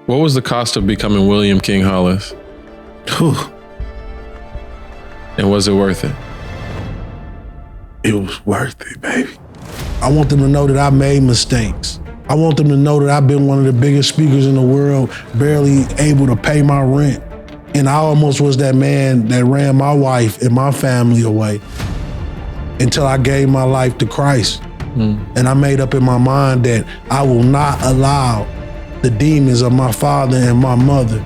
What was the cost of becoming William King Hollis? And was it worth it? It was worth it, baby. I want them to know that I made mistakes. I want them to know that I've been one of the biggest speakers in the world, barely able to pay my rent. And I almost was that man that ran my wife and my family away until I gave my life to Christ. And I made up in my mind that I will not allow the demons of my father and my mother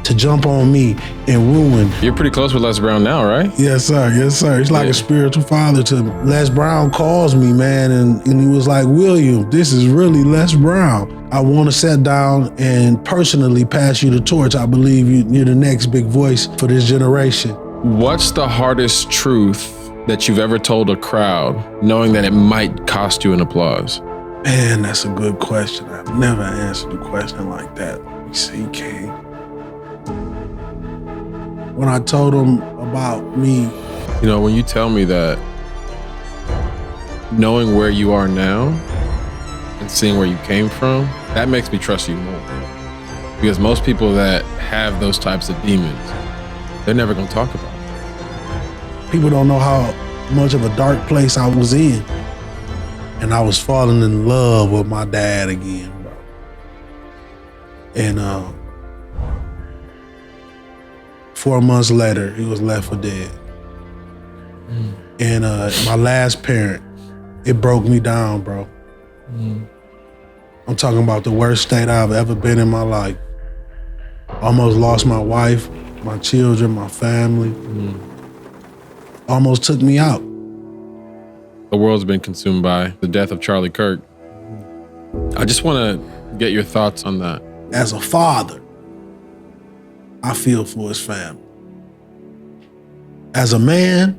to jump on me and ruin. You're pretty close with Les Brown now, right? Yes, sir. Yes, sir. He's like a spiritual father to me. Les Brown calls me, man, and he was like, William, this is really Les Brown. I want to sit down and personally pass you the torch. I believe you're the next big voice for this generation. What's the hardest truth that you've ever told a crowd, knowing that it might cost you an applause? Man, that's a good question. I've never answered a question like that. Let me see, King. When I told them about me. You know, when you tell me that, knowing where you are now and seeing where you came from, that makes me trust you more. Because most people that have those types of demons, they're never gonna talk about it. People don't know how much of a dark place I was in. And I was falling in love with my dad again, bro. And 4 months later, he was left for dead. And my last parent, it broke me down, bro. I'm talking about the worst state I've ever been in my life. Almost lost my wife, my children, my family. Almost took me out. The world's been consumed by the death of Charlie Kirk. I just want to get your thoughts on that. As a father, I feel for his family. As a man,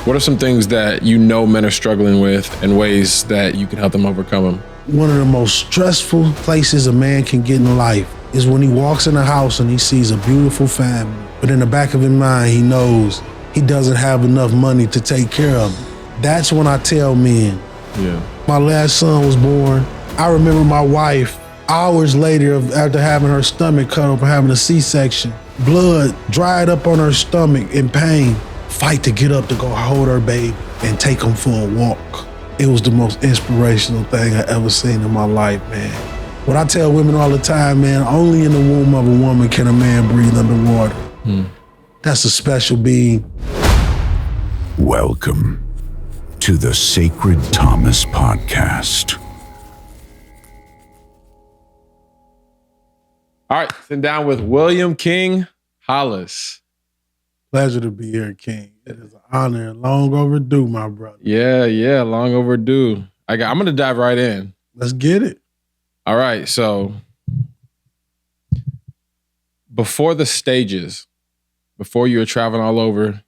what are some things that you know men are struggling with and ways that you can help them overcome them? One of the most stressful places a man can get in life is when he walks in a house and he sees a beautiful family, but in the back of his mind, he knows he doesn't have enough money to take care of them. That's when I tell men. My last son was born. I remember my wife, hours later after having her stomach cut open, having a C-section, blood dried up on her stomach in pain, fight to get up to go hold her baby and take him for a walk. It was the most inspirational thing I ever seen in my life, man. What I tell women all the time, man, only in the womb of a woman can a man breathe underwater. That's a special being. Welcome to the Sacred Thomas Podcast. All right, sitting down with William King Hollis. Pleasure to be here, King. It is an honor and long overdue, my brother. Yeah, long overdue. I'm gonna dive right in. Let's get it. All right, so before the stages, before you were traveling all over,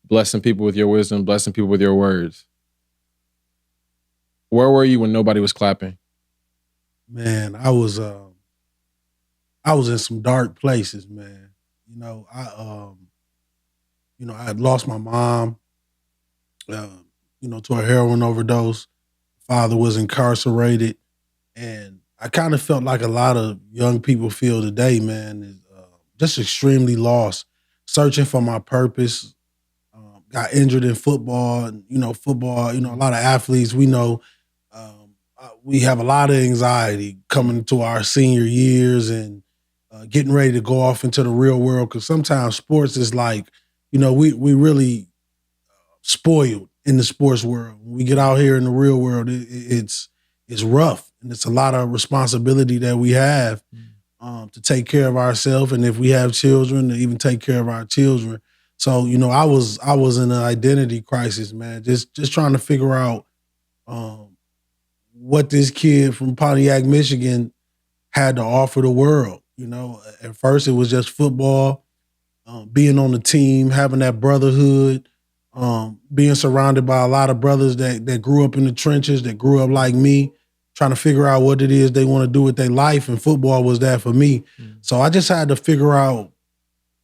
blessing people with your wisdom, blessing people with your words, where were you when nobody was clapping? Man, I was in some dark places, man. I had lost my mom, to a heroin overdose. Father was incarcerated, and I kind of felt like a lot of young people feel today, man, is just extremely lost, searching for my purpose. Got injured in football, and football. A lot of athletes we know. We have a lot of anxiety coming into our senior years and getting ready to go off into the real world. Because sometimes sports is like, we really spoiled in the sports world. When we get out here in the real world, it's rough, and it's a lot of responsibility that we have to take care of ourselves, and if we have children, to even take care of our children. So I was in an identity crisis, man. Just trying to figure out what this kid from Pontiac, Michigan had to offer the world. At first it was just football, being on the team, having that brotherhood, being surrounded by a lot of brothers that grew up in the trenches, that grew up like me, trying to figure out what it is they want to do with their life. And football was that for me. So I just had to figure out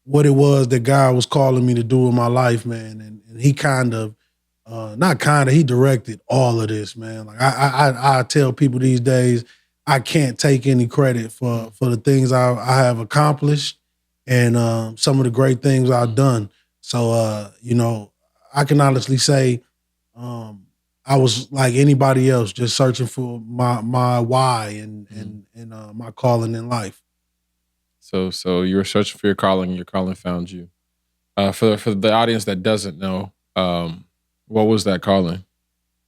what it was that God was calling me to do in my life, man. And he he directed all of this, man. Like I tell people these days, I can't take any credit for the things I have accomplished and some of the great things I've done. So you know, I can honestly say I was like anybody else, just searching for my why and my calling in life. So you were searching for your calling found you. For the audience that doesn't know, what was that calling?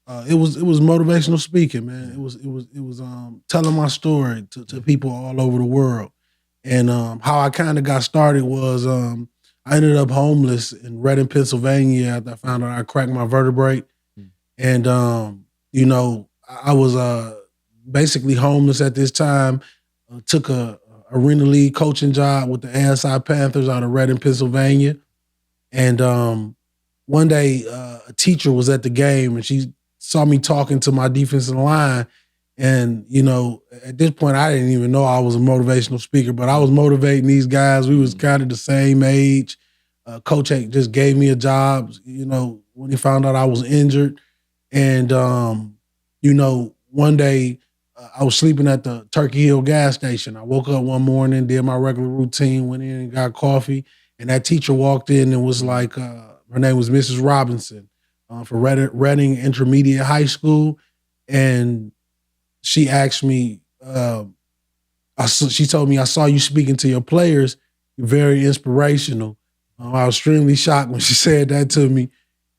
It was motivational speaking, man. It was telling my story to people all over the world. And how I kind of got started was I ended up homeless in Reading, Pennsylvania after I found out I cracked my vertebrae. And you know, I was basically homeless at this time. Took a arena league coaching job with the ASI Panthers out of Reading, Pennsylvania. And one day a teacher was at the game and she saw me talking to my defensive line. And, you know, at this point, I didn't even know I was a motivational speaker, but I was motivating these guys. We was kind of the same age. Coach just gave me a job, you know, when he found out I was injured. And, you know, one day I was sleeping at the Turkey Hill gas station. I woke up one morning, did my regular routine, went in and got coffee. And that teacher walked in and was like, her name was Mrs. Robinson for Reading Intermediate High School. And she asked me, she told me, I saw you speaking to your players. You're very inspirational. I was extremely shocked when she said that to me.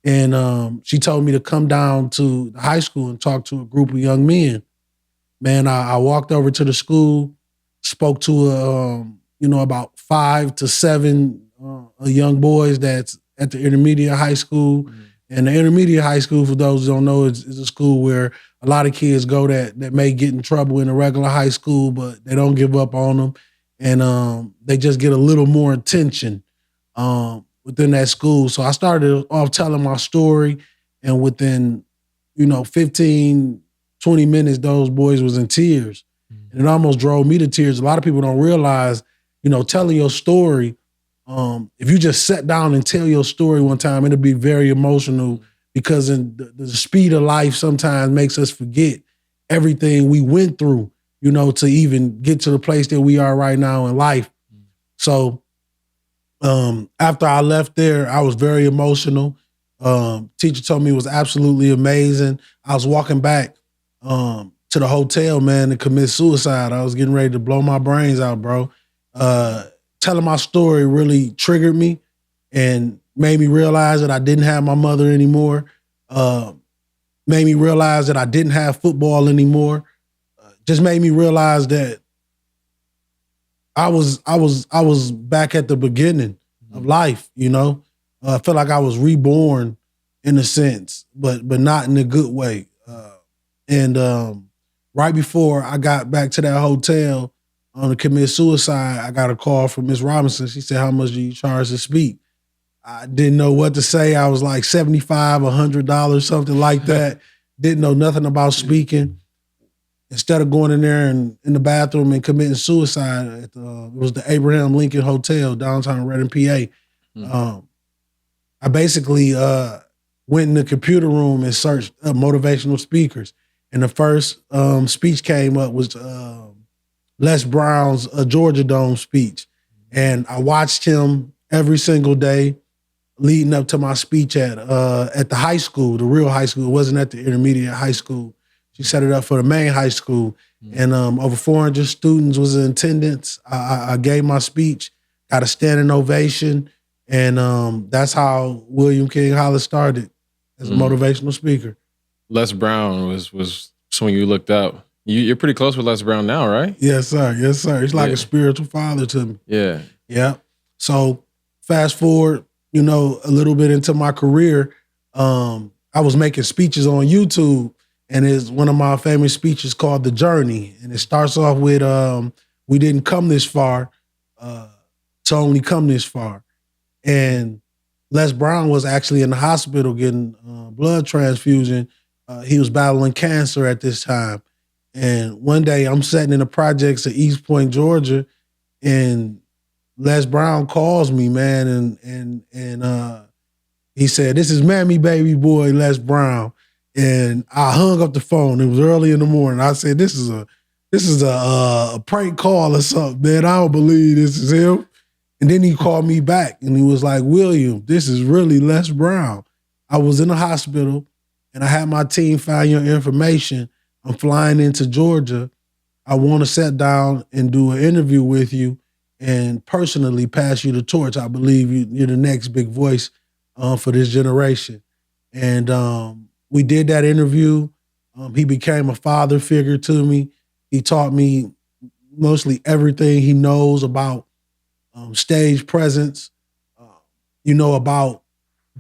And she told me to come down to the high school and talk to a group of young men. Man, I walked over to the school, spoke to, you know, about 5 to 7 young boys that's at the intermediate high school. Mm-hmm. And the intermediate high school, for those who don't know, is a school where a lot of kids go that may get in trouble in a regular high school, but they don't give up on them. And they just get a little more attention within that school. So I started off telling my story, and within, you know, 15, 20 minutes, those boys was in tears. Mm-hmm. And it almost drove me to tears. A lot of people don't realize, you know, telling your story, if you just sat down and tell your story one time, it'll be very emotional, because in the speed of life sometimes makes us forget everything we went through, you know, to even get to the place that we are right now in life. So after I left there, I was very emotional. Teacher told me it was absolutely amazing. I was walking back to the hotel, man, to commit suicide. I was getting ready to blow my brains out, bro. Telling my story really triggered me and made me realize that I didn't have my mother anymore. Made me realize that I didn't have football anymore. Just made me realize that I was back at the beginning of life, you know. I felt like I was reborn in a sense, but not in a good way. And right before I got back to that hotel to commit suicide, I got a call from Miss Robinson. She said, "How much do you charge to speak?" I didn't know what to say. I was like $75, $100, something like that. Didn't know nothing about speaking. Instead of going in there and in the bathroom and committing suicide, it was the Abraham Lincoln Hotel, downtown Reading, PA. Mm-hmm. I basically went in the computer room and searched up motivational speakers. And the first speech came up was Les Brown's Georgia Dome speech. And I watched him every single day leading up to my speech at the high school, the real high school. It wasn't at the intermediate high school. She set it up for the main high school. And over 400 students was in attendance. I gave my speech, got a standing ovation. And that's how William King Hollis started as a motivational speaker. Les Brown was someone you looked up. You're pretty close with Les Brown now, right? Yes, sir. Yes, sir. He's like a spiritual father to me. Yeah. Yeah. So fast forward, you know, a little bit into my career, I was making speeches on YouTube, and it's one of my famous speeches called The Journey. And it starts off with, we didn't come this far to only come this far. And Les Brown was actually in the hospital getting blood transfusion. He was battling cancer at this time. And one day I'm sitting in the projects of East Point, Georgia, and Les Brown calls me, man, and he said, "This is Mammy Baby Boy Les Brown." And I hung up the phone. It was early in the morning. I said, this is a this is a prank call or something, man. I don't believe this is him. And then he called me back and he was like, William, this is really Les Brown. I was in the hospital and I had my team find your information. I'm flying into Georgia. I want to sit down and do an interview with you and personally pass you the torch. I believe you're the next big voice for this generation. And we did that interview. He became a father figure to me. He taught me mostly everything he knows about stage presence, about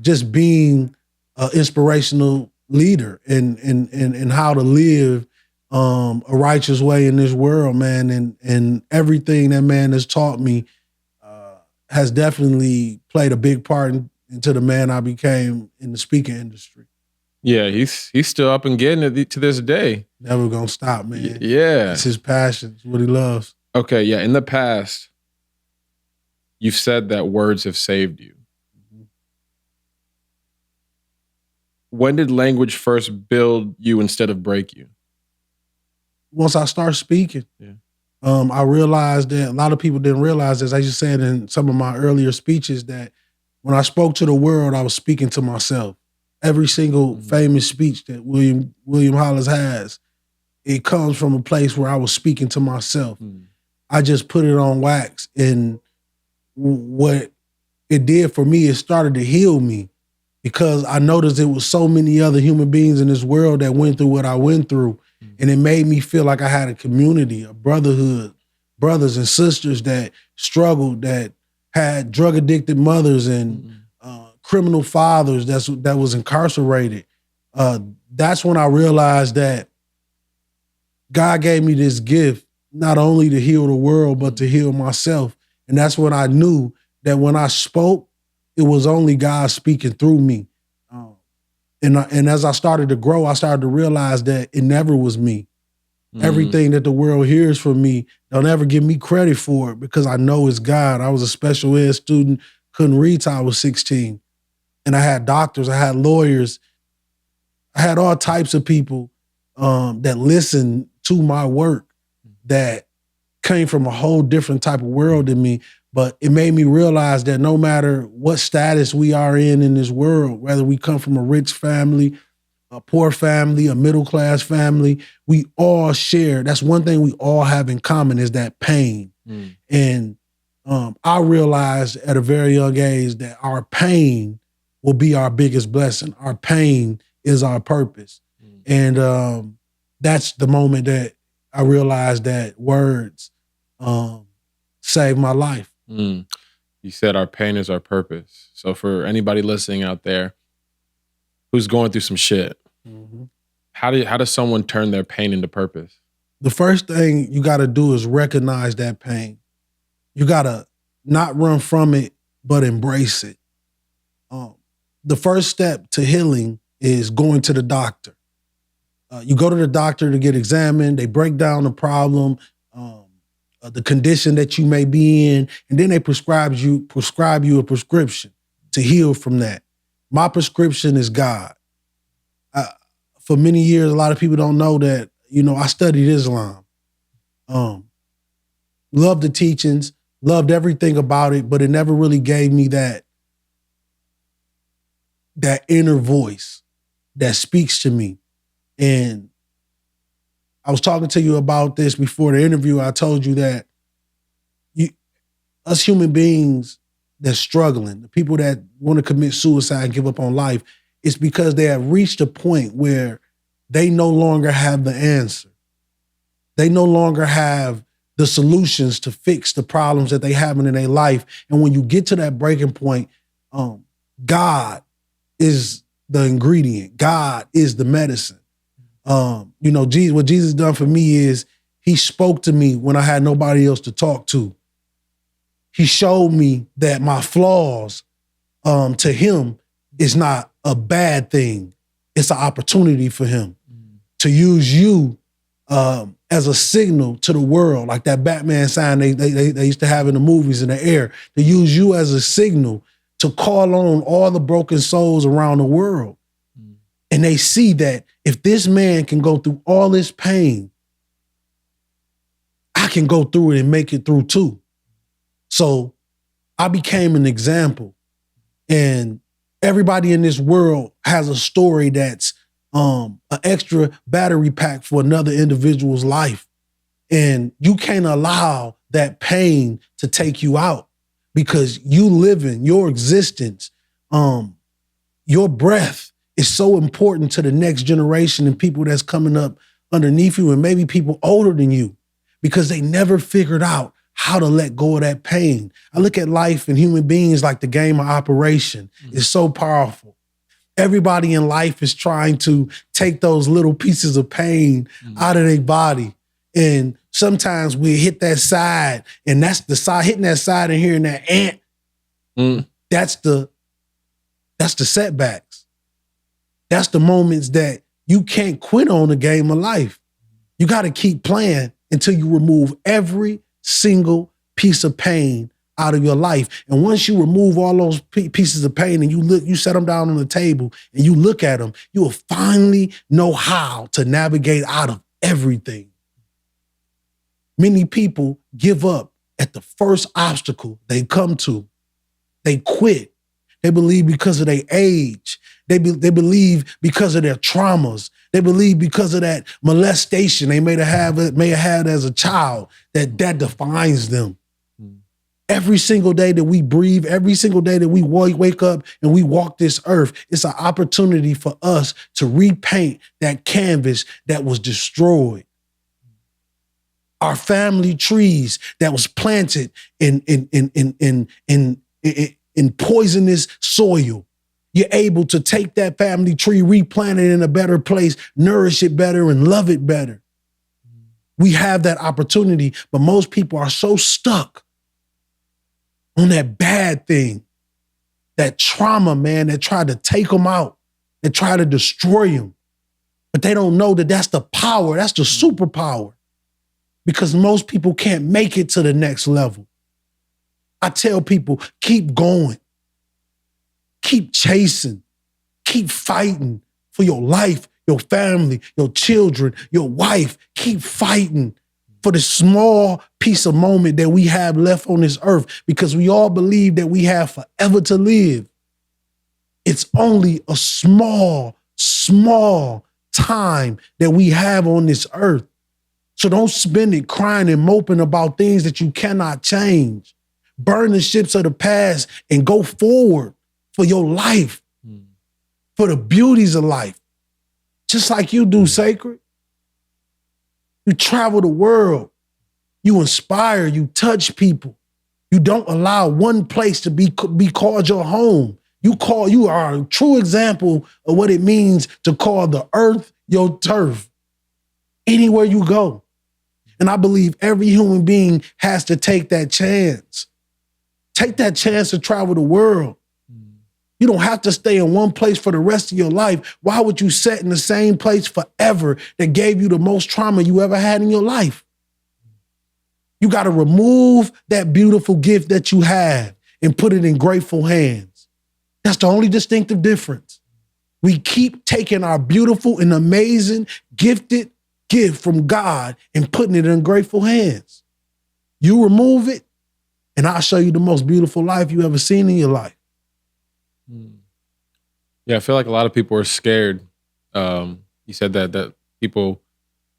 just being an inspirational leader and how to live a righteous way in this world, man. And everything that man has taught me has definitely played a big part into the man I became in the speaking industry. Yeah, he's still up and getting it to this day. Never gonna stop, man. Yeah. It's his passion. It's what he loves. Okay, yeah. In the past, you've said that words have saved you. Mm-hmm. When did language first build you instead of break you? Once I start speaking. Yeah. I realized that a lot of people didn't realize this. I just said in some of my earlier speeches that when I spoke to the world, I was speaking to myself. Every single famous speech that William Hollis has, it comes from a place where I was speaking to myself. I just put it on wax, and what it did for me, it started to heal me because I noticed there was so many other human beings in this world that went through what I went through, and it made me feel like I had a community, a brotherhood, brothers and sisters that struggled, that had drug addicted mothers and criminal fathers that was incarcerated. That's when I realized that God gave me this gift, not only to heal the world, but to heal myself. And that's when I knew that when I spoke, it was only God speaking through me. And as I started to grow, I started to realize that it never was me. Everything that the world hears from me, they'll never give me credit for it because I know it's God. I was a special ed student, couldn't read till I was 16. And I had doctors, I had lawyers, I had all types of people that listened to my work that came from a whole different type of world than me. But it made me realize that no matter what status we are in this world, whether we come from a rich family, a poor family, a middle-class family, we all share. That's one thing we all have in common is that pain. And I realized at a very young age that our pain will be our biggest blessing. Our pain is our purpose. And that's the moment that I realized that words saved my life. You said our pain is our purpose. So for anybody listening out there who's going through some shit, how does someone turn their pain into purpose? The first thing you got to do is recognize that pain. You got to not run from it, but embrace it. The first step to healing is going to the doctor. You go to the doctor to get examined. They break down the problem, the condition that you may be in, and then they prescribe you a prescription to heal from that. My prescription is God. For many years, a lot of people don't know that, I studied Islam. Loved the teachings, loved everything about it, but it never really gave me that inner voice that speaks to me. And I was talking to you about this before the interview. I told you that us human beings that's struggling, the people that want to commit suicide and give up on life, it's because they have reached a point where they no longer have the answer. They no longer have the solutions to fix the problems that they have in their life. And when you get to that breaking point, God is the ingredient. God is the medicine. Jesus, what Jesus done for me is he spoke to me when I had nobody else to talk to. He showed me that my flaws to him is not a bad thing. It's an opportunity for him to use you as a signal to the world, like that Batman sign they used to have in the movies in the air, to use you as a signal to call on all the broken souls around the world. And they see that if this man can go through all this pain I can go through it and make it through too. So I became an example. And everybody in this world has a story that's an extra battery pack for another individual's life. And you can't allow that pain to take you out, because you living, your existence, your breath is so important to the next generation and people that's coming up underneath you, and maybe people older than you, because they never figured out how to let go of that pain. I look at life and human beings like the game of Operation. It's so powerful. Everybody in life is trying to take those little pieces of pain out of their body. And sometimes we hit that side, and that's the side, hitting that side and hearing that ant. That's the setbacks. That's the moments that you can't quit on the game of life. You got to keep playing until you remove every single piece of pain out of your life. And once you remove all those pieces of pain and you set them down on the table and you look at them, you will finally know how to navigate out of everything. Many people give up at the first obstacle they come to. They quit. They believe because of their age. They believe because of their traumas. They believe because of that molestation they may have had as a child, that defines them. Every single day that we breathe, every single day that we wake up and we walk this earth, it's an opportunity for us to repaint that canvas that was destroyed. Our family trees that was planted in poisonous soil. You're able to take that family tree, replant it in a better place, nourish it better, and love it better. We have that opportunity, but most people are so stuck on that bad thing, that trauma, man, that tried to take them out, that tried to destroy them. But they don't know that that's the power, that's the superpower, because most people can't make it to the next level. I tell people, keep going. Keep chasing, keep fighting for your life, your family, your children, your wife. Keep fighting for the small piece of moment that we have left on this earth, because we all believe that we have forever to live. It's only a small time that we have on this earth. So don't spend it crying and moping about things that you cannot change. Burn the ships of the past and go forward for your life, for the beauties of life. Just like you do, Sacred. You travel the world. You inspire, you touch people. You don't allow one place to be called your home. You are a true example of what it means to call the earth your turf. Anywhere you go. And I believe every human being has to take that chance. Take that chance to travel the world. You don't have to stay in one place for the rest of your life. Why would you sit in the same place forever that gave you the most trauma you ever had in your life? You got to remove that beautiful gift that you have and put it in grateful hands. That's the only distinctive difference. We keep taking our beautiful and amazing, gifted gift from God and putting it in grateful hands. You remove it, and I'll show you the most beautiful life you ever seen in your life. Yeah, I feel like a lot of people are scared. You said that people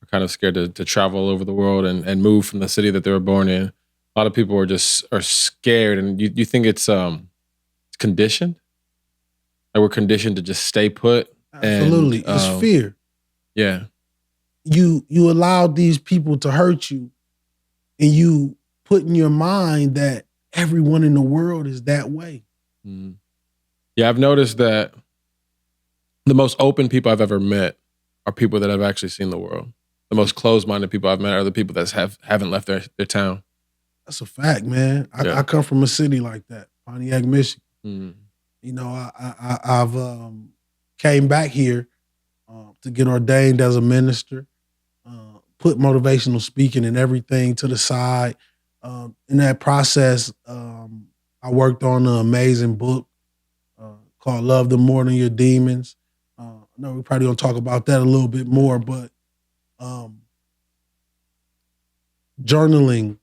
are kind of scared to travel all over the world and move from the city that they were born in. A lot of people are scared, and you think it's conditioned? Like we're conditioned to just stay put? Absolutely. And, it's fear. Yeah. You allowed these people to hurt you, and you put in your mind that everyone in the world is that way. Mm. Yeah, I've noticed that the most open people I've ever met are people that have actually seen the world. The most closed-minded people I've met are the people that haven't left their town. That's a fact, man. I come from a city like that, Pontiac, Michigan. Mm. You know, I've came back here to get ordained as a minister, put motivational speaking and everything to the side. In that process, I worked on an amazing book called Love Them More Than Your Demons. I know we're probably gonna talk about that a little bit more, but journaling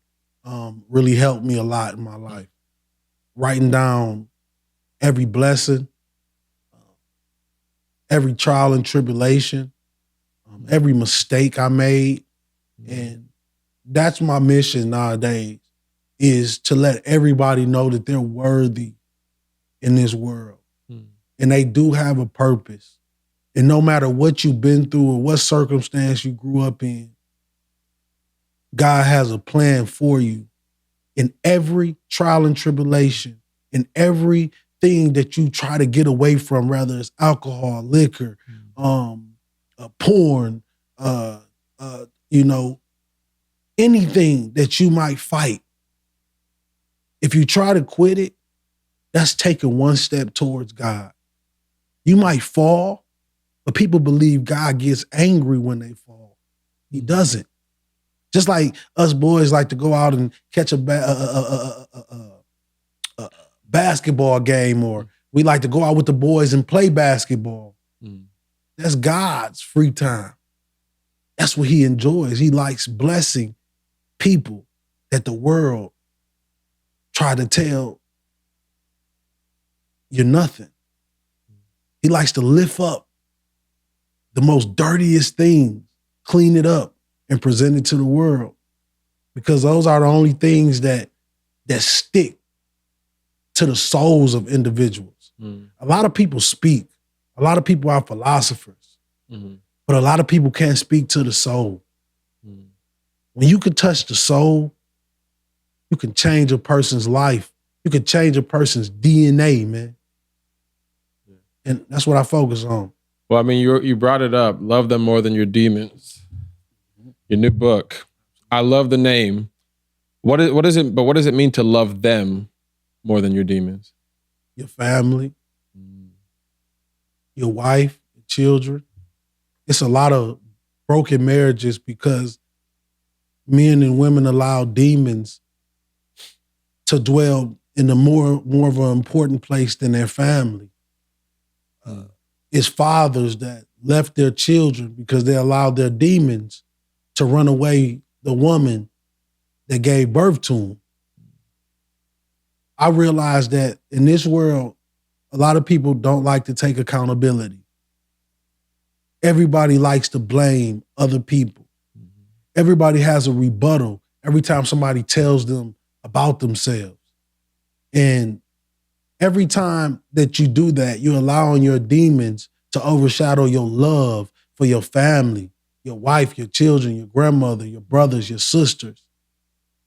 really helped me a lot in my life. Writing down every blessing, every trial and tribulation, every mistake I made. And that's my mission nowadays, is to let everybody know that they're worthy in this world. And they do have a purpose. And no matter what you've been through or what circumstance you grew up in, God has a plan for you. In every trial and tribulation, in everything that you try to get away from, whether it's alcohol, liquor, porn, anything that you might fight, if you try to quit it, that's taking one step towards God. You might fall, but people believe God gets angry when they fall. He doesn't. Just like us boys like to go out and catch a basketball game, or we like to go out with the boys and play basketball. That's God's free time. That's what he enjoys. He likes blessing people that the world try to tell you're nothing. He likes to lift up the most dirtiest things, clean it up, and present it to the world, because those are the only things that stick to the souls of individuals. A lot of people speak. A lot of people are philosophers, but a lot of people can't speak to the soul. When you can touch the soul, you can change a person's life. You can change a person's DNA, man. And that's what I focus on. Well, I mean, you brought it up. Love them more than your demons. Your new book. I love the name. What is it? But what does it mean to love them more than your demons? Your family, your wife, your children. It's a lot of broken marriages because men and women allow demons to dwell in a more of an important place than their family. It's fathers that left their children because they allowed their demons to run away the woman that gave birth to them. I realized that in this world, a lot of people don't like to take accountability. Everybody likes to blame other people. Everybody has a rebuttal every time somebody tells them about themselves. And every time that you do that, you're allowing your demons to overshadow your love for your family, your wife, your children, your grandmother, your brothers, your sisters.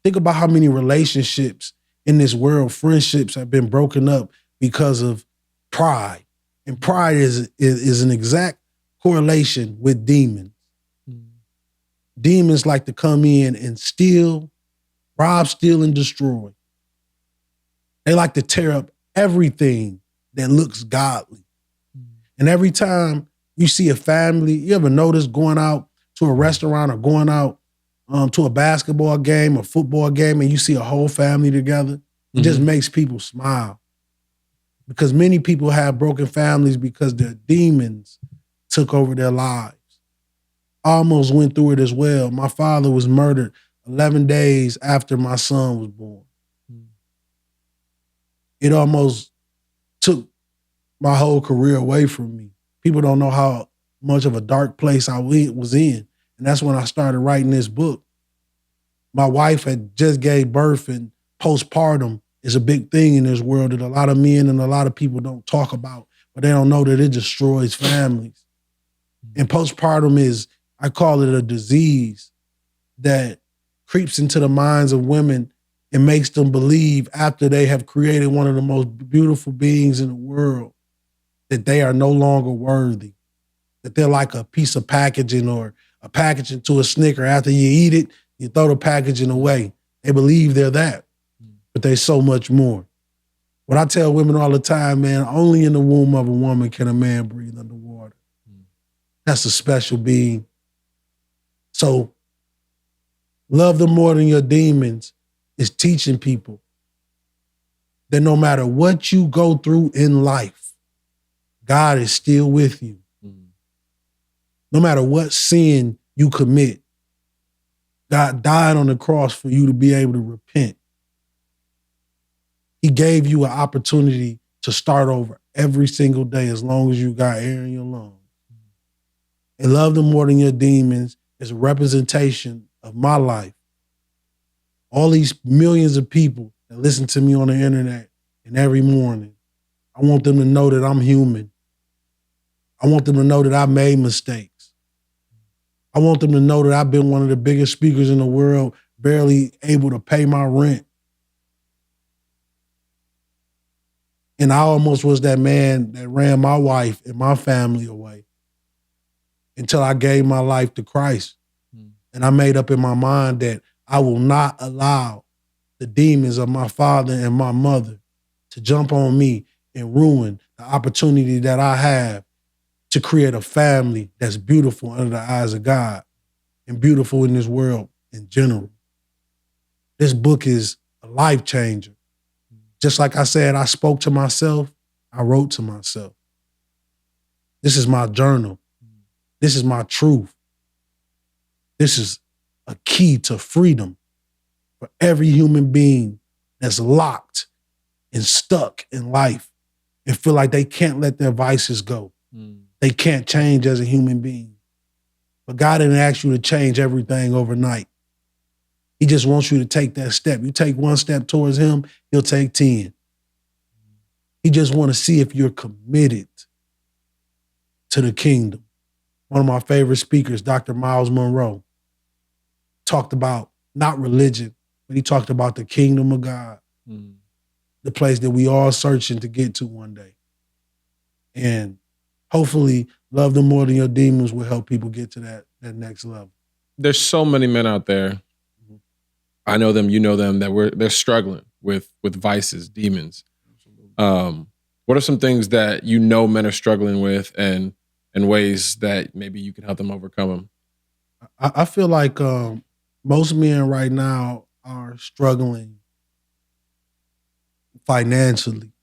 Think about how many relationships in this world, friendships have been broken up because of pride. And pride is an exact correlation with demons. Demons like to come in and steal, rob, steal, and destroy. They like to tear up everything that looks godly. And every time you see a family, you ever notice going out to a restaurant or going out to a basketball game or football game and you see a whole family together? It just makes people smile. Because many people have broken families because their demons took over their lives. I almost went through it as well. My father was murdered 11 days after my son was born. It almost took my whole career away from me. People don't know how much of a dark place I was in. And that's when I started writing this book. My wife had just gave birth, and postpartum is a big thing in this world that a lot of men and a lot of people don't talk about, but they don't know that it destroys families. And postpartum is, I call it a disease that creeps into the minds of women and makes them believe, after they have created one of the most beautiful beings in the world, that they are no longer worthy, that they're like a piece of packaging or a packaging to a Snicker. After you eat it, you throw the packaging away. They believe they're that, but they're so much more. What I tell women all the time, man, only in the womb of a woman can a man breathe underwater. That's a special being. So love them more than your demons is teaching people that no matter what you go through in life, God is still with you. No matter what sin you commit, God died on the cross for you to be able to repent. He gave you an opportunity to start over every single day as long as you got air in your lungs. And love them more than your demons is a representation of my life. All these millions of people that listen to me on the internet and every morning, I want them to know that I'm human. I want them to know that I made mistakes. I want them to know that I've been one of the biggest speakers in the world, barely able to pay my rent. And I almost was that man that ran my wife and my family away until I gave my life to Christ. And I made up in my mind that I will not allow the demons of my father and my mother to jump on me and ruin the opportunity that I have to create a family that's beautiful under the eyes of God and beautiful in this world in general. This book is a life changer. Just like I said, I spoke to myself, I wrote to myself. This is my journal. This is my truth. This is a key to freedom for every human being that's locked and stuck in life and feel like they can't let their vices go. They can't change as a human being. But God didn't ask you to change everything overnight. He just wants you to take that step. You take one step towards him, he'll take 10. He just wants to see if you're committed to the kingdom. One of my favorite speakers, Dr. Miles Monroe, talked about not religion, but he talked about the kingdom of God, the place that we all searching to get to one day. And hopefully, Love Them More Than Your Demons will help people get to that next level. There's so many men out there. I know them, you know them, that they're struggling with vices, demons. What are some things that you know men are struggling with and ways that maybe you can help them overcome them? I feel like most men right now are struggling financially.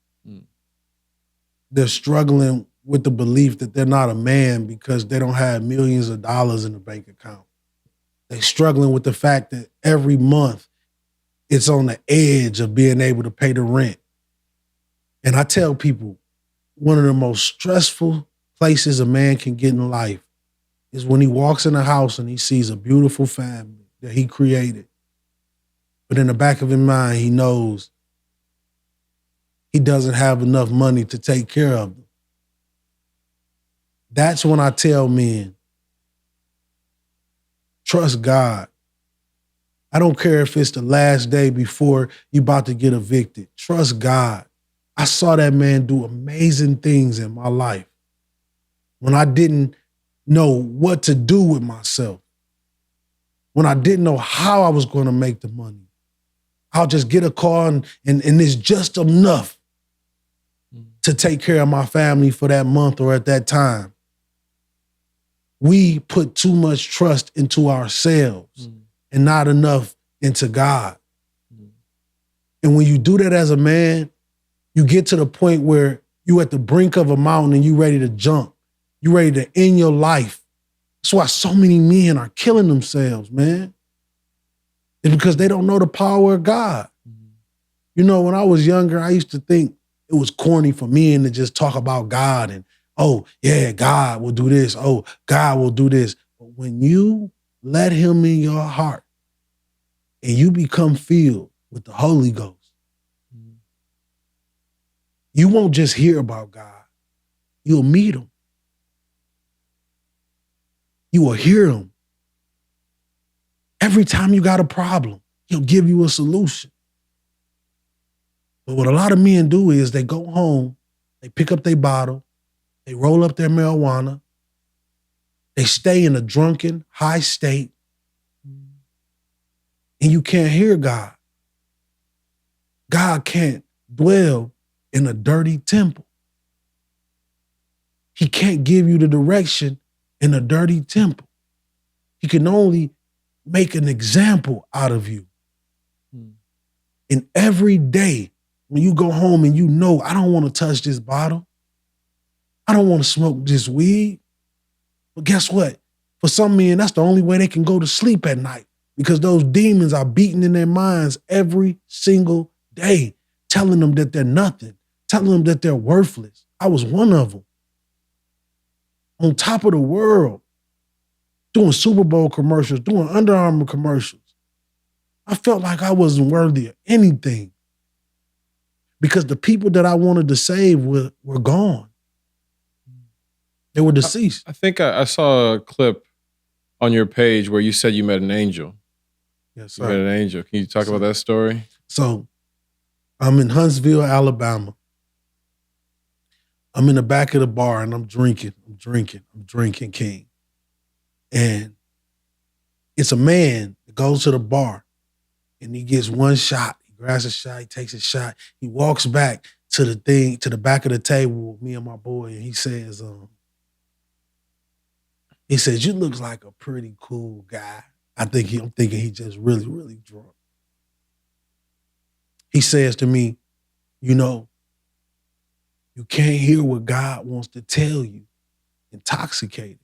They're struggling with the belief that they're not a man because they don't have millions of dollars in the bank account. They're struggling with the fact that every month it's on the edge of being able to pay the rent. And I tell people, one of the most stressful places a man can get in life is when he walks in a house and he sees a beautiful family that he created. But in the back of his mind, he knows he doesn't have enough money to take care of them. That's when I tell men, trust God. I don't care if it's the last day before you're about to get evicted. Trust God. I saw that man do amazing things in my life when I didn't know what to do with myself, when I didn't know how I was going to make the money. I'll just get a car and it's just enough to take care of my family for that month or at that time. We put too much trust into ourselves and not enough into God. And when you do that as a man, you get to the point where you at the brink of a mountain and you ready to jump. You ready to end your life. That's why so many men are killing themselves, man. It's because they don't know the power of God. You know, when I was younger, I used to think it was corny for men to just talk about God and, oh, yeah, God will do this. Oh, God will do this. But when you let him in your heart and you become filled with the Holy Ghost, you won't just hear about God. You'll meet him. You will hear him. Every time you got a problem, he'll give you a solution. But what a lot of men do is they go home, they pick up their bottle, they roll up their marijuana, they stay in a drunken, high state, and you can't hear God. God can't dwell in a dirty temple. He can't give you the direction in a dirty temple. He can only make an example out of you. And every day, when you go home and you know, I don't want to touch this bottle, I don't want to smoke this weed. But guess what? For some men, that's the only way they can go to sleep at night. because those demons are beating in their minds every single day, telling them that they're nothing, telling them that they're worthless. I was one of them. On top of the world, doing Super Bowl commercials, doing Under Armour commercials. I felt like I wasn't worthy of anything because the people that I wanted to save were gone. They were deceased. I think I saw a clip on your page where you said you met an angel. Yes, You met sir. an angel. Can you talk about that story? So I'm in Huntsville, Alabama. I'm in the back of the bar and I'm drinking, King. And it's a man that goes to the bar and he gets one shot. He grabs a shot, he takes a shot. He walks back to the back of the table with me and my boy, and he says, you look like a pretty cool guy. I'm thinking he just really, really drunk. He says to me, you know, you can't hear what God wants to tell you, intoxicated.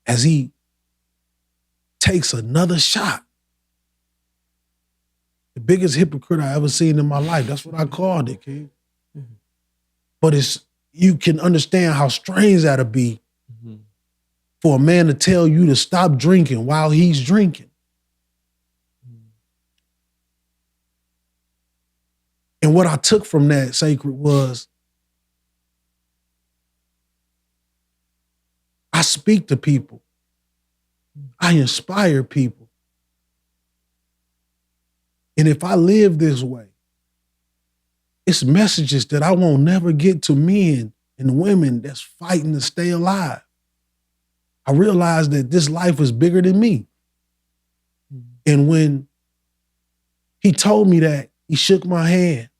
As he takes another shot. The biggest hypocrite I ever seen in my life. That's what I called it, King. Mm-hmm. But you can understand how strange that'll be for a man to tell you to stop drinking while he's drinking. And what I took from that, Sacred, was I speak to people. I inspire people. And if I live this way, it's messages that I won't never get to men and women that's fighting to stay alive. I realized that this life is bigger than me. And when he told me that, he shook my hand.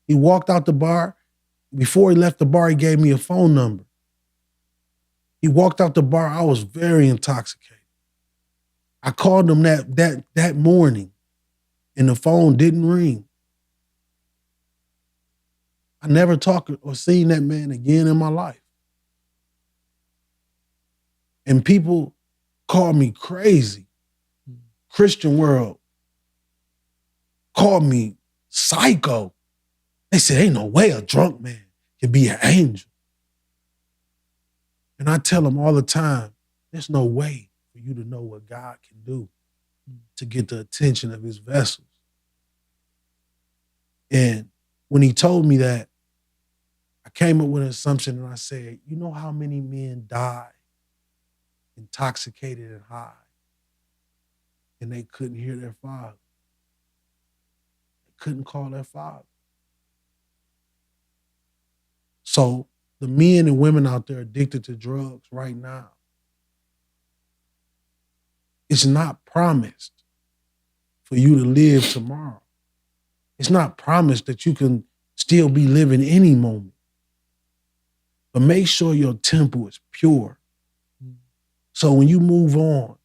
He walked out the bar. Before he left the bar, he gave me a phone number. He walked out the bar. I was very intoxicated. I called him that morning, and the phone didn't ring. I never talked or seen that man again in my life. And people call me crazy. Christian world called me psycho. They said, ain't no way a drunk man can be an angel. And I tell them all the time, there's no way for you to know what God can do to get the attention of his vessels. And when he told me that, I came up with an assumption and I said, you know how many men die intoxicated and high and they couldn't hear their father? They couldn't call their father. So the men and women out there addicted to drugs right now, it's not promised for you to live tomorrow. It's not promised that you can still be living any moment. But make sure your temple is pure. So when you move on,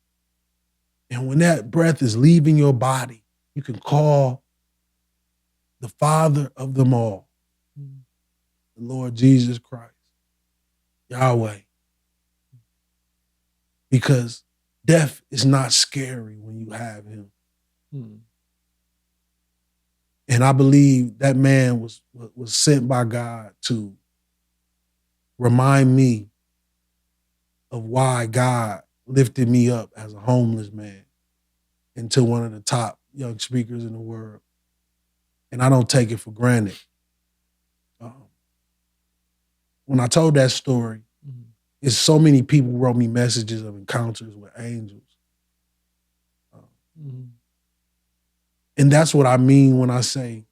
and when that breath is leaving your body, you can call the Father of them all, the Lord Jesus Christ, Yahweh. Because death is not scary when you have him. And I believe that man was sent by God to remind me of why God lifted me up as a homeless man into one of the top young speakers in the world. And I don't take it for granted. When I told that story, it's so many people wrote me messages of encounters with angels. And that's what I mean when I say,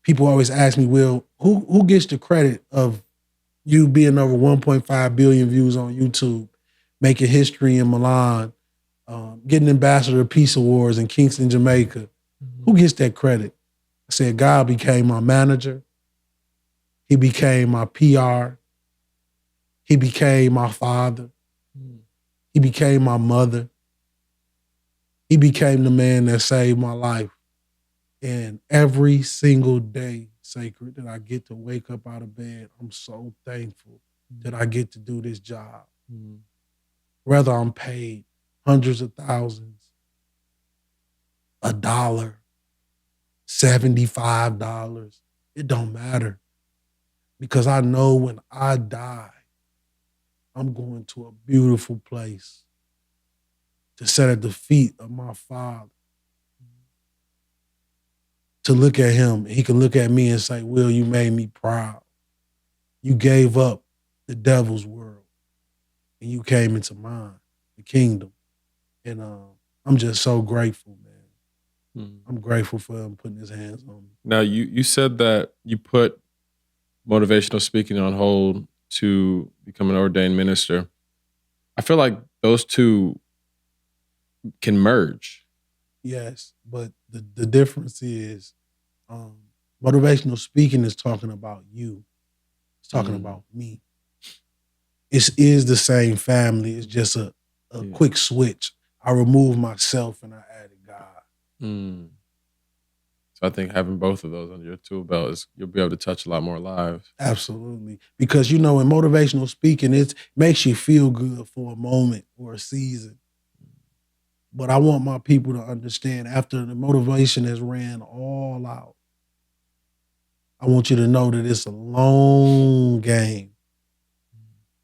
people always ask me, Will, who gets the credit of you being over 1.5 billion views on YouTube, making history in Milan, getting Ambassador of Peace Awards in Kingston, Jamaica? Who gets that credit? I said, God became my manager. He became my PR. He became my father. He became my mother. He became the man that saved my life. And every single day, Sacred, that I get to wake up out of bed, I'm so thankful that I get to do this job. whether I'm paid hundreds of thousands, $1, $75, it don't matter. Because I know when I die, I'm going to a beautiful place to sit at the feet of my Father, to look at him. He can look at me and say, Will, you made me proud. You gave up the devil's world and you came into mine, the kingdom. And I'm just so grateful, man. I'm grateful for him putting his hands on me. Now, you said that you put motivational speaking on hold to become an ordained minister. I feel like those two can merge. Yes, but the difference is motivational speaking is talking about you. It's talking about me. It is the same family. It's just a quick switch. I removed myself and I added God. So I think having both of those under your tool belt is you'll be able to touch a lot more lives. Absolutely. Because, in motivational speaking, it makes you feel good for a moment or a season. But I want my people to understand after the motivation has ran all out, I want you to know that it's a long game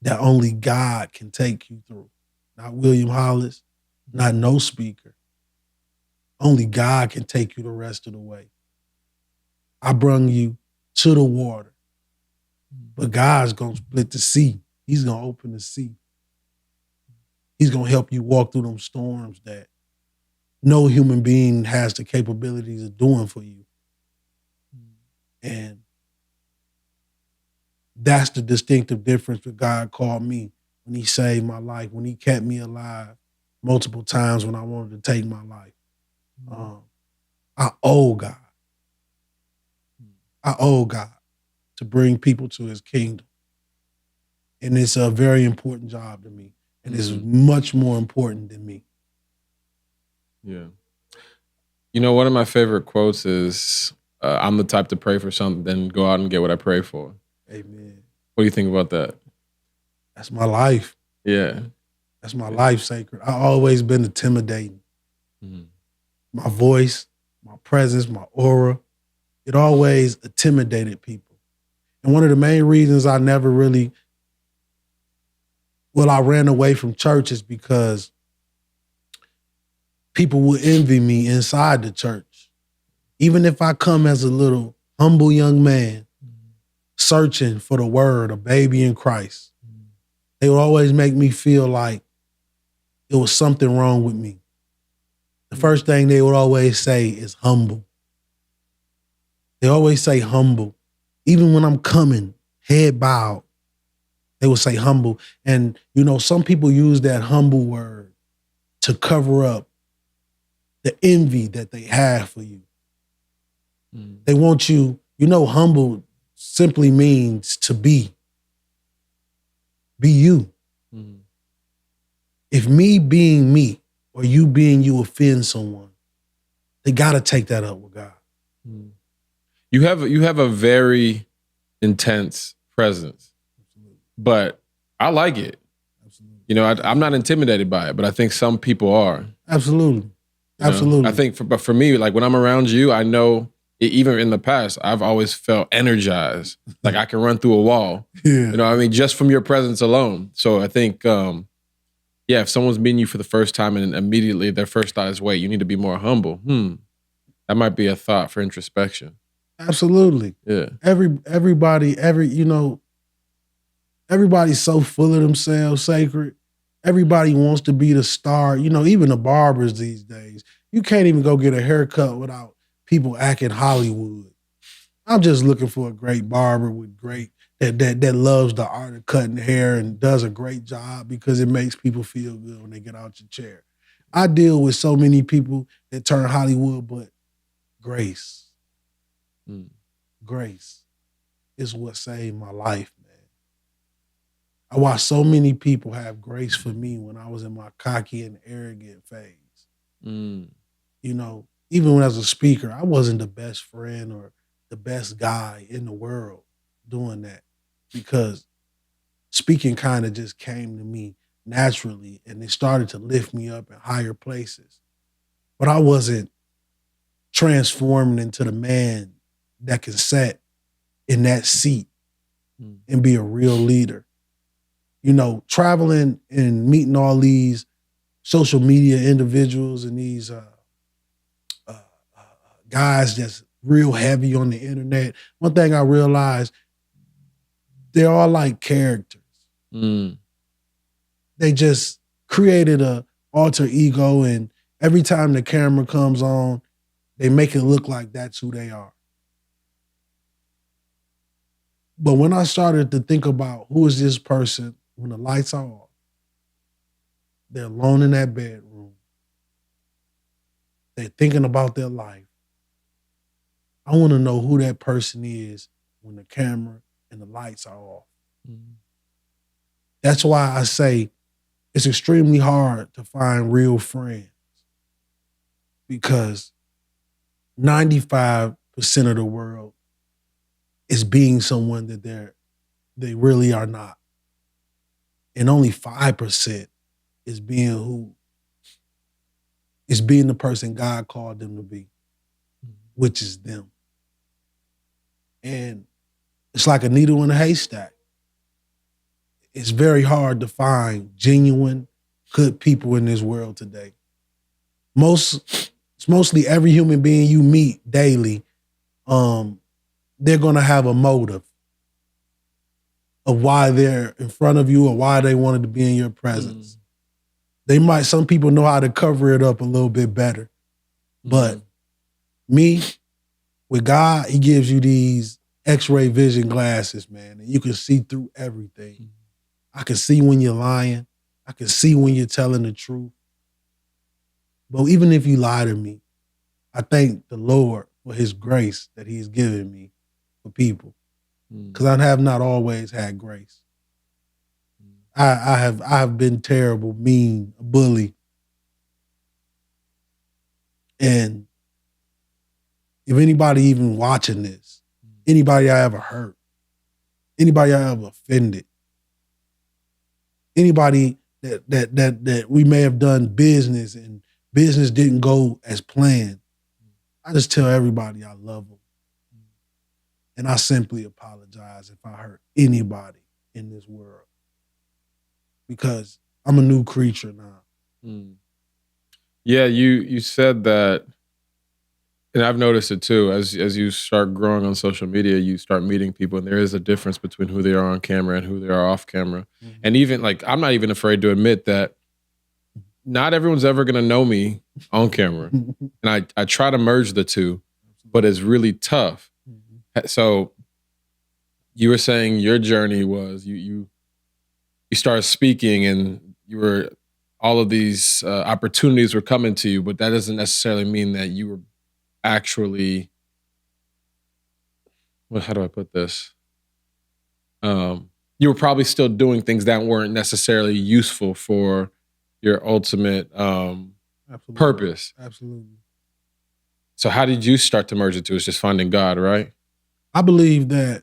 that only God can take you through. Not William Hollis, not no speaker. Only God can take you the rest of the way. I brung you to the water, but God's going to split the sea. He's going to open the sea. He's going to help you walk through them storms that no human being has the capabilities of doing for you. And that's the distinctive difference that God called me when he saved my life, when he kept me alive multiple times when I wanted to take my life. I owe God. I owe God to bring people to his kingdom. And it's a very important job to me. And it's much more important than me. Yeah. One of my favorite quotes is, I'm the type to pray for something, then go out and get what I pray for. Amen. What do you think about that? That's my life. Yeah. That's my life sacred. I've always been intimidating. My voice, my presence, my aura, it always intimidated people. And one of the main reasons I never really, I ran away from church is because people would envy me inside the church. Even if I come as a little humble young man searching for the word, a baby in Christ, they would always make me feel like it was something wrong with me. The first thing they would always say is humble. They always say humble. Even when I'm coming, head bowed, they would say humble. And, some people use that humble word to cover up the envy that they have for you. They want you, humble simply means to be. Be you. If me being me or you being you offend someone, they got to take that up with God. You have a very intense presence, but I like it. Absolutely. I'm not intimidated by it, but I think some people are. Absolutely. Absolutely. I think, but for me, like when I'm around you, I know even in the past, I've always felt energized, like I can run through a wall. Yeah. Just from your presence alone. So I think, if someone's meeting you for the first time and immediately their first thought is, wait, you need to be more humble. That might be a thought for introspection. Absolutely. Yeah. Everybody's so full of themselves, sacred. Everybody wants to be the star. Even the barbers these days, you can't even go get a haircut without people acting Hollywood. I'm just looking for a great barber with that loves the art of cutting hair and does a great job because it makes people feel good when they get out your chair. I deal with so many people that turn Hollywood, but grace. Grace is what saved my life, man. I watched so many people have grace for me when I was in my cocky and arrogant phase. Even when as a speaker, I wasn't the best friend or the best guy in the world doing that because speaking kind of just came to me naturally, and it started to lift me up in higher places. But I wasn't transforming into the man that can sit in that seat and be a real leader. You know, traveling and meeting all these social media individuals and these guys that's real heavy on the internet. One thing I realized, they're all like characters. They just created a alter ego, and every time the camera comes on, they make it look like that's who they are. But when I started to think about who is this person when the lights are off, they're alone in that bedroom, they're thinking about their life. I want to know who that person is when the camera and the lights are off. That's why I say it's extremely hard to find real friends, because 95% of the world is being someone that they really are not. And only 5% is being the person God called them to be, which is them. And it's like a needle in a haystack. It's very hard to find genuine, good people in this world today. It's mostly every human being you meet daily, they're gonna have a motive of why they're in front of you or why they wanted to be in your presence. Some people know how to cover it up a little bit better. But me, with God, he gives you these X-ray vision glasses, man, and you can see through everything. I can see when you're lying. I can see when you're telling the truth. But even if you lie to me, I thank the Lord for his grace that he has given me for people. Because I have not always had grace. I have been terrible, mean, a bully. And if anybody even watching this, anybody I ever hurt, anybody I ever offended, anybody that we may have done business and business didn't go as planned, I just tell everybody I love them. And I simply apologize if I hurt anybody in this world, because I'm a new creature now. Yeah, you said that, and I've noticed it too. As you start growing on social media, you start meeting people, and there is a difference between who they are on camera and who they are off camera. And even like, I'm not even afraid to admit that not everyone's ever gonna know me on camera, and I try to merge the two, but it's really tough. So you were saying your journey was you started speaking, and you were, all of these opportunities were coming to you, but that doesn't necessarily mean that you were actually, how do I put this? You were probably still doing things that weren't necessarily useful for your ultimate purpose. Absolutely. So how did you start to merge the two? It's just finding God, right? I believe that,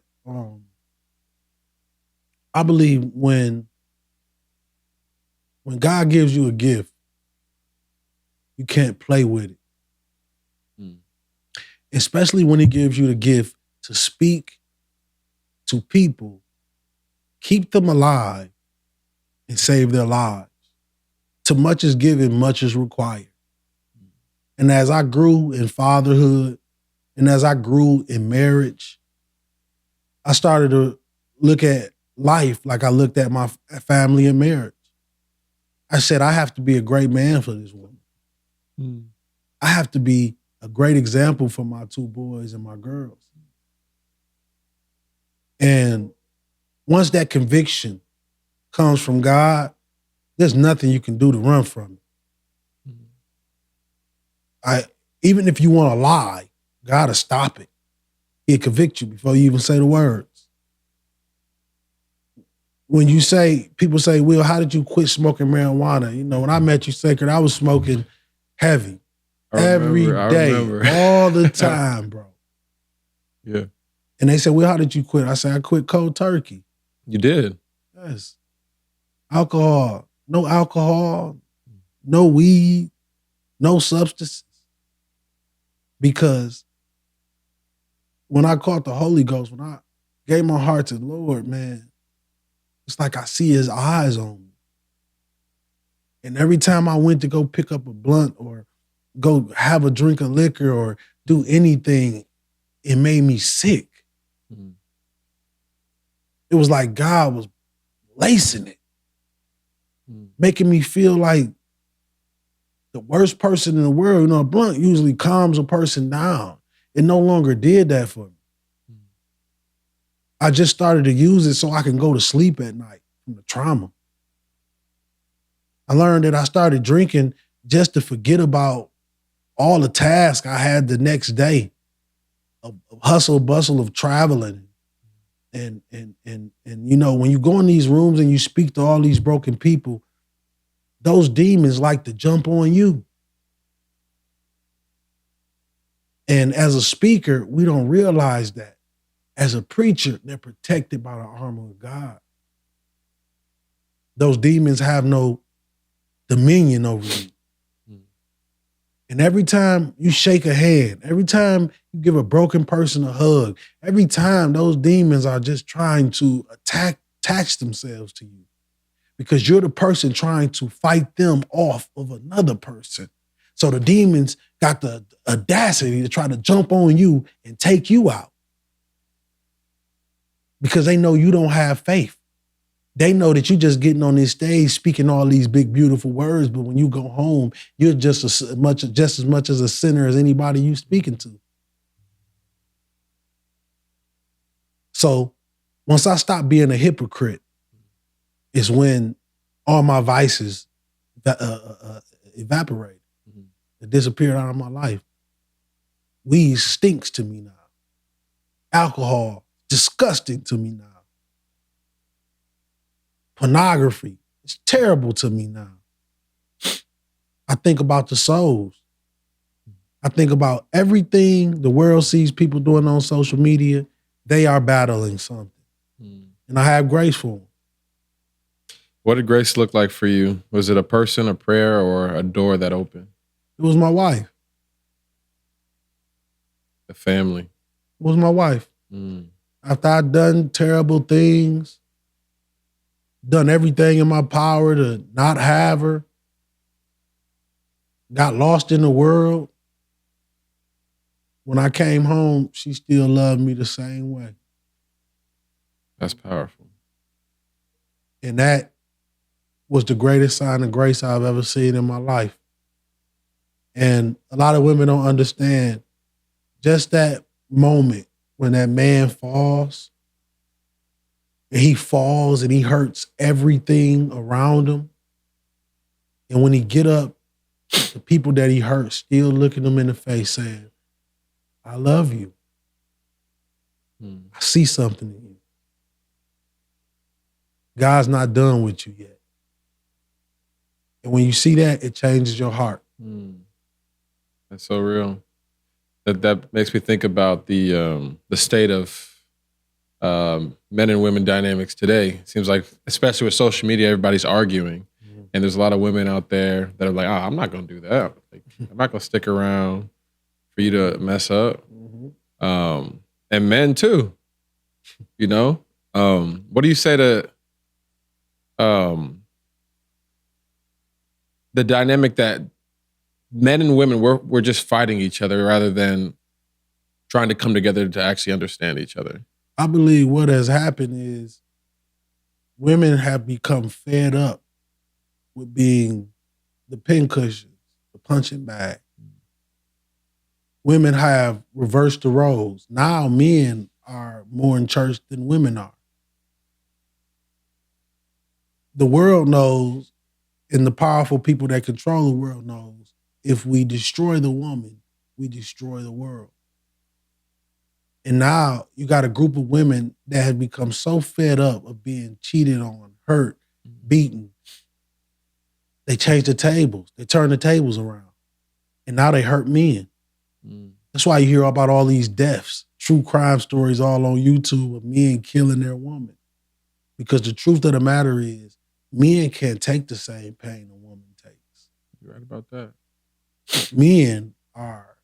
when God gives you a gift, you can't play with it. Especially when he gives you the gift to speak to people, keep them alive, and save their lives. To much is given, much is required. And as I grew in fatherhood, and as I grew in marriage, I started to look at life like I looked at my family and marriage. I said, I have to be a great man for this woman. I have to be a great example for my two boys and my girls. And once that conviction comes from God, there's nothing you can do to run from it. Even if you want to lie, God will stop it. He'll convict you before you even say the words. When people say, Will, how did you quit smoking marijuana? You know, when I met you, Sacred, I was smoking heavy. Every day, all the time, bro. Yeah. And they said, Well, how did you quit? I said, I quit cold turkey. You did? Yes. Alcohol, no alcohol, no weed, no substances. Because when I caught the Holy Ghost, when I gave my heart to the Lord, man, it's like I see his eyes on me. And every time I went to go pick up a blunt or go have a drink of liquor or do anything, it made me sick. Mm-hmm. It was like God was lacing it, making me feel like the worst person in the world. You know, a blunt usually calms a person down. It no longer did that for me. I just started to use it so I can go to sleep at night from the trauma. I learned that I started drinking just to forget about all the tasks I had the next day of hustle bustle of traveling. And you know, when you go in these rooms and you speak to all these broken people, those demons like to jump on you. And as a speaker, we don't realize that. As a preacher, they're protected by the armor of God. Those demons have no dominion over you. And every time you shake a hand, every time you give a broken person a hug, every time those demons are just trying to attach themselves to you because you're the person trying to fight them off of another person. So the demons got the audacity to try to jump on you and take you out because they know you don't have faith. They know that you're just getting on this stage speaking all these big, beautiful words, but when you go home, you're just as much as a sinner as anybody you speaking to. So once I stopped being a hypocrite is when all my vices evaporated. It disappeared out of my life. Weed stinks to me now. Alcohol, disgusting to me now. Pornography, it's terrible to me now. I think about the souls. I think about everything the world sees people doing on social media. They are battling something. And I have grace for them. What did grace look like for you? Was it a person, a prayer, or a door that opened? It was my wife. The family. It was my wife. After I'd done terrible things, done everything in my power to not have her, got lost in the world. When I came home, she still loved me the same way. That's powerful. And that was the greatest sign of grace I've ever seen in my life. And a lot of women don't understand just that moment when that man falls, and he falls and he hurts everything around him. And when he get up, the people that he hurt still looking him in the face saying, I love you. I see something in you. God's not done with you yet. And when you see that, it changes your heart. That's so real. That makes me think about the state of men and women dynamics today. It seems like, especially with social media, everybody's arguing. And there's a lot of women out there that are like, I'm not going to do that. Like, I'm not going to stick around for you to mess up. And men too, you know? What do you say to the dynamic that men and women, we're just fighting each other rather than trying to come together to actually understand each other? I believe what has happened is women have become fed up with being the pincushions, the punching bag. Women have reversed the roles. Now men are more in church than women are. The world knows, and the powerful people that control the world knows, if we destroy the woman, we destroy the world. And now you got a group of women that have become so fed up of being cheated on, hurt, beaten. They change the tables. They turn the tables around. And now they hurt men. That's why you hear about all these deaths, true crime stories all on YouTube of men killing their woman. Because the truth of the matter is, Men can't take the same pain a woman takes. You're right about that. Men are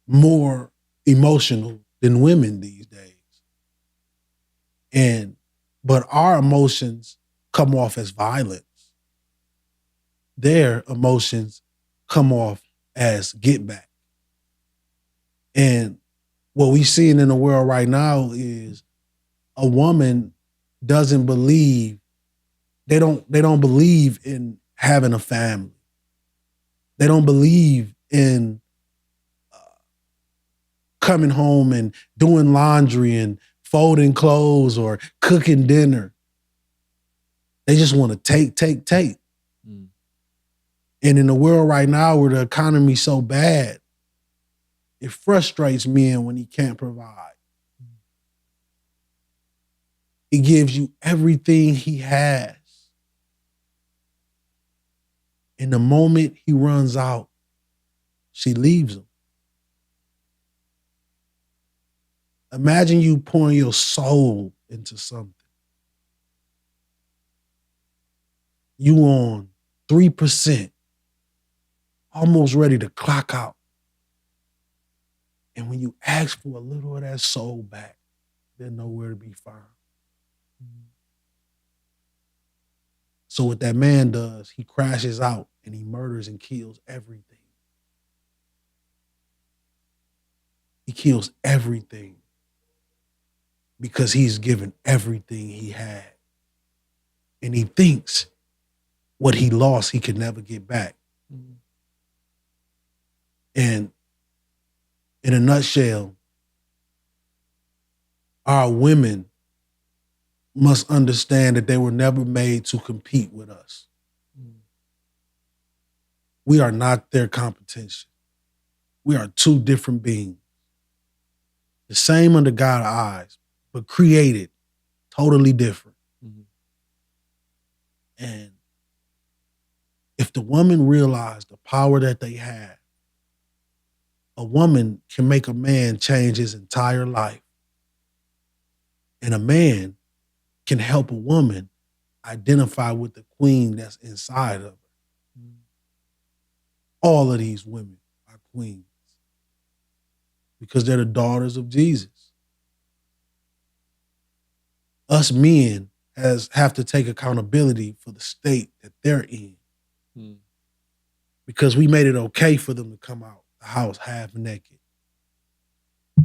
more emotional than women these days. But our emotions come off as violence. Their emotions come off as get back. And what we're seeing in the world right now is a woman doesn't believe, they don't believe in having a family. They don't believe in coming home and doing laundry and folding clothes or cooking dinner. They just want to take. Mm. And in the world right now where the economy's so bad, it frustrates men when he can't provide. He gives you everything he has. And the moment he runs out, she leaves him. Imagine you pouring your soul into something. You on 3%, almost ready to clock out. And when you ask for a little of that soul back, there's nowhere to be found. So what that man does, he crashes out and he murders and kills everything. He kills everything because he's given everything he had. And he thinks what he lost, he could never get back. Mm-hmm. And in a nutshell, our women must understand that they were never made to compete with us. Mm-hmm. We are not their competition. We are two different beings. The same under God's eyes, but created totally different. Mm-hmm. And if the woman realized the power that they have, a woman can make a man change his entire life. And a man can help a woman identify with the queen that's inside of her. Mm-hmm. All of these women are queens because they're the daughters of Jesus. Us men have to take accountability for the state that they're in. Mm. Because we made it okay for them to come out the house half naked.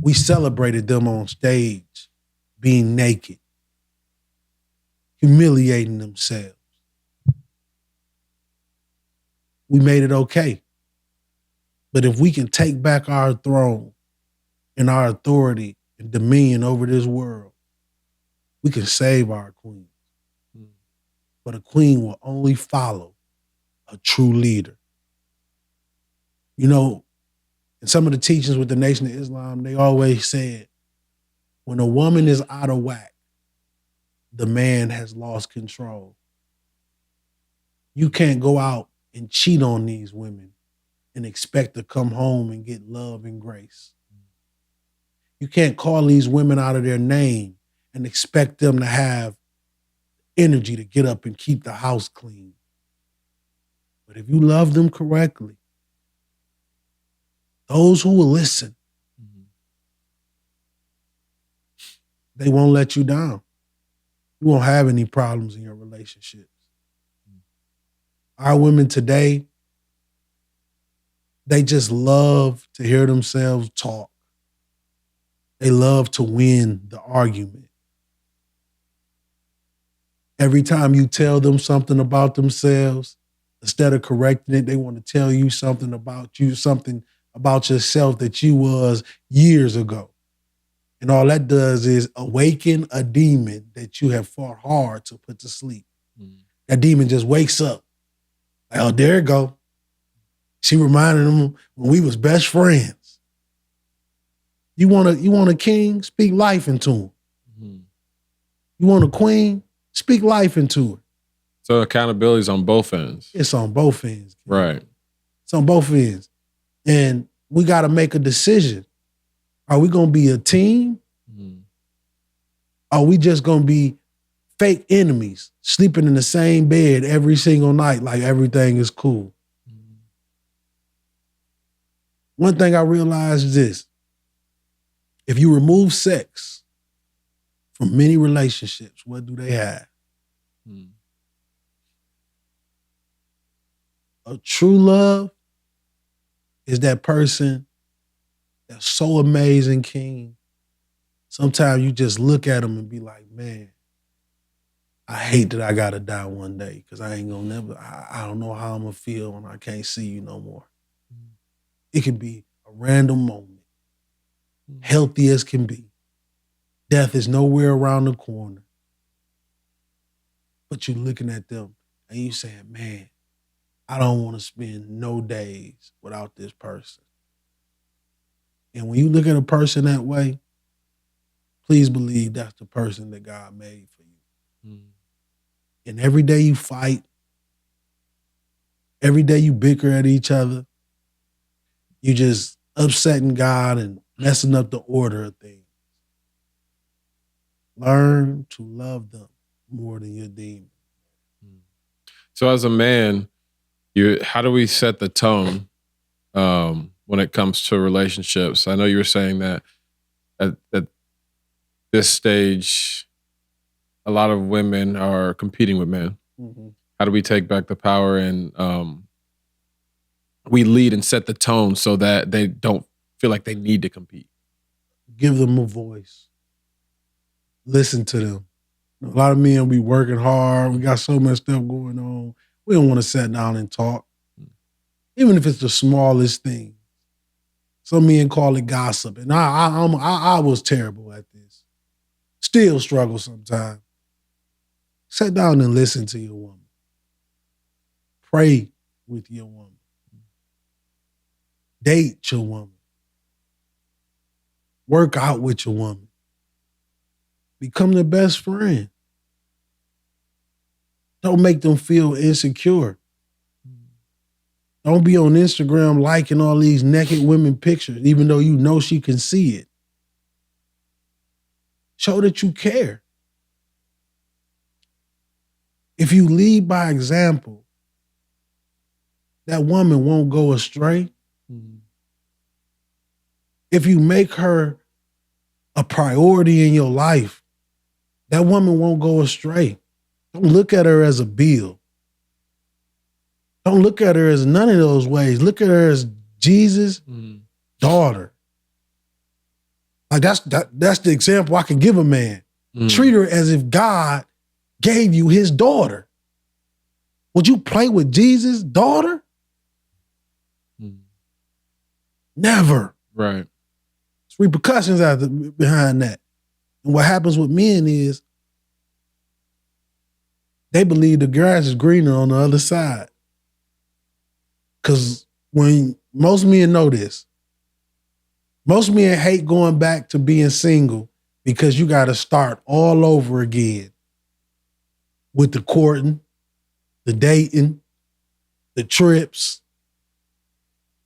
We celebrated them on stage being naked, humiliating themselves. We made it okay. But if we can take back our throne and our authority and dominion over this world, we can save our queen. Mm. But a queen will only follow a true leader. You know, in some of the teachings with the Nation of Islam, they always said, when a woman is out of whack, the man has lost control. You can't go out and cheat on these women and expect to come home and get love and grace. You can't call these women out of their name and expect them to have energy to get up and keep the house clean. But if you love them correctly, those who will listen, mm-hmm. they won't let you down. You won't have any problems in your relationships. Mm-hmm. Our women today, they just love to hear themselves talk. They love to win the argument. Every time you tell them something about themselves, instead of correcting it, they want to tell you something about yourself that you was years ago. And all that does is awaken a demon that you have fought hard to put to sleep. Mm. That demon just wakes up. Like, oh, there it go. She reminded him when we was best friends. You want a king? Speak life into him. Mm. You want a queen? Speak life into her. So accountability is on both ends. It's on both ends. Right. It's on both ends. And we got to make a decision. Are we going to be a team? Mm. Are we just going to be fake enemies, sleeping in the same bed every single night like everything is cool. One thing I realized is this. If you remove sex from many relationships, what do they have? A true love is that person that's so amazing, King. Sometimes you just look at them and be like, man, I hate that I gotta die one day because I ain't gonna never, I don't know how I'm gonna feel when I can't see you no more. It can be a random moment, healthy as can be. Death is nowhere around the corner. But you looking at them and you saying, man, I don't want to spend no days without this person. And when you look at a person that way, please believe that's the person that God made for you. And every day you fight, every day you bicker at each other, you just upsetting God and messing up the order of things. Learn to love them more than your demon. So as a man, how do we set the tone when it comes to relationships? I know you were saying that at this stage, a lot of women are competing with men. How do we take back the power and we lead and set the tone so that they don't feel like they need to compete? Give them a voice. Listen to them. A lot of men be working hard. We got so much stuff going on. We don't want to sit down and talk. Even if it's the smallest thing. Some men call it gossip. And I was terrible at this. Still struggle sometimes. Sit down and listen to your woman. Pray with your woman. Date your woman. Work out with your woman. Become their best friend. Don't make them feel insecure. Don't be on Instagram liking all these naked women pictures, even though you know she can see it. Show that you care. If you lead by example, that woman won't go astray. If you make her a priority in your life, that woman won't go astray. Don't look at her as a bill. Don't look at her as none of those ways. Look at her as Jesus' daughter. Like that's the example I can give a man. Treat her as if God gave you his daughter. Would you play with Jesus' daughter? Never. Right. There's repercussions behind that. And what happens with men is they believe the grass is greener on the other side. Because when most men know this, most men hate going back to being single because you got to start all over again with the courting, the dating, the trips.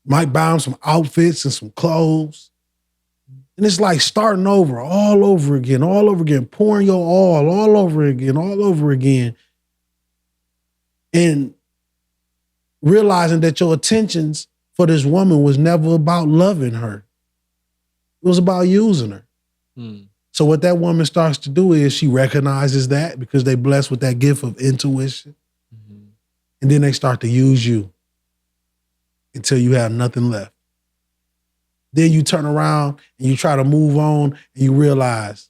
Might buy them some outfits and some clothes. And it's like starting over, all over again, pouring your all over again. And realizing that your attentions for this woman was never about loving her. It was about using her. So what that woman starts to do is she recognizes that because they blessed with that gift of intuition. And then they start to use you until you have nothing left. Then you turn around and you try to move on and you realize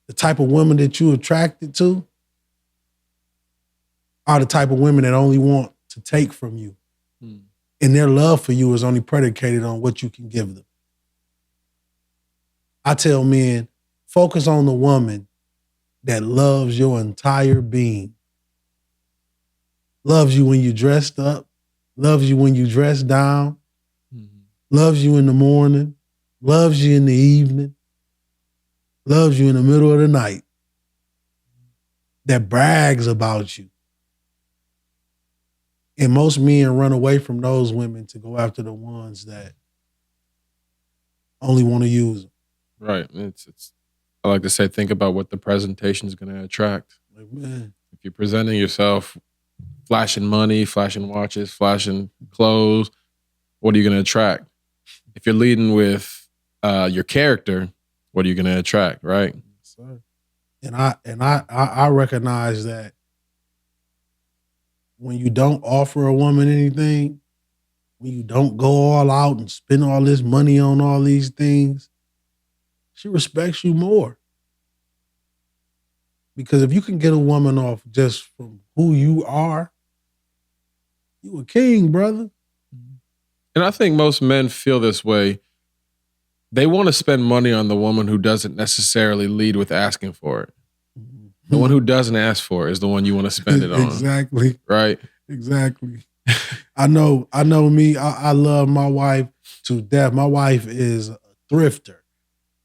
the type of women that you're attracted to are the type of women that only want to take from you. And their love for you is only predicated on what you can give them. I tell men, focus on the woman that loves your entire being. Loves you when you're dressed up, loves you when you dress down, loves you in the morning, loves you in the evening, loves you in the middle of the night, that brags about you. And most men run away from those women to go after the ones that only want to use them. Right. It's I like to say, think about what the presentation is going to attract. Amen. If you're presenting yourself flashing money, flashing watches, flashing clothes, what are you going to attract? If you're leading with your character, what are you going to attract, right? Yes, sir. And I recognize that when you don't offer a woman anything, when you don't go all out and spend all this money on all these things, she respects you more. Because if you can get a woman off just from who you are, you a king, brother. And I think most men feel this way. They want to spend money on the woman who doesn't necessarily lead with asking for it. The one who doesn't ask for it is the one you want to spend it on. Exactly. Right? Exactly. I know me. I love my wife to death. My wife is a thrifter.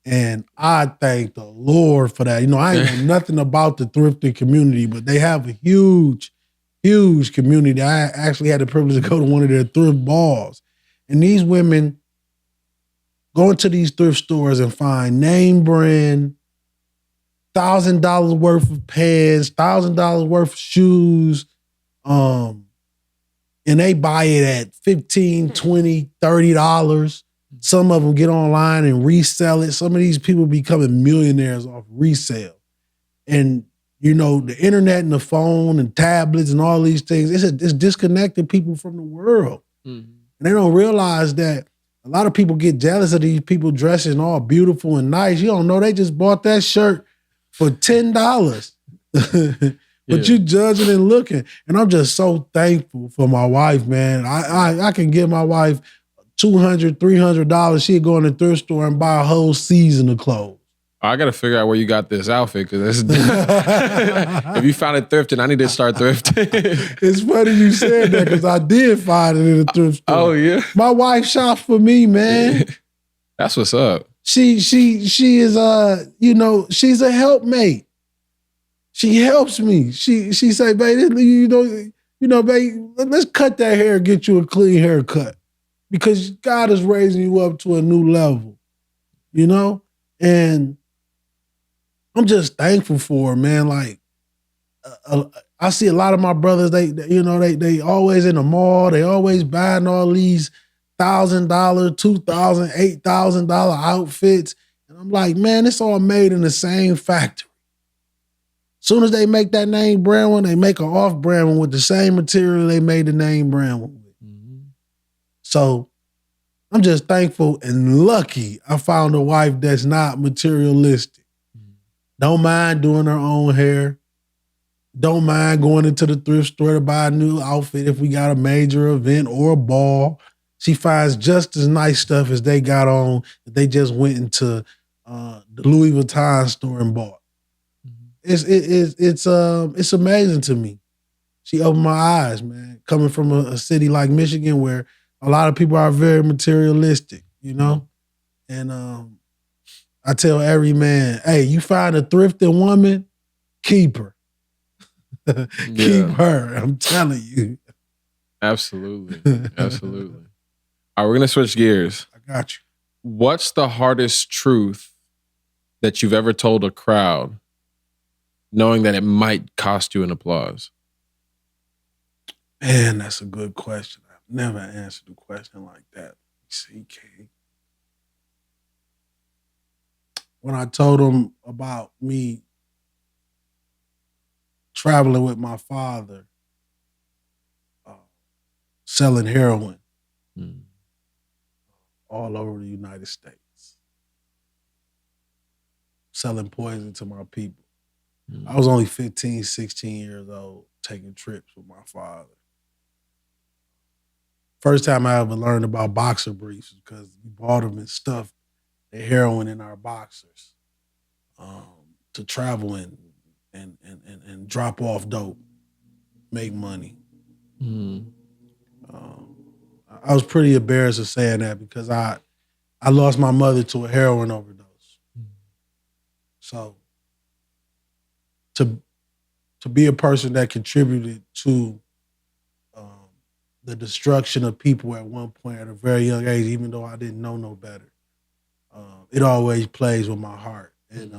And I thank the Lord for that. You know, I ain't know nothing about the thrifting community, but they have a huge, huge community. I actually had the privilege to go to one of their thrift balls. And these women go into these thrift stores and find name brand, $1,000 worth of pants, $1,000 worth of shoes, and they buy it at $15, $20, $30. Some of them get online and resell it. Some of these people becoming millionaires off resale. And, you know, the internet and the phone and tablets and all these things, it's disconnected people from the world. Mm-hmm. And they don't realize that a lot of people get jealous of these people dressing all beautiful and nice. You don't know they just bought that shirt for $10. But you judging and looking. And I'm just so thankful for my wife, man. I can give my wife $200, $300. She'd go in the thrift store and buy a whole season of clothes. I got to figure out where you got this outfit, because if you found it thrifting, I need to start thrifting. It's funny you said that, because I did find it in a thrift store. Oh, yeah? My wife shops for me, man. That's what's up. She is, you know, she's a helpmate. She helps me. She say, babe, you know, babe, let's cut that hair and get you a clean haircut. Because God is raising you up to a new level, you know? And I'm just thankful for her, man. Like, I see a lot of my brothers, they always in the mall. They always buying all these $1,000, $2,000, $8,000 outfits. And I'm like, man, it's all made in the same factory. Soon as they make that name brand one, they make an off-brand one with the same material they made the name brand one with. So I'm just thankful and lucky I found a wife that's not materialistic. Don't mind doing her own hair. Don't mind going into the thrift store to buy a new outfit if we got a major event or a ball. She finds just as nice stuff as they got on that they just went into the Louis Vuitton store and bought. It's amazing to me. She opened my eyes, man. Coming from a city like Michigan where a lot of people are very materialistic, you know? And I tell every man, hey, you find a thrifting woman, keep her. Keep her, I'm telling you. Absolutely. Absolutely. All right, we're going to switch gears. I got you. What's the hardest truth that you've ever told a crowd, knowing that it might cost you an applause? Man, that's a good question. I've never answered a question like that. See, King. When I told them about me traveling with my father, selling heroin all over the United States, selling poison to my people. I was only 15, 16 years old, taking trips with my father. First time I ever learned about boxer briefs because we bought them and stuffed the heroin in our boxers to travel in and drop off dope, make money. I was pretty embarrassed of saying that because I lost my mother to a heroin overdose. So to be a person that contributed to the destruction of people at one point at a very young age, even though I didn't know no better, it always plays with my heart. And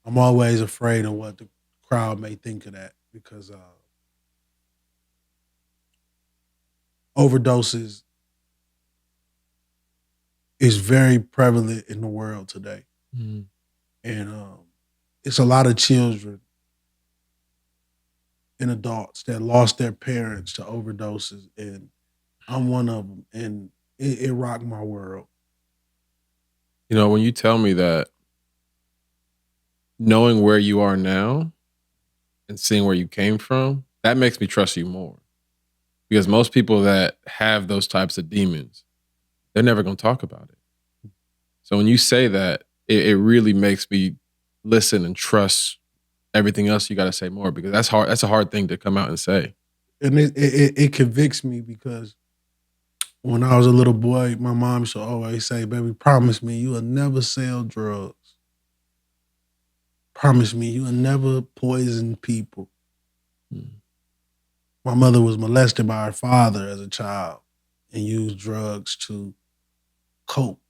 I'm always afraid of what the crowd may think of that because overdoses is very prevalent in the world today. Mm. And it's a lot of children and adults that lost their parents to overdoses. And I'm one of them. And it rocked my world. You know, when you tell me that, knowing where you are now and seeing where you came from, that makes me trust you more. Because most people that have those types of demons, they're never going to talk about it. So when you say that, it really makes me listen and trust everything else you got to say more, because that's hard. That's a hard thing to come out and say. And it convicts me because when I was a little boy, my mom used to always say, baby, promise me you will never sell drugs. Promise me you will never poison people. Mm. My mother was molested by her father as a child and used drugs to cope.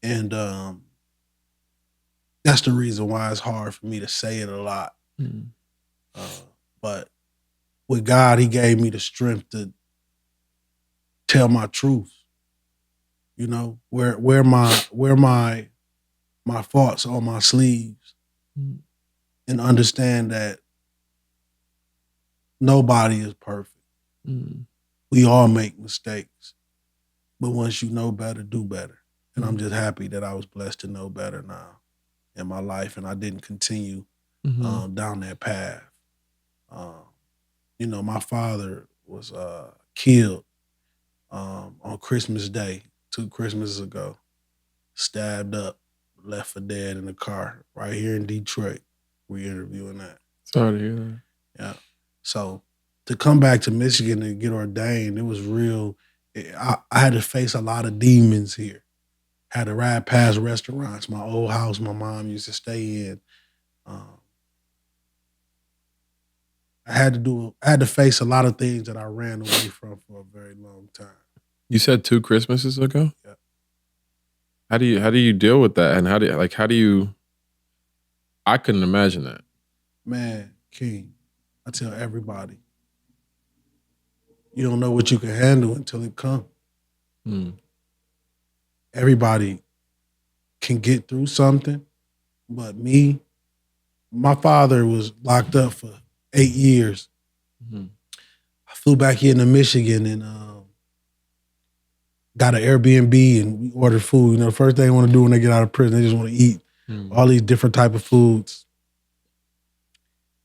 And that's the reason why it's hard for me to say it a lot. Mm. But with God, He gave me the strength to tell my truth. You know, where my faults on my sleeves, Mm. and understand that nobody is perfect. Mm. We all make mistakes. But once you know better, do better. And I'm Mm. just happy that I was blessed to know better now in my life, and I didn't continue Mhm. down that path. You know, my father was killed on Christmas Day, 2 Christmases ago, stabbed up, left for dead in the car right here in Detroit. We're interviewing that. Sorry to hear that. Yeah. So to come back to Michigan and get ordained, it was real. I had to face a lot of demons here. Had to ride past restaurants, my old house my mom used to stay in. Um, I had to face a lot of things that I ran away from for a very long time. You said 2 Christmases ago? Yeah. How do you deal with that? And how do you I couldn't imagine that. Man, King, I tell everybody, you don't know what you can handle until it comes. Mm. Everybody can get through something, but me, my father was locked up for 8 years. Mhm. I flew back here to Michigan and got an Airbnb and we ordered food. You know, the first thing they want to do when they get out of prison, they just want to eat all these different type of foods.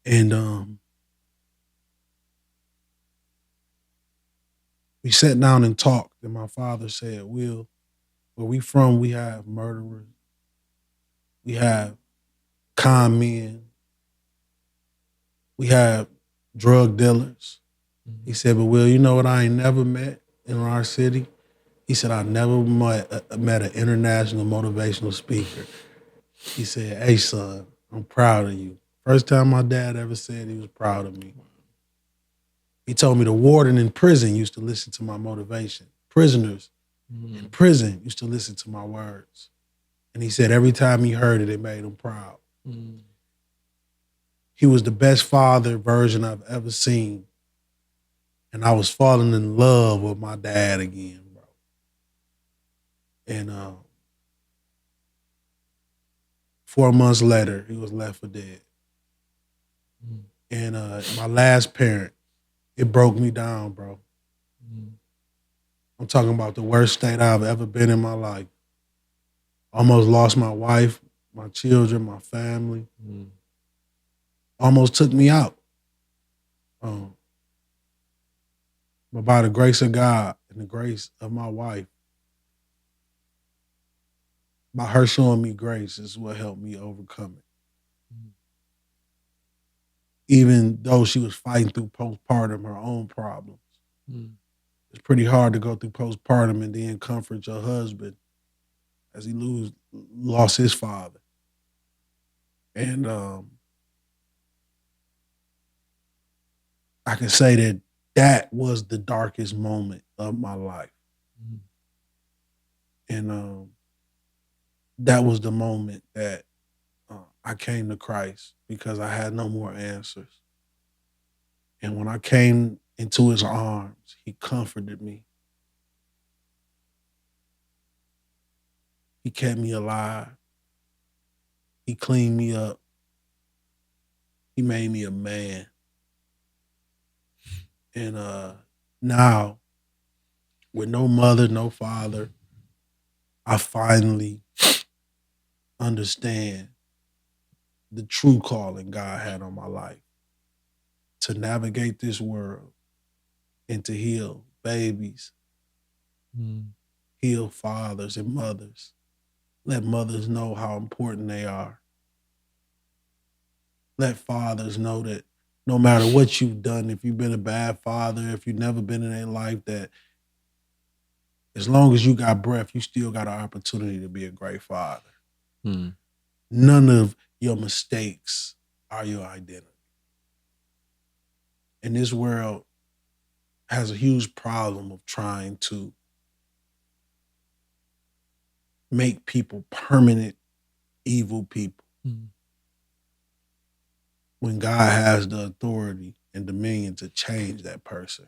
And we sat down and talked, and my father said, Will, where we from, we have murderers, we have con men, we have drug dealers. He said, but Will, you know what I ain't never met in our city? He said, I never met an international motivational speaker. He said, hey, son, I'm proud of you. First time my dad ever said he was proud of me. He told me the warden in prison used to listen to my motivation. Prisoners in prison used to listen to my words. And he said every time he heard it, it made him proud. Mm. He was the best father version I've ever seen. And I was falling in love with my dad again, bro. And 4 months later, he was left for dead. Mm. And my last parent, it broke me down, bro. Mm. I'm talking about the worst state I've ever been in my life. Almost lost my wife, my children, my family. Mm. Almost took me out. But by the grace of God and the grace of my wife, by her showing me grace is what helped me overcome it. Mm. Even though she was fighting through postpartum, her own problems. Mm. It's pretty hard to go through postpartum and then comfort your husband as he lost his father. And I can say that that was the darkest moment of my life. Mm. And that was the moment that I came to Christ because I had no more answers. And when I came into his arms, he comforted me. He kept me alive. He cleaned me up. He made me a man. And now, with no mother, no father, I finally understand the true calling God had on my life to navigate this world and to heal babies, heal fathers and mothers, let mothers know how important they are. Let fathers know that no matter what you've done, if you've been a bad father, if you've never been in their life, that as long as you got breath, you still got an opportunity to be a great father. Mm. None of your mistakes are your identity. And this world has a huge problem of trying to make people permanent evil people. Mm. When God has the authority and dominion to change that person.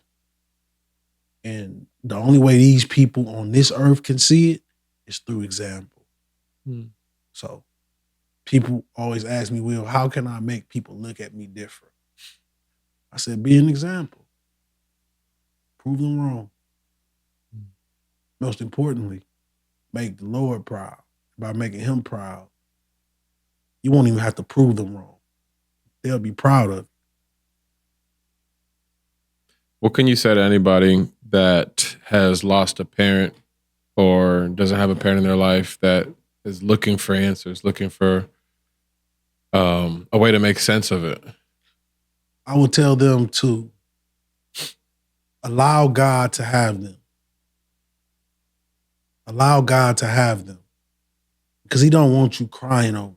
And the only way these people on this earth can see it is through example. Mm. So people always ask me, Will, how can I make people look at me different? I said, be an example. Prove them wrong. Mm. Most importantly, make the Lord proud. By making him proud, you won't even have to prove them wrong. They'll be proud of you. What can you say to anybody that has lost a parent or doesn't have a parent in their life that is looking for answers, looking for a way to make sense of it? I would tell them to allow God to have them. Allow God to have them. Because he don't want you crying over it.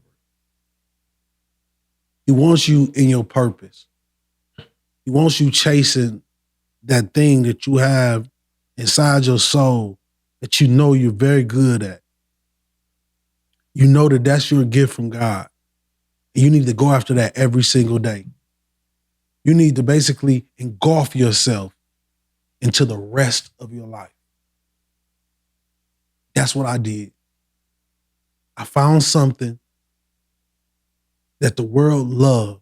He wants you in your purpose. He wants you chasing that thing that you have inside your soul that you know you're very good at. You know that that's your gift from God. And you need to go after that every single day. You need to basically engulf yourself into the rest of your life. That's what I did. I found something that the world loved,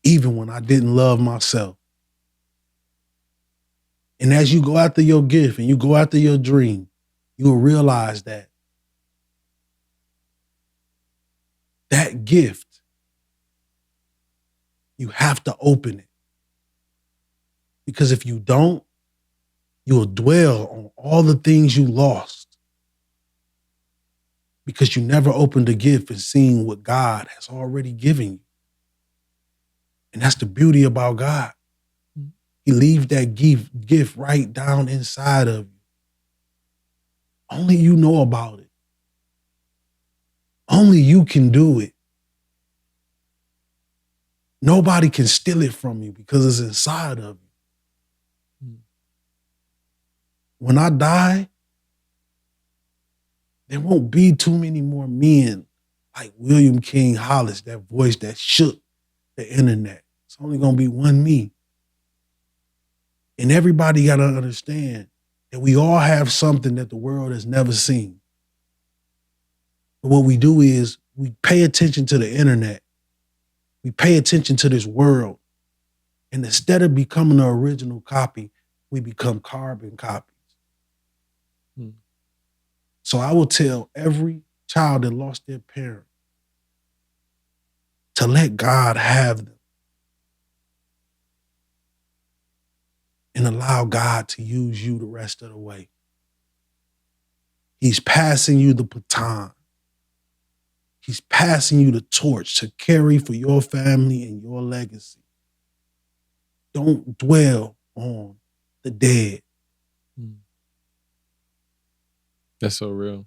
even when I didn't love myself. And as you go after your gift and you go after your dream, you will realize that that gift, you have to open it. Because if you don't, you will dwell on all the things you lost because you never opened the gift and seen what God has already given you. And that's the beauty about God. He leaves that gift right down inside of you. Only you know about it. Only you can do it. Nobody can steal it from you because it's inside of you. When I die, there won't be too many more men like William King Hollis, that voice that shook the internet. It's only going to be one me. And everybody got to understand that we all have something that the world has never seen. But what we do is we pay attention to the internet. We pay attention to this world. And instead of becoming the original copy, we become carbon copies. So I will tell every child that lost their parent to let God have them and allow God to use you the rest of the way. He's passing you the baton. He's passing you the torch to carry for your family and your legacy. Don't dwell on the dead. That's so real.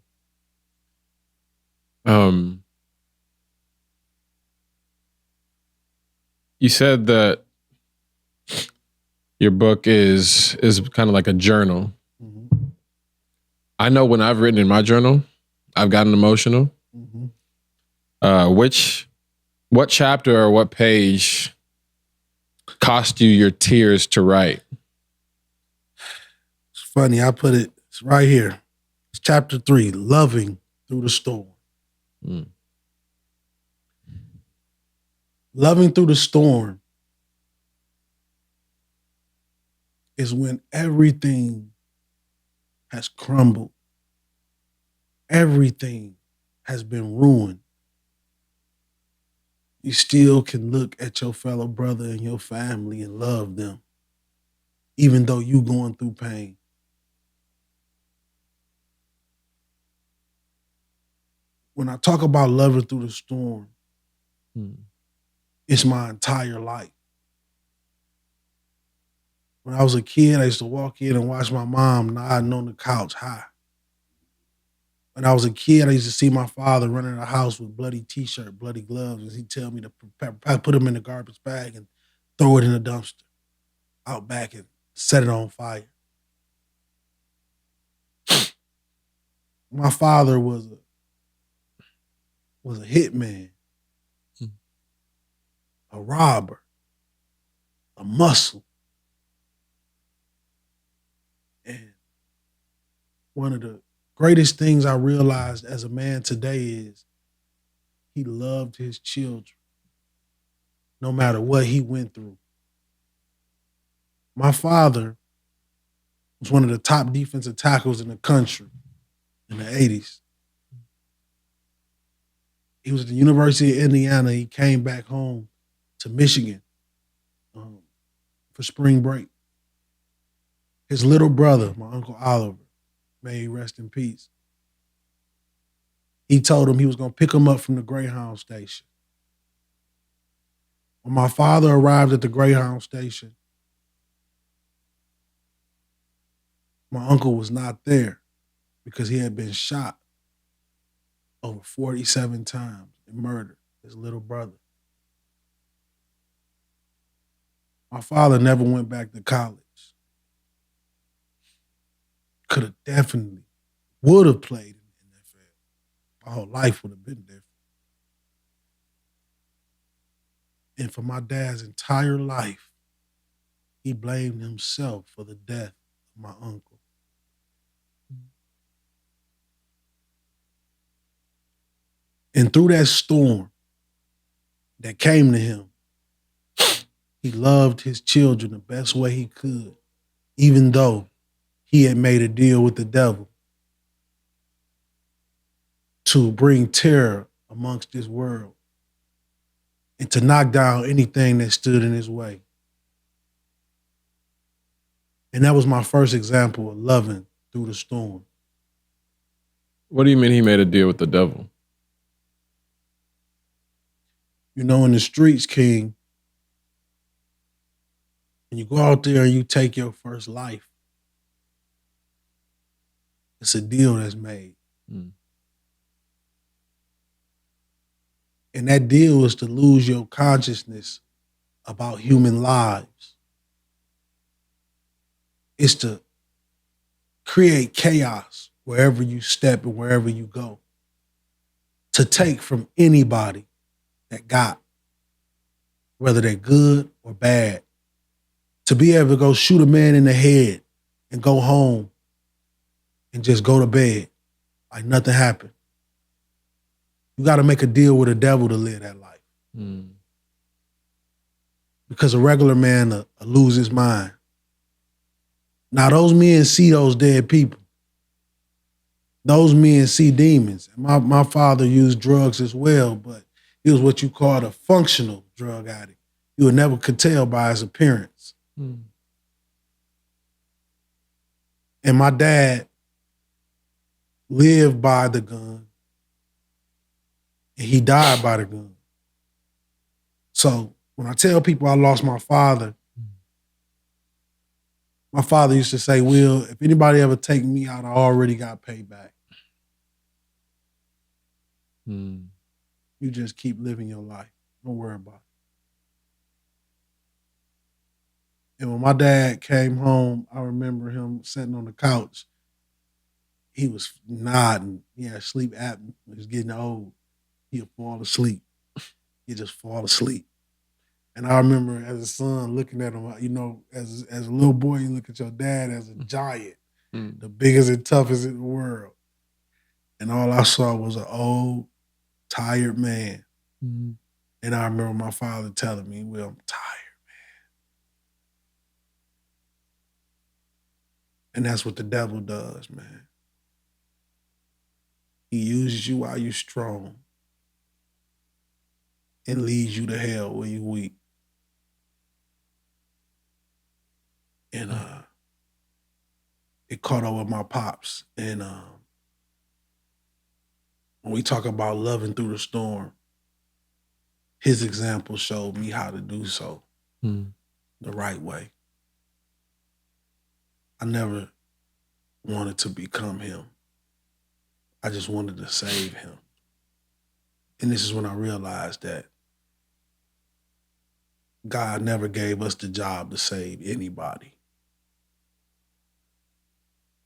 You said that your book is kind of like a journal. Mm-hmm. I know when I've written in my journal, I've gotten emotional. What chapter or what page cost you your tears to write? It's funny, I put it's right here. It's chapter 3, Loving Through the Storm. Loving through the storm is when everything has crumbled. Everything has been ruined. You still can look at your fellow brother and your family and love them, even though you going through pain. When I talk about loving through the storm, it's my entire life. When I was a kid, I used to walk in and watch my mom nodding on the couch high. When I was a kid, I used to see my father running the house with bloody t-shirt, bloody gloves, and he'd tell me to put them in the garbage bag and throw it in the dumpster out back and set it on fire. My father was a hitman, a robber, a muscle. And one of the greatest things I realized as a man today is he loved his children, no matter what he went through. My father was one of the top defensive tackles in the country in the 80s. He was at the University of Indiana. He came back home to Michigan for spring break. His little brother, my Uncle Oliver, may he rest in peace, he told him he was going to pick him up from the Greyhound station. When my father arrived at the Greyhound station, my uncle was not there because he had been shot over 47 times and murdered his little brother. My father never went back to college. Could have definitely, would have played in the NFL. My whole life would have been different. And for my dad's entire life, he blamed himself for the death of my uncle. And through that storm that came to him, he loved his children the best way he could, even though he had made a deal with the devil to bring terror amongst this world and to knock down anything that stood in his way. And that was my first example of loving through the storm. What do you mean he made a deal with the devil? You know, in the streets, King, when you go out there and you take your first life, it's a deal that's made. And that deal is to lose your consciousness about human lives. It's to create chaos wherever you step and wherever you go. To take from anybody that got, whether they're good or bad. To be able to go shoot a man in the head and go home and just go to bed like nothing happened. You got to make a deal with the devil to live that life. Because a regular man will lose his mind. Now, those men see those dead people. Those men see demons. My father used drugs as well, but he was what you call a functional drug addict. You would never could tell by his appearance. And my dad lived by the gun, and he died by the gun. So when I tell people I lost my father used to say, Will, if anybody ever take me out, I already got paid back. You just keep living your life. Don't worry about it. And when my dad came home, I remember him sitting on the couch he was nodding. He had sleep apnea. He was getting old. He'd fall asleep. He'd just fall asleep. And I remember as a son looking at him, as a little boy, you look at your dad as a giant, Mm. the biggest and toughest in the world. And all I saw was an old, tired man. Mhm. And I remember my father telling me, "Well, I'm tired, man." And that's what the devil does, man. He uses you while you're strong and leads you to hell when you're weak. And it caught up with my pops. And when we talk about loving through the storm, his example showed me how to do so Mm. the right way. I never wanted to become him. I just wanted to save him. And this is when I realized that God never gave us the job to save anybody.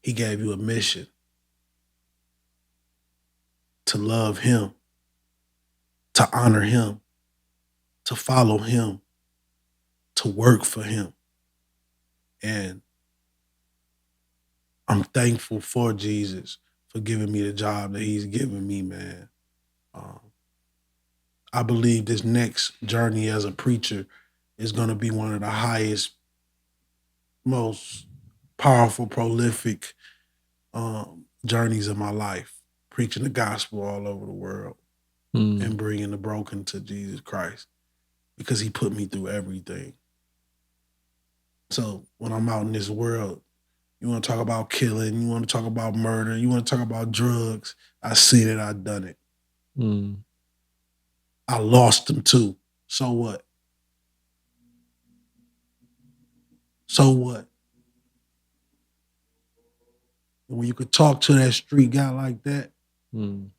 He gave you a mission to love him, to honor him, to follow him, to work for him. And I'm thankful for Jesus for giving me the job that he's given me, man. Um, I believe this next journey as a preacher is going to be one of the highest, most powerful, prolific journeys of my life, preaching the gospel all over the world Mm. and bringing the broken to Jesus Christ because he put me through everything. So when I'm out in this world, you want to talk about killing, you want to talk about murder, you want to talk about drugs, I see that I've done it. Mm. I lost them too. So what? So what? And when you could talk to that street guy like that, Mm.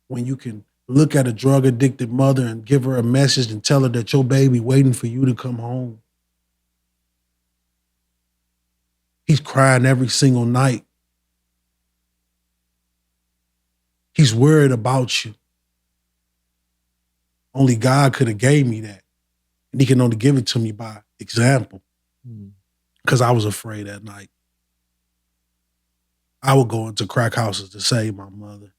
when you can look at a drug addicted mother and give her a message and tell her that your baby waiting for you to come home. He's crying every single night. He's worried about you. Only God could have gave me that. And he can only give it to me by example. Mm. Because I was afraid at night. I would go into crack houses to save my mother.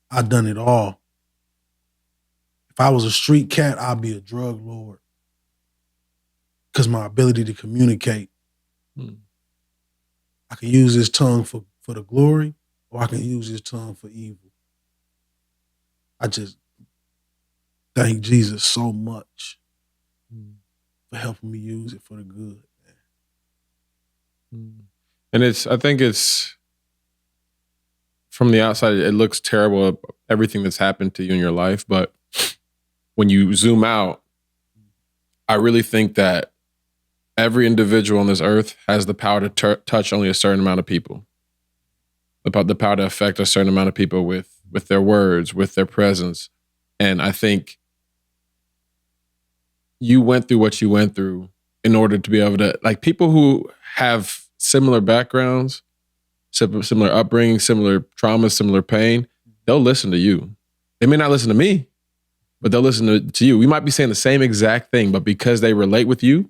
I've done it all. If I was a street cat, I'd be a drug lord. Because my ability to communicate, Mm. I can use this tongue for the glory, or I can use this tongue for evil. I just thank Jesus so much Mm. for helping me use it for the good. Mm. And I think it's from the outside, it looks terrible, everything that's happened to you in your life. But when you zoom out, I really think that every individual on this earth has the power to touch only a certain amount of people. About the power to affect a certain amount of people with their words, with their presence. And I think you went through what you went through in order to be able to, like, people who have similar backgrounds, similar upbringing, similar trauma, similar pain, they'll listen to you. They may not listen to me, but they'll listen to you. We might be saying the same exact thing, but because they relate with you,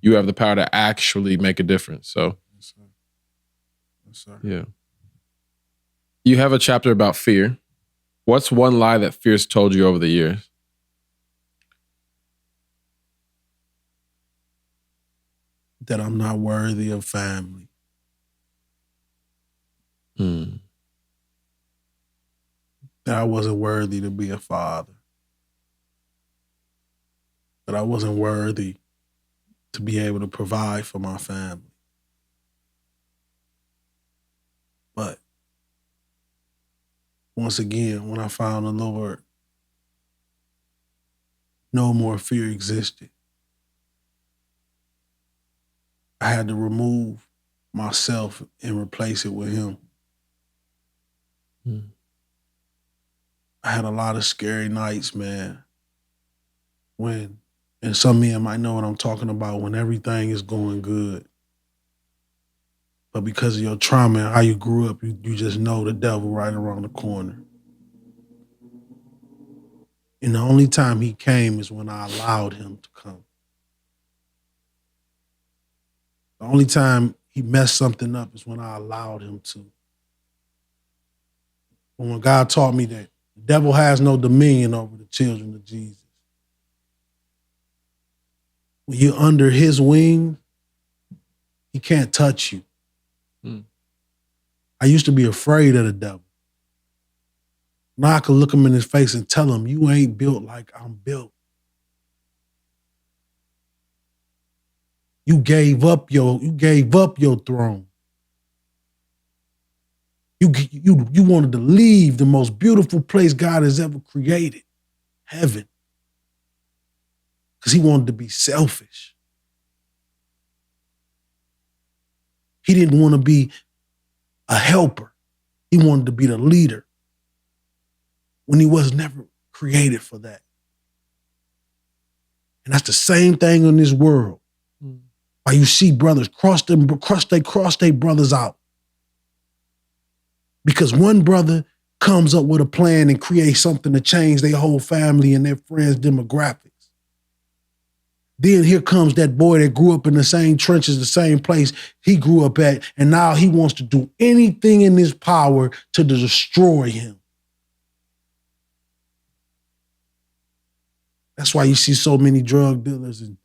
you have the power to actually make a difference. So, Yes, sir. Yes, sir. yeah. You have a chapter about fear. What's one lie that fear's told you over the years? That I'm not worthy of family. Mm. That I wasn't worthy to be a father. That I wasn't worthy to be able to provide for my family. But once again, when I found the Lord, no more fear existed. I had to remove myself and replace it with him. Mm. I had a lot of scary nights, man. When, and some men might know what I'm talking about, when everything is going good, But because of your trauma and how you grew up, you just know the devil right around the corner. And the only time he came is when I allowed him to come. The only time he messed something up is when I allowed him to. But when God taught me that the devil has no dominion over the children of Jesus. When you're under his wing, he can't touch you. I used to be afraid of the devil. Now I can look him in his face and tell him, you ain't built like I'm built. You gave up your throne. You wanted to leave the most beautiful place God has ever created, heaven. Because he wanted to be selfish. He didn't want to be a helper. He wanted to be the leader when he was never created for that. And that's the same thing in this world. Why you see brothers cross their brothers out. Because one brother comes up with a plan and creates something to change their whole family and their friends' demographics. Then here comes that boy that grew up in the same trenches, the same place he grew up at, and now he wants to do anything in his power to destroy him. That's why you see so many drug dealers and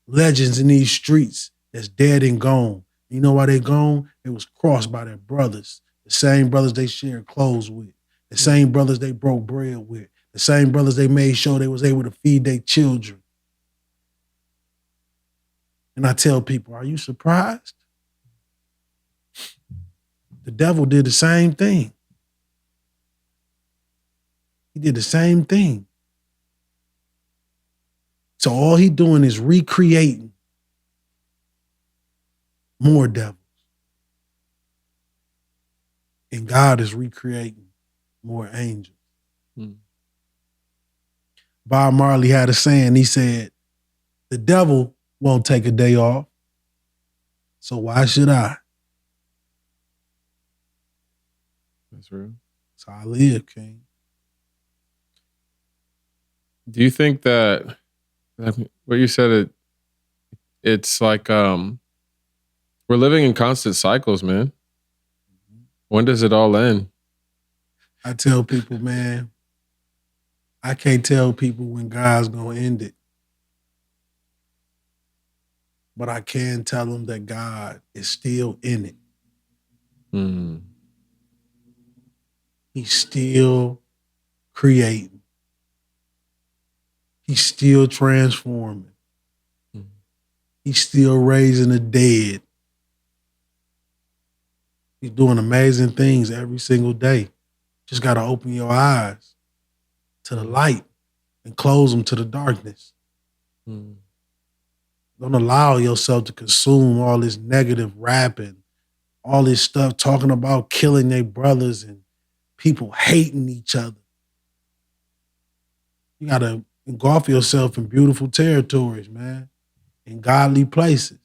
legends in these streets that's dead and gone. You know why they gone? They was crossed by their brothers, the same brothers they shared clothes with, the same brothers they broke bread with, the same brothers they made sure they was able to feed their children. And I tell people, are you surprised? The devil did the same thing. He did the same thing. So all he doing is recreating more devils. And God is recreating more angels. Bob Marley had a saying, he said, the devil won't take a day off, so why should I? That's real. That's how I live, King. Do you think that what you said, it's like we're living in constant cycles, man. When does it all end? I tell people, man, I can't tell people when God's going to end it. But I can tell them that God is still in it. He's still creating. He's still transforming. He's still raising the dead. He's doing amazing things every single day. Just got to open your eyes to the light and close them to the darkness. Don't allow yourself to consume all this negative rapping, all this stuff talking about killing their brothers and people hating each other. You got to engulf yourself in beautiful territories, man, in godly places.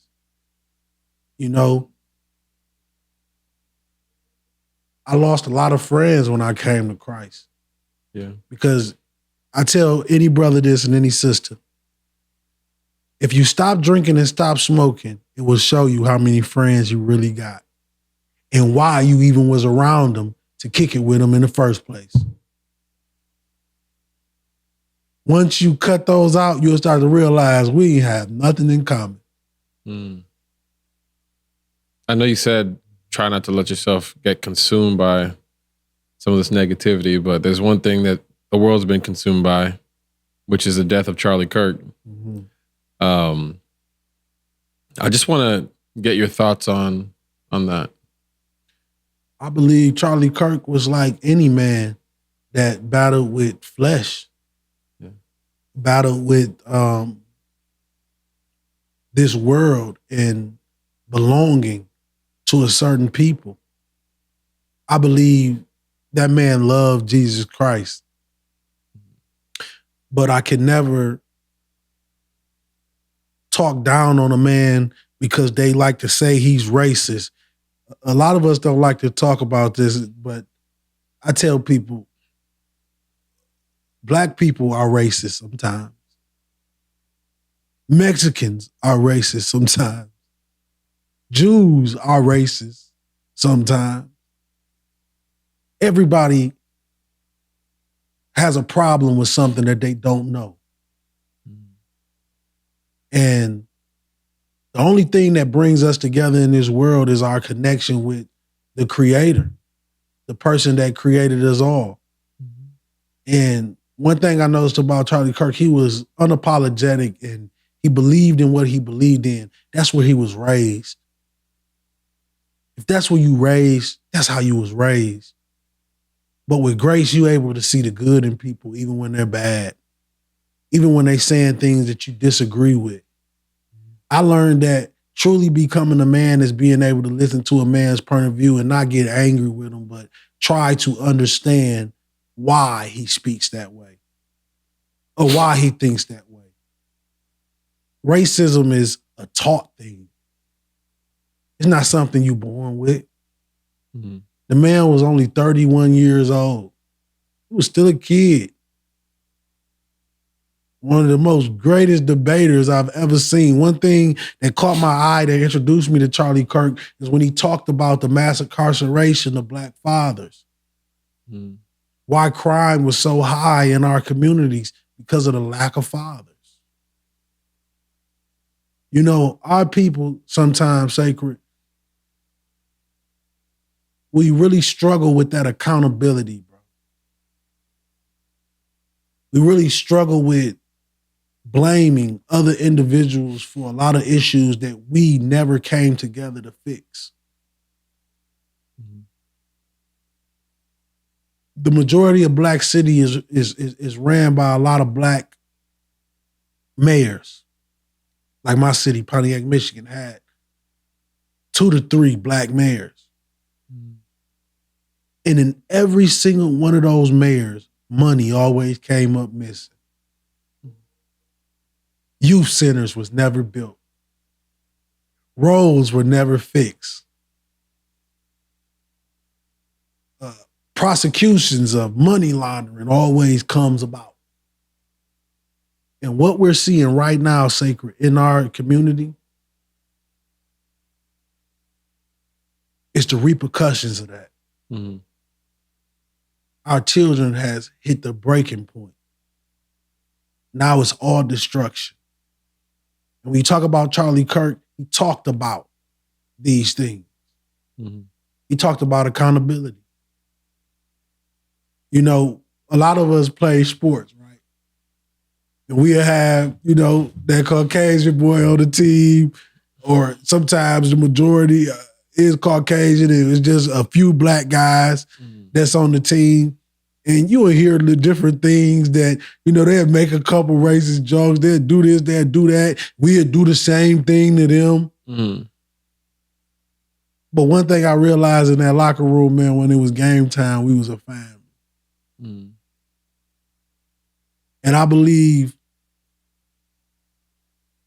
You know, I lost a lot of friends when I came to Christ. Yeah. Because I tell any brother this and any sister, if you stop drinking and stop smoking, it will show you how many friends you really got and why you even was around them to kick it with them in the first place. Once you cut those out, you'll start to realize we have nothing in common. I know you said try not to let yourself get consumed by some of this negativity, but there's one thing that the world's been consumed by, which is the death of Charlie Kirk. I just want to get your thoughts on that. I believe Charlie Kirk was like any man that battled with flesh, battled with this world and belonging to a certain people. I believe that man loved Jesus Christ. But I can never talk down on a man because they like to say he's racist A lot of us don't like to talk about this, but I tell people, Black people are racist sometimes. Mexicans are racist sometimes. Jews are racist sometimes. Everybody has a problem with something that they don't know. And the only thing that brings us together in this world is our connection with the Creator, the person that created us all. And one thing I noticed about Charlie Kirk, he was unapologetic and he believed in what he believed in. That's where he was raised. If that's where you raised, that's how you was raised. But with grace, you're able to see the good in people, even when they're bad, even when they saying things that you disagree with. I learned that truly becoming a man is being able to listen to a man's point of view and not get angry with him, but try to understand why he speaks that way or why he thinks that way. Racism is a taught thing. It's not something you're born with. Mm-hmm. The man was only 31 years old. He was still a kid. One of the most greatest debaters I've ever seen. One thing that caught my eye that introduced me to Charlie Kirk is when he talked about the mass incarceration of Black fathers. Mm. Why crime was so high in our communities because of the lack of fathers. You know, our people sometimes, Sacred, we really struggle with that accountability, bro. We really struggle with blaming other individuals for a lot of issues that we never came together to fix. Mm-hmm. The majority of Black city is ran by a lot of Black mayors. Like my city, Pontiac, Michigan, had 2 to 3 Black mayors. And in every single one of those mayors, money always came up missing. Youth centers was never built. Roads were never fixed. Prosecutions of money laundering always comes about. And what we're seeing right now, Sacred, in our community is the repercussions of that. Mm-hmm. Our children has hit the breaking point. Now it's all destruction. And when you talk about Charlie Kirk, he talked about these things. Mm-hmm. He talked about accountability. You know, a lot of us play sports, right? And we have, you know, that Caucasian boy on the team, or sometimes the majority is Caucasian. It's just a few Black guys that's on the team. And you will hear the different things that, you know, they'll make a couple racist jokes. They'll do this, they'll do that. We'll do the same thing to them. Mm. But one thing I realized in that locker room, man, when it was game time, we was a family. Mm. And I believe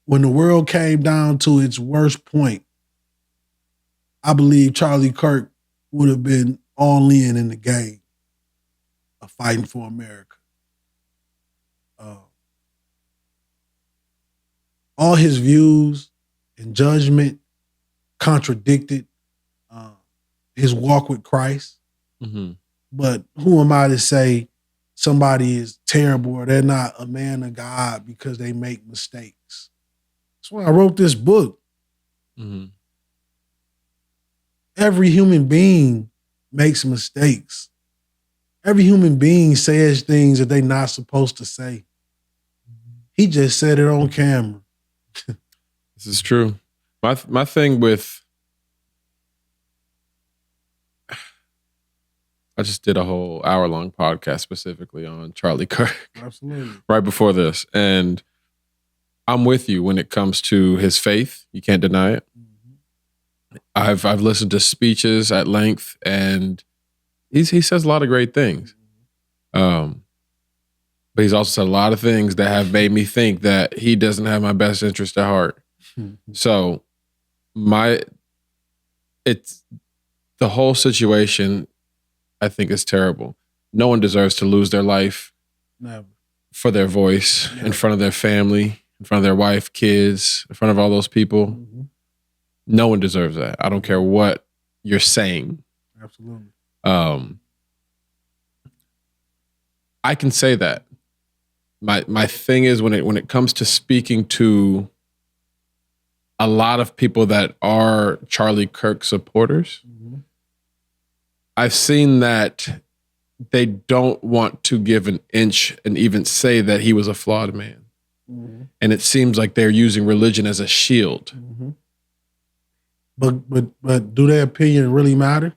when the world came down to its worst point, I believe Charlie Kirk would have been all in the game of fighting for America. All his views and judgment contradicted his walk with Christ. Mm-hmm. But who am I to say somebody is terrible or they're not a man of God because they make mistakes? That's why I wrote this book. Mm-hmm. Every human being makes mistakes. Every human being says things that they're not supposed to say. He just said it on camera. This is true. My thing with, I just did a whole hour-long podcast specifically on Charlie Kirk. Absolutely. Right before this. And I'm with you when it comes to his faith. You can't deny it. Mm-hmm. I've listened to speeches at length, and he says a lot of great things. But he's also said a lot of things that have made me think that he doesn't have my best interest at heart. So The whole situation, I think, is terrible. No one deserves to lose their life Never. for their voice in front of their family, in front of their wife, kids, in front of all those people. Mm-hmm. No one deserves that. I don't care what you're saying. Absolutely. I can say that. My thing is when it comes to speaking to a lot of people that are Charlie Kirk supporters, Mm-hmm. I've seen that they don't want to give an inch and even say that he was a flawed man. Mm-hmm. And it seems like they're using religion as a shield. Mm-hmm. But do their opinion really matter?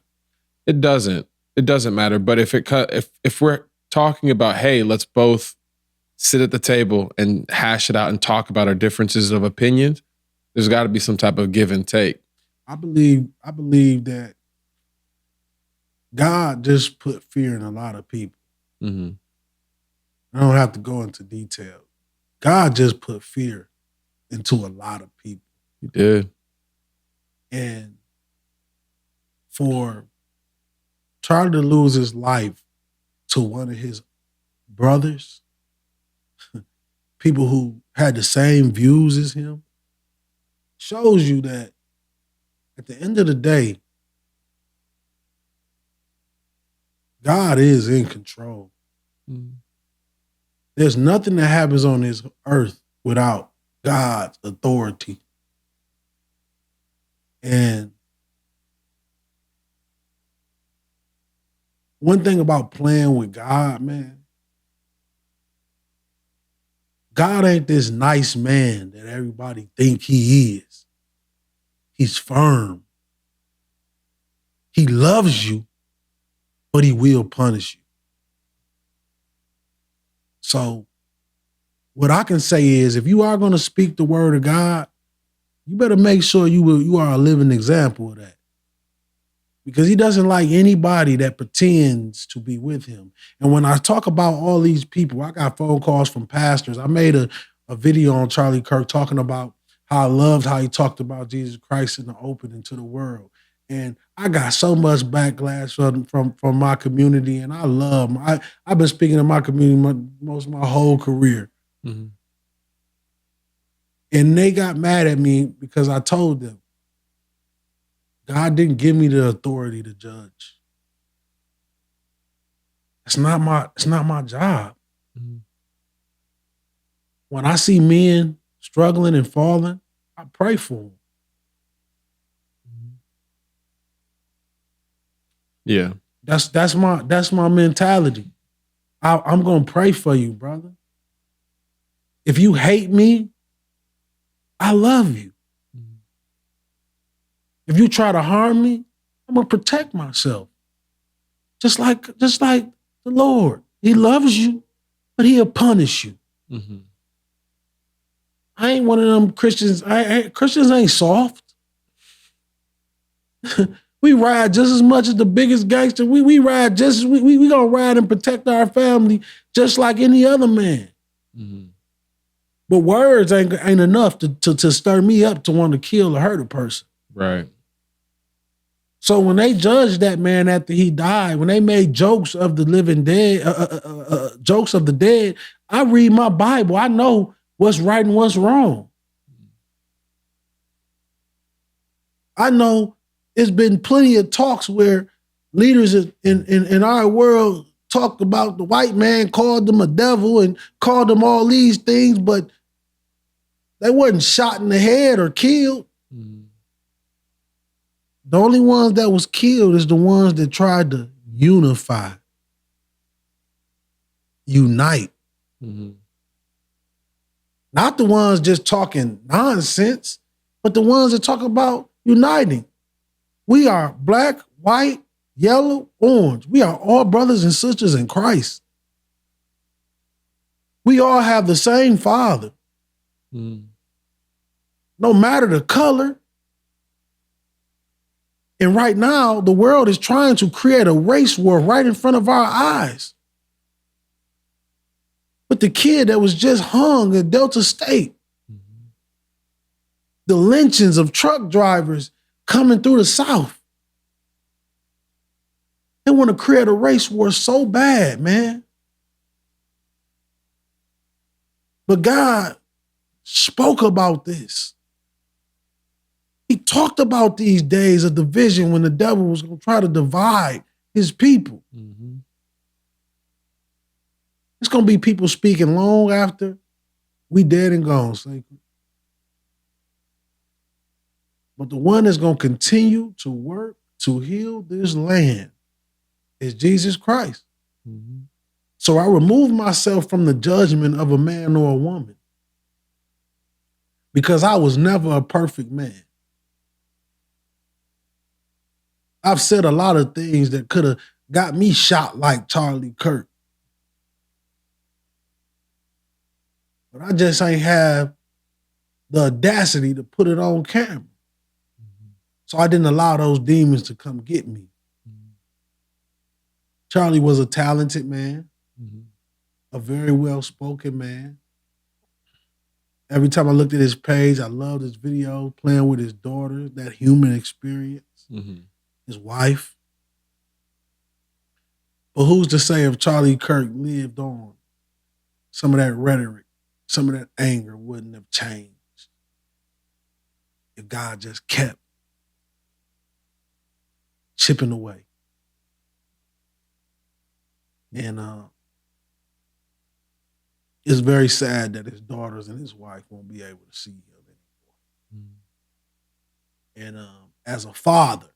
It doesn't. It doesn't matter. But if we're talking about, hey, let's both sit at the table and hash it out and talk about our differences of opinions, there's got to be some type of give and take. I believe that God just put fear in a lot of people. Mm-hmm. I don't have to go into detail. God just put fear into a lot of people. He did. And for Charlie to lose his life to one of his brothers, people who had the same views as him, shows you that at the end of the day, God is in control. Mm-hmm. There's nothing that happens on this earth without God's authority. And one thing about playing with God, man, God ain't this nice man that everybody think he is. He's firm. He loves you, but he will punish you. So what I can say is, if you are going to speak the word of God, you better make sure you are a living example of that. Because he doesn't like anybody that pretends to be with him. And when I talk about all these people, I got phone calls from pastors. I made a video on Charlie Kirk talking about how I loved how he talked about Jesus Christ in the open and to the world. And I got so much backlash from my community, and I love them. I've been speaking to my community most of my whole career. Mm-hmm. And they got mad at me because I told them, God didn't give me the authority to judge. It's not my job. Mm-hmm. When I see men struggling and falling, I pray for them. Yeah. That's my mentality. I'm gonna pray for you, brother. If you hate me, I love you. Mm-hmm. If you try to harm me, I'm gonna protect myself. Just like the Lord. He loves you, but he'll punish you. Mm-hmm. I ain't one of them Christians. Christians ain't soft. We ride just as much as the biggest gangster. We ride just as we gonna ride and protect our family just like any other man. Mm-hmm. But words ain't enough to stir me up to want to kill or hurt a person. Right. So when they judged that man after he died, when they made jokes of the living dead, jokes of the dead, I read my Bible. I know what's right and what's wrong. I know it's been plenty of talks where leaders in our world talked about the white man, called them a devil and called them all these things, but they wasn't shot in the head or killed. Mm-hmm. The only ones that was killed is the ones that tried to unite. Mm-hmm. Not the ones just talking nonsense, but the ones that talk about uniting. We are black, white, yellow, orange. We are all brothers and sisters in Christ. We all have the same Father. Mm-hmm. No matter the color. And right now, the world is trying to create a race war right in front of our eyes. But the kid that was just hung in Delta State, Mm-hmm. the lynchings of truck drivers coming through the South, They want to create a race war so bad, man. But God spoke about this. He talked about these days of division when the devil was going to try to divide his people. Mm-hmm. It's going to be people speaking long after we dead and gone, Sacred. But the one that's going to continue to work to heal this land is Jesus Christ. Mm-hmm. So I remove myself from the judgment of a man or a woman because I was never a perfect man. I've said a lot of things that could have got me shot like Charlie Kirk. But I just ain't have the audacity to put it on camera. Mm-hmm. So I didn't allow those demons to come get me. Mm-hmm. Charlie was a talented man, mm-hmm. a very well-spoken man. Every time I looked at his page, I loved his video, playing with his daughter, that human experience, mm-hmm. his wife. But who's to say if Charlie Kirk lived on, some of that rhetoric, some of that anger wouldn't have changed if God just kept chipping away. And it's very sad that his daughters and his wife won't be able to see him anymore. Mm-hmm. And as a father,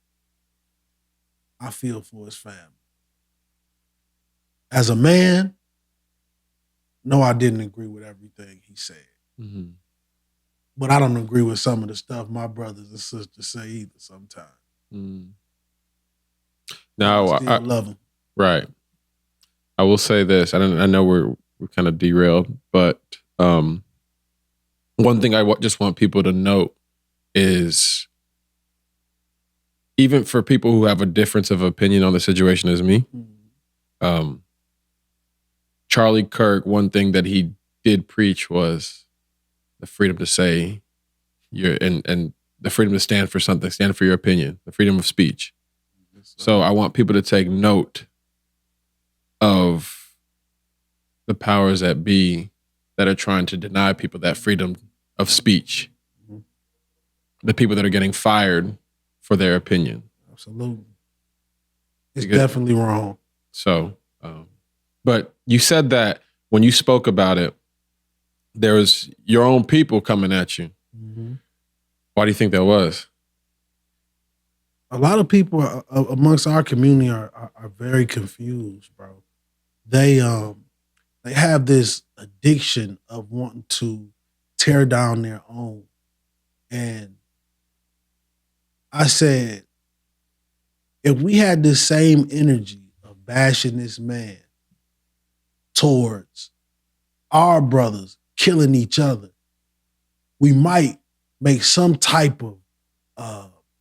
I feel for his family. As a man, no, I didn't agree with everything he said. Mm-hmm. But I don't agree with some of the stuff my brothers and sisters say either sometimes. Mm. Now, I love him. Right. I will say this. I know we're kind of derailed, but one thing I just want people to note is even for people who have a difference of opinion on the situation as me, mm-hmm. Charlie Kirk, one thing that he did preach was the freedom to say and the freedom to stand for something, stand for your opinion, the freedom of speech. So I want people to take note of the powers that be that are trying to deny people that freedom of speech. Mm-hmm. The people that are getting fired for their opinion. Absolutely. It's definitely wrong. So, but you said that when you spoke about it, there was your own people coming at you. Mm-hmm. Why do you think that was? A lot of people amongst our community are very confused, bro. They have this addiction of wanting to tear down their own. And I said, if we had this same energy of bashing this man towards our brothers killing each other, we might make some type of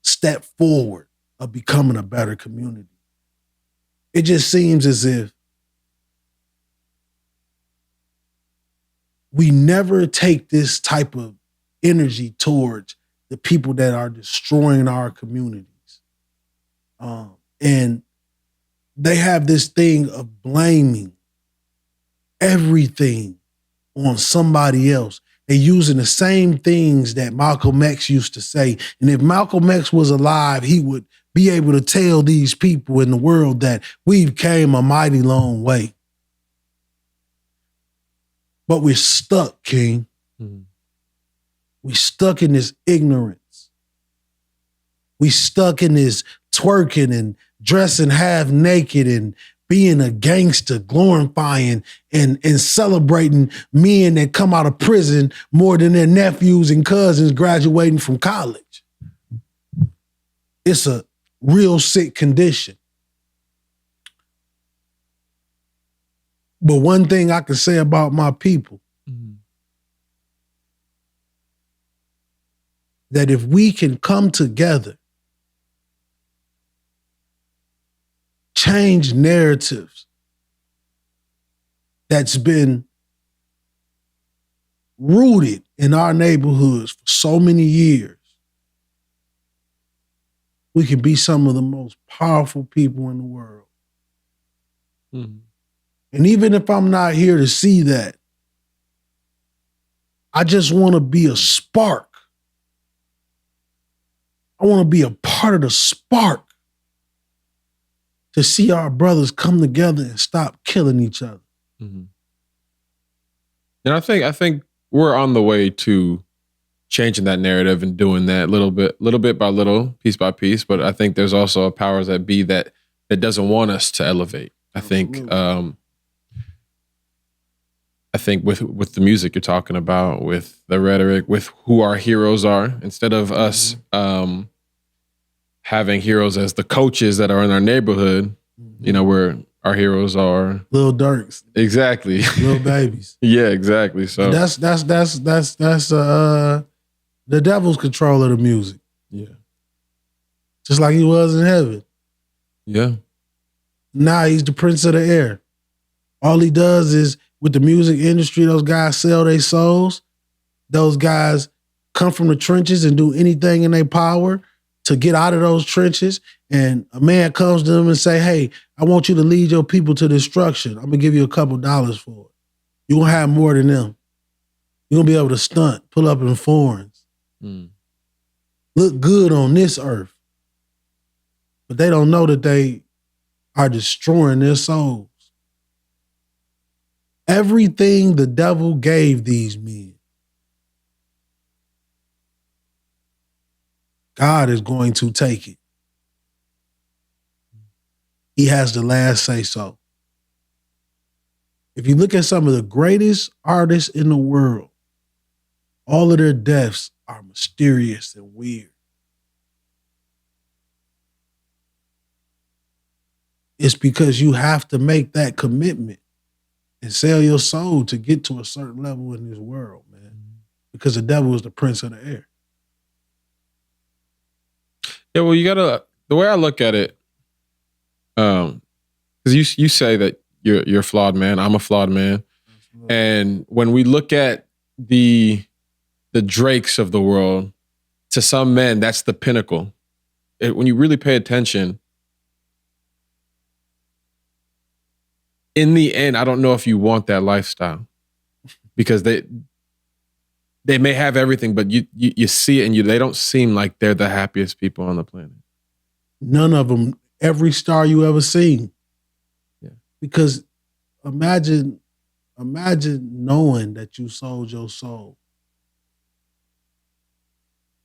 step forward of becoming a better community. It just seems as if we never take this type of energy towards the people that are destroying our communities. And they have this thing of blaming everything on somebody else. They're using the same things that Malcolm X used to say. And if Malcolm X was alive, he would be able to tell these people in the world that we've came a mighty long way. But we're stuck, King. Mm-hmm. We're stuck in this ignorance. We stuck in this twerking and dressing half naked and being a gangster, glorifying and celebrating men that come out of prison more than their nephews and cousins graduating from college. It's a real sick condition. But one thing I can say about my people, mm-hmm. that if we can come together, change narratives that's been rooted in our neighborhoods for so many years, we can be some of the most powerful people in the world. Mhm. And even if I'm not here to see that, I just want to be a spark. I want to be a part of the spark to see our brothers come together and stop killing each other. Mhm. And I think we're on the way to changing that narrative and doing that little bit by little, piece by piece. But I think there's also a powers that be that doesn't want us to elevate. Absolutely. I think with the music you're talking about, with the rhetoric, with who our heroes are, instead of us having heroes as the coaches that are in our neighborhood, you know, where our heroes are Little Dirks, exactly little babies. Yeah, exactly. So And that's the devil's control of the music, yeah, just like he was in heaven. yeah, Now he's the prince of the air. All he does is, with the music industry, those guys sell their souls. Those guys come from the trenches and do anything in their power to get out of those trenches. And a man comes to them and say, hey, I want you to lead your people to destruction. I'm going to give you a couple dollars for it. You're going to have more than them. You're going to be able to stunt, pull up in foreigns, look good on this earth. But they don't know that they are destroying their souls. Everything the devil gave these men, God is going to take it. He has the last say so. If you look at some of the greatest artists in the world, all of their deaths are mysterious and weird. It's because you have to make that commitment and sell your soul to get to a certain level in this world, man. Because the devil is the prince of the air. yeah. Well, you gotta. The way I look at it, because you say that you're a flawed man. I'm a flawed man, Absolutely. and when we look at the Drakes of the world, to some men, that's the pinnacle. When you really pay attention, in the end, I don't know if you want that lifestyle, because they may have everything, but you see it and they don't seem like they're the happiest people on the planet. None of them, every star you ever seen. Yeah. Because imagine knowing that you sold your soul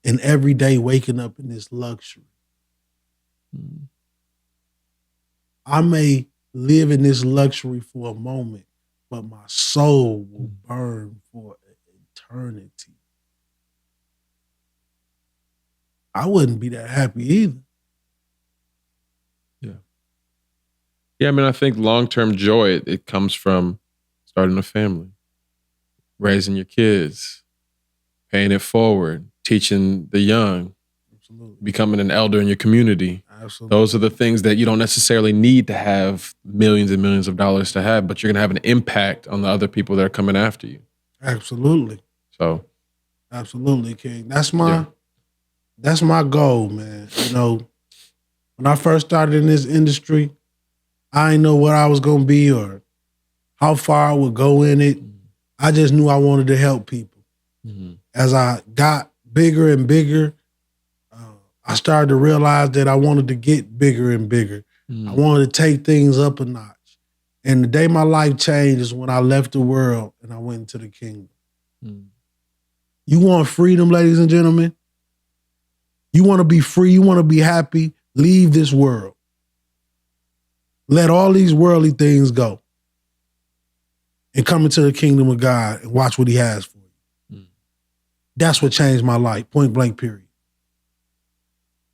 and every day waking up in this luxury. I may live in this luxury for a moment, but my soul will burn for eternity. I wouldn't be that happy either. Yeah, I mean, I think long-term joy, it comes from starting a family, raising your kids, paying it forward, teaching the young, Absolutely. becoming an elder in your community. Absolutely. Those are the things that you don't necessarily need to have millions and millions of dollars to have, but you're going to have an impact on the other people that are coming after you. Absolutely. So, absolutely, King. That's my goal, man. You know, when I first started in this industry, I didn't know what I was going to be or how far I would go in it. I just knew I wanted to help people. As I got bigger and bigger, I started to realize that I wanted to get bigger and bigger. I wanted to take things up a notch. And the day my life changed is when I left the world and I went into the kingdom. You want freedom, ladies and gentlemen? You want to be free? You want to be happy? Leave this world. Let all these worldly things go and come into the kingdom of God and watch what he has for you. That's what changed my life, point blank, period.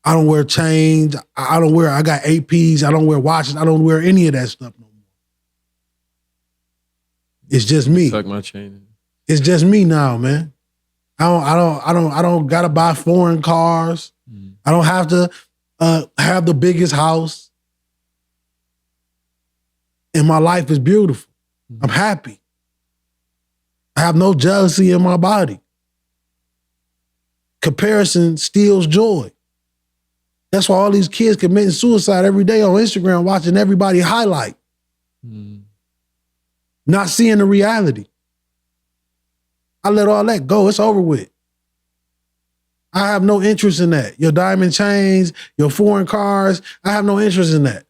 I don't wear chains. I got APs. I don't wear watches. I don't wear any of that stuff no more. It's just me. Tuck my chain. It's just me now, man. I don't gotta buy foreign cars. I don't have to have the biggest house. And my life is beautiful. I'm happy. I have no jealousy in my body. Comparison steals joy. That's why all these kids committing suicide every day on Instagram, watching everybody highlight. Not seeing the reality. I let all that go. It's over with. I have no interest in that. Your diamond chains, your foreign cars, I have no interest in that.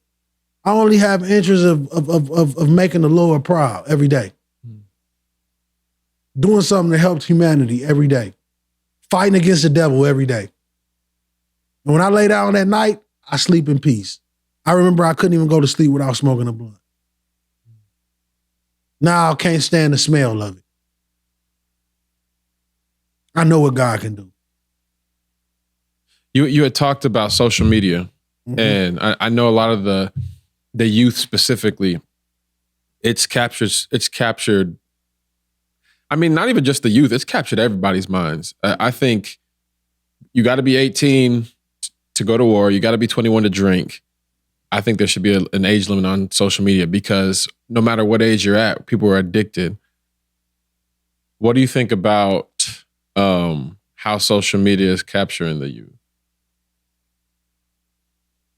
I only have interest of making the Lord proud every day. Doing something that helps humanity every day. Fighting against the devil every day. And when I lay down at night, I sleep in peace. I remember I couldn't even go to sleep without smoking a blunt. Now I can't stand the smell of it. I know what God can do. You had talked about social media, and I know a lot of the youth specifically. It's captured. I mean, not even just the youth. It's captured everybody's minds. I think you got to be 18 to go to war. You got to be 21 to drink. I think there should be an age limit on social media because no matter what age you're at, people are addicted. What do you think about how social media is capturing the youth?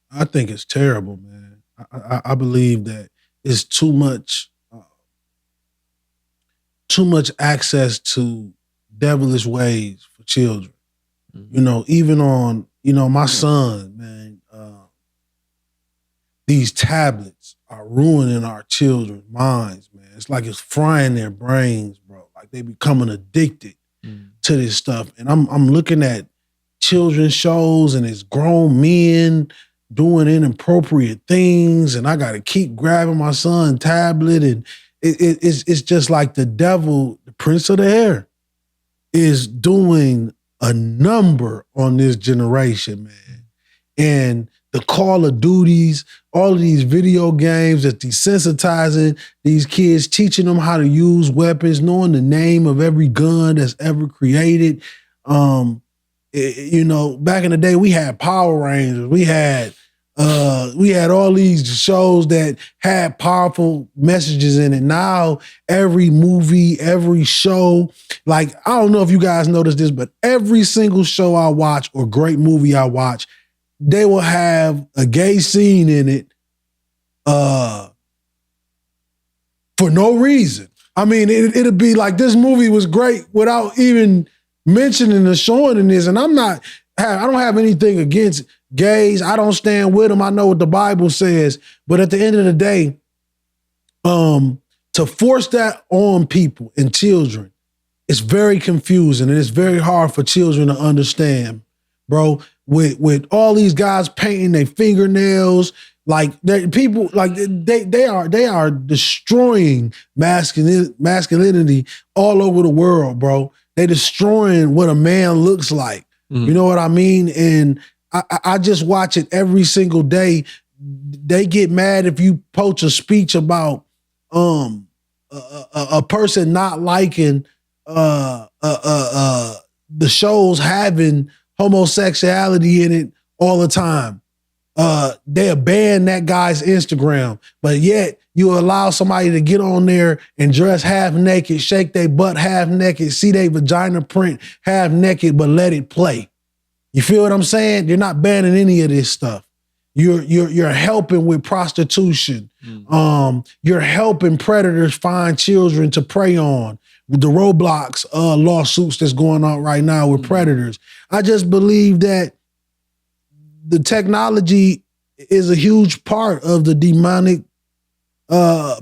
I think it's terrible, man. I believe that it's too much access to devilish ways for children. You know, even on, my son, man, these tablets are ruining our children's minds, man. It's like it's frying their brains, bro. Like they becoming addicted to this stuff. And I'm looking at children's shows and it's grown men doing inappropriate things, and I got to keep grabbing my son's tablet, and it's just like the devil, the prince of the air, is doing a number on this generation, man. And the Call of Duties, all of these video games that's desensitizing these kids, teaching them how to use weapons, knowing the name of every gun that's ever created. Back in the day, we had Power Rangers. We had all these shows that had powerful messages in it. Now, every movie, every show, like, I don't know if you guys noticed this, but every single show I watch or great movie I watch, they will have a gay scene in it for no reason. I mean, it'll be like this movie was great without even mentioning or showing in this. And I don't have anything against gays. I don't stand with them. I know what the Bible says. But at the end of the day, to force that on people and children, it's very confusing and it's very hard for children to understand, bro. With all these guys painting their fingernails, like they are destroying masculinity all over the world, bro. They destroying what a man looks like. You know what I mean? And I just watch it every single day. They get mad if you post a speech about a person not liking the shows having homosexuality in it all the time. They'll ban that guy's Instagram, but yet you allow somebody to get on there and dress half naked, shake their butt half naked, see their vagina print half naked, but let it play. You feel what I'm saying? You're not banning any of this stuff. You're helping with prostitution. You're helping predators find children to prey on. With the Roblox lawsuits that's going on right now with predators. I just believe that the technology is a huge part of the demonic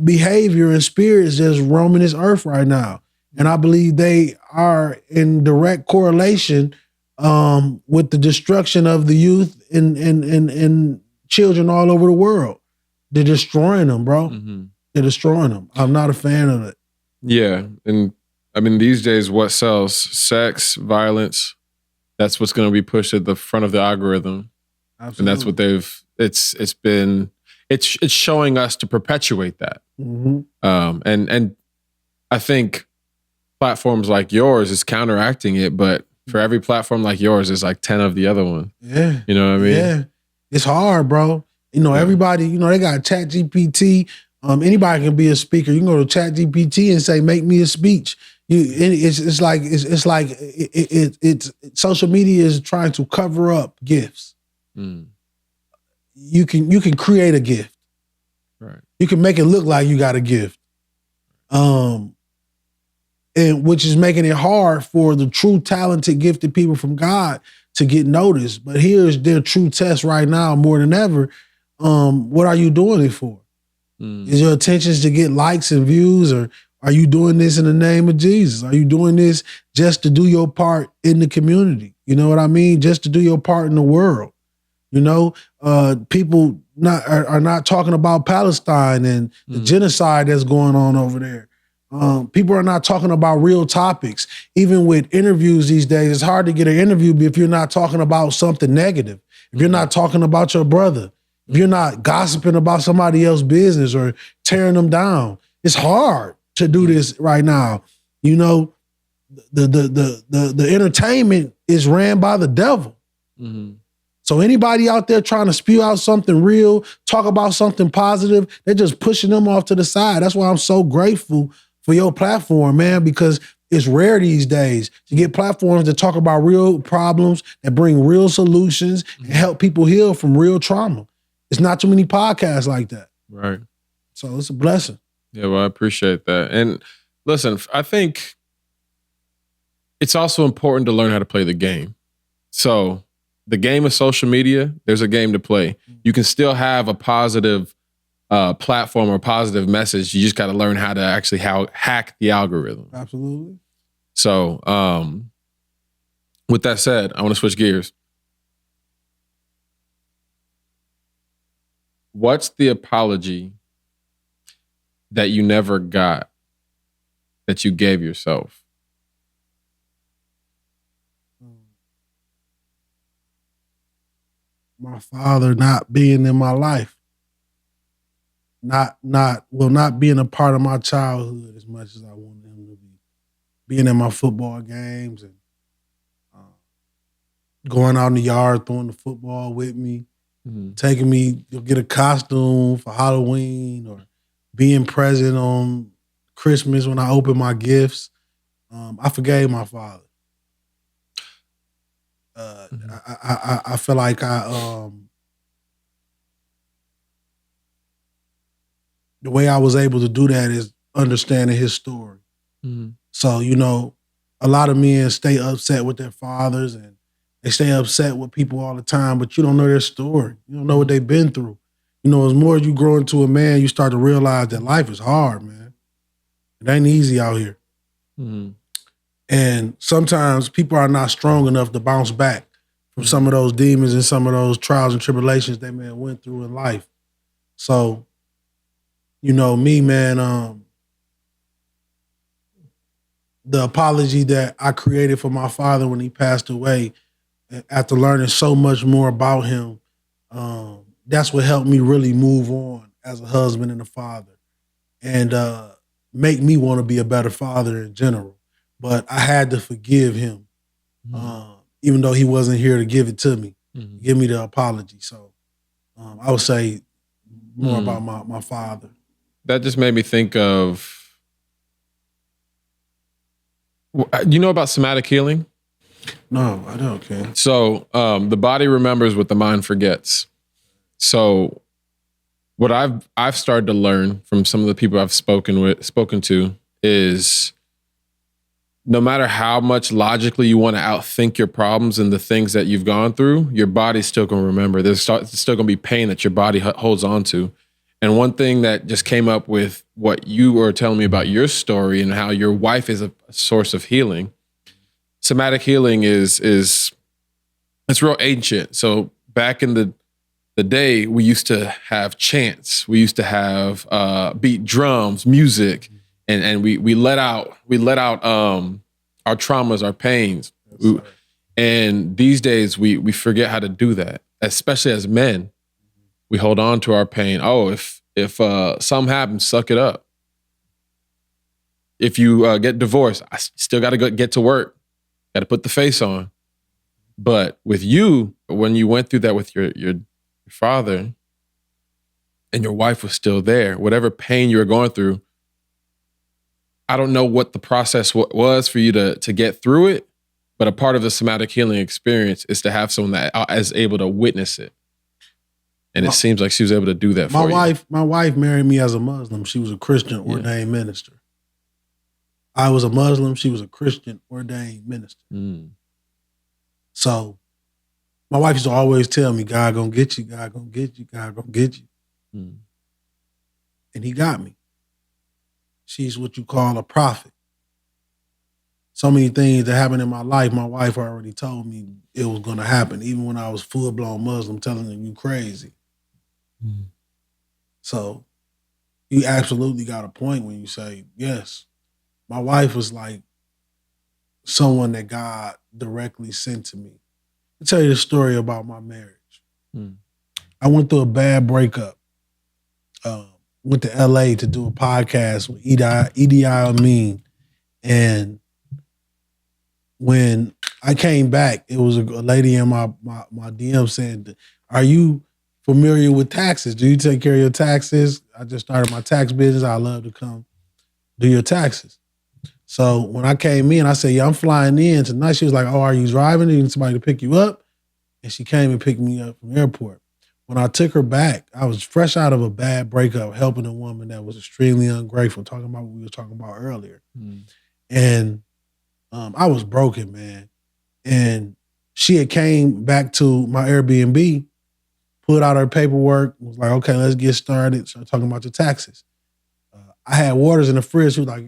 behavior and spirits that's roaming this earth right now. And I believe they are in direct correlation with the destruction of the youth and children all over the world. They're destroying them, bro. They're destroying them. I'm not a fan of it. Yeah. And I mean, these days, what sells? Sex, violence. That's what's going to be pushed at the front of the algorithm. Absolutely. And that's what it's showing us to perpetuate that. And I think platforms like yours is counteracting it, but for every platform like yours, there's like 10 of the other one. Yeah. You know what I mean? Yeah. It's hard, bro. Everybody, they got ChatGPT. Anybody can be a speaker. You can go to ChatGPT and say, make me a speech. It's like social media is trying to cover up gifts. You can create a gift. Right. You can make it look like you got a gift. And which is making it hard for the true talented, gifted people from God to get noticed. But here's their true test right now more than ever. What are you doing it for? Is your intentions to get likes and views, or are you doing this in the name of Jesus? Are you doing this just to do your part in the community? You know what I mean? Just to do your part in the world. You know, people are not talking about Palestine and the genocide that's going on over there. People are not talking about real topics. Even with interviews these days, it's hard to get an interview if you're not talking about something negative. If you're not talking about your brother, if you're not gossiping about somebody else's business or tearing them down, it's hard to do this right now. You know, the entertainment is ran by the devil. So anybody out there trying to spew out something real, talk about something positive, they're just pushing them off to the side. That's why I'm so grateful for your platform, man, because it's rare these days to get platforms that talk about real problems, that bring real solutions, and help people heal from real trauma. It's not too many podcasts like that. Right. So it's a blessing. Yeah, well, I appreciate that. And listen, I think it's also important to learn how to play the game. So the game of social media, there's a game to play. You can still have a positive platform or positive message. You just got to learn how to actually hack the algorithm. Absolutely. So with that said, I want to switch gears. What's the apology that you never got that you gave yourself? My father not being in my life. Not being a part of my childhood as much as I wanted him to be. Being in my football games and going out in the yard, throwing the football with me, taking me to get a costume for Halloween, or being present on Christmas when I opened my gifts. I forgave my father. I feel like the way I was able to do that is understanding his story. So, you know, a lot of men stay upset with their fathers and they stay upset with people all the time, but you don't know their story. You don't know what they've been through. You know, as more you grow into a man, you start to realize that life is hard, man. It ain't easy out here. And sometimes people are not strong enough to bounce back from some of those demons and some of those trials and tribulations they man went through in life. So, you know, me, man, the apology that I created for my father when he passed away, after learning so much more about him, that's what helped me really move on as a husband and a father, and make me want to be a better father in general. But I had to forgive him, even though he wasn't here to give it to me, give me the apology. So I would say more about my father. That just made me think of, you know about somatic healing? No, I don't, Ken. So the body remembers what the mind forgets. So what I've started to learn from some of the people I've spoken to is, no matter how much logically you want to outthink your problems and the things that you've gone through, your body's still going to remember. There's still going to be pain that your body holds on to. And one thing that just came up with what you were telling me about your story and how your wife is a source of healing. Somatic healing is it's real ancient. So back in the day, we used to have chants. We used to have beat drums, music, and we let out our traumas, our pains. And these days we forget how to do that, especially as men. We hold on to our pain. Oh, if something happens, suck it up. If you get divorced, I still got to get to work. Got to put the face on. But with you, when you went through that with your father, and your wife was still there, whatever pain you were going through, I don't know what the process was for you to get through it, but a part of the somatic healing experience is to have someone that is able to witness it And it seems like she was able to do that for you. My wife married me as a Muslim. She was a Christian ordained minister. I was a Muslim. She was a Christian ordained minister. So my wife used to always tell me, God gonna get you, God gonna get you, God gonna get you. And he got me. She's what you call a prophet. So many things that happened in my life, my wife already told me it was gonna happen, even when I was full-blown Muslim, telling them you crazy. So you absolutely got a point when you say, yes, my wife was like someone that God directly sent to me. I'll tell you the story about my marriage. I went through a bad breakup. Went to LA to do a podcast with Idi Amin. And when I came back, it was a lady in my DM saying, are you familiar with taxes? Do you take care of your taxes? I just started my tax business. I love to come do your taxes. So when I came in, I said, yeah, I'm flying in tonight. She was like, oh, are you driving? You need somebody to pick you up? And she came and picked me up from the airport. When I took her back, I was fresh out of a bad breakup, helping a woman that was extremely ungrateful, talking about what we were talking about earlier. And I was broken, man. And she had came back to my Airbnb, put out her paperwork, was like, okay, let's get started. Start talking about your taxes. I had waters in the fridge. She was like,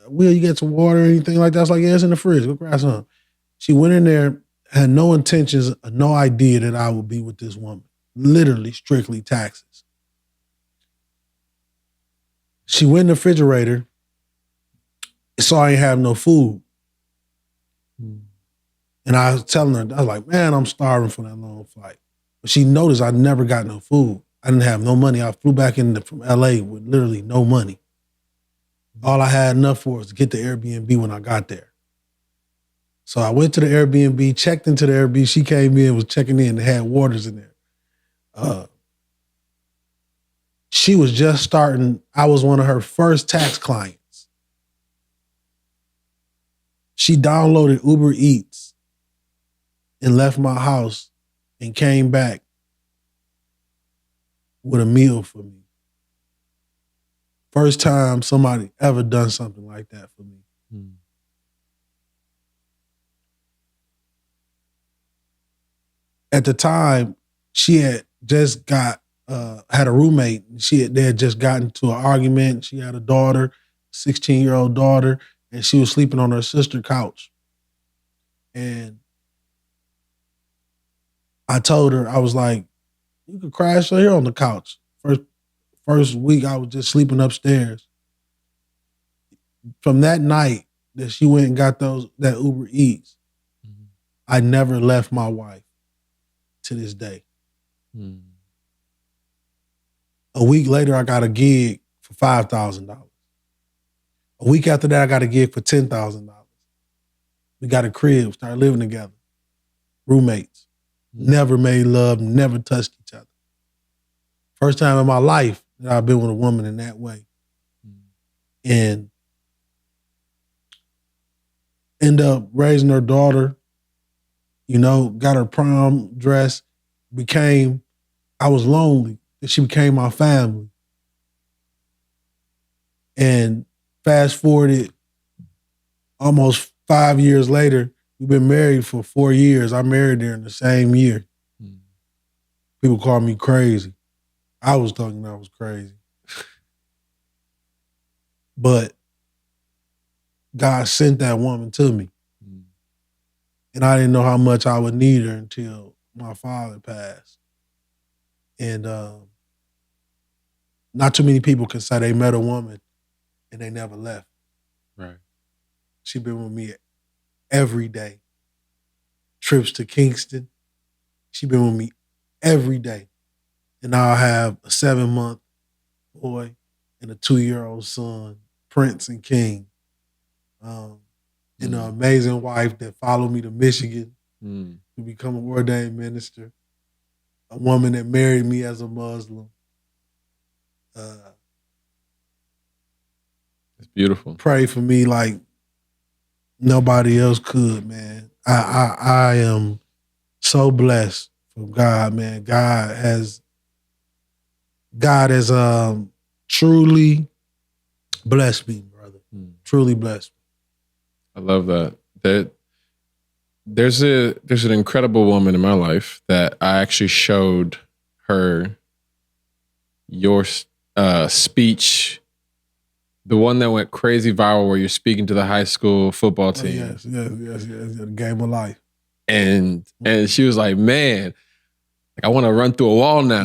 Will, you get some water or anything like that? I was like, yeah, it's in the fridge. Go grab some. She went in there, had no intentions, no idea that I would be with this woman. Literally, strictly taxes. She went in the refrigerator, saw I ain't have no food. And I was telling her, I was like, man, I'm starving for that long flight. But she noticed I never got no food. I didn't have no money. I flew back in from LA with literally no money. All I had enough for was to get the Airbnb when I got there. So I went to the Airbnb, checked into the Airbnb. She came in, was checking in, and had waters in there. She was just starting. I was one of her first tax clients. She downloaded Uber Eats and left my house and came back with a meal for me. First time somebody ever done something like that for me. At the time, she had just had a roommate. They had just gotten into an argument. She had a daughter, 16-year-old daughter, and she was sleeping on her sister's couch. And I told her, I was like, you could crash here on the couch. First week, I was just sleeping upstairs. From that night that she went and got that Uber Eats, I never left my wife to this day. A week later, I got a gig for $5,000. A week after that, I got a gig for $10,000. We got a crib, started living together. Roommates. Never made love, never touched each other. First time in my life that I've been with a woman in that way. And end up raising her daughter, got her prom dress, I was lonely. She became my family. And fast forwarded almost 5 years later, we've been married for 4 years. I married her in the same year. People call me crazy. I was thinking I was crazy. But God sent that woman to me. And I didn't know how much I would need her until my father passed. And not too many people can say they met a woman and they never left. Right. She been with me every day. Trips to Kingston. She been with me every day. And now I have a 7-month boy and a 2-year-old son, Prince and King. And an amazing wife that followed me to Michigan to become an ordained minister. A woman that married me as a Muslim. It's beautiful. Pray for me like nobody else could, man. I am so blessed from God, man. God has God has truly blessed me, brother. Truly blessed me. I love that. There's an incredible woman in my life that I actually showed her your speech, the one that went crazy viral where you're speaking to the high school football team. Yes. The game of life. And she was like, man, I want to run through a wall now.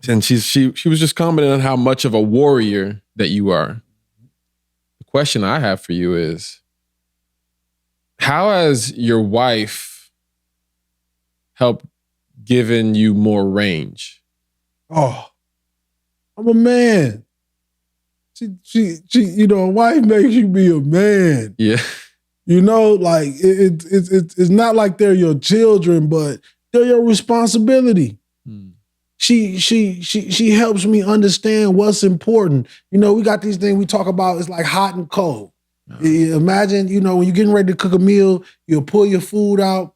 And she was just commenting on how much of a warrior that you are. The question I have for you is, how has your wife helped giving you more range? Oh, I'm a man. She, a wife makes you be a man. Yeah. Like it's not like they're your children, but they're your responsibility. She helps me understand what's important. We got these things we talk about. It's like hot and cold. Imagine, when you're getting ready to cook a meal, you'll pull your food out,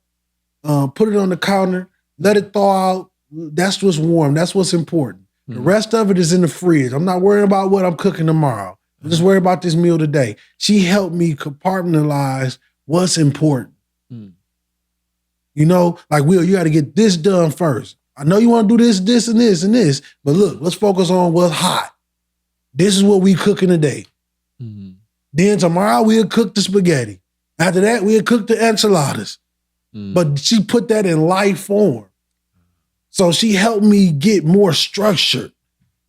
put it on the counter, let it thaw out. That's what's warm. That's what's important. The rest of it is in the fridge. I'm not worrying about what I'm cooking tomorrow. I'm just worried about this meal today. She helped me compartmentalize what's important. Like, Will, you got to get this done first. I know you want to do this, and this, and this, but look, let's focus on what's hot. This is what we cooking today. Then tomorrow we'll cook the spaghetti. After that, we'll cook the enchiladas. But she put that in life form. So she helped me get more structured,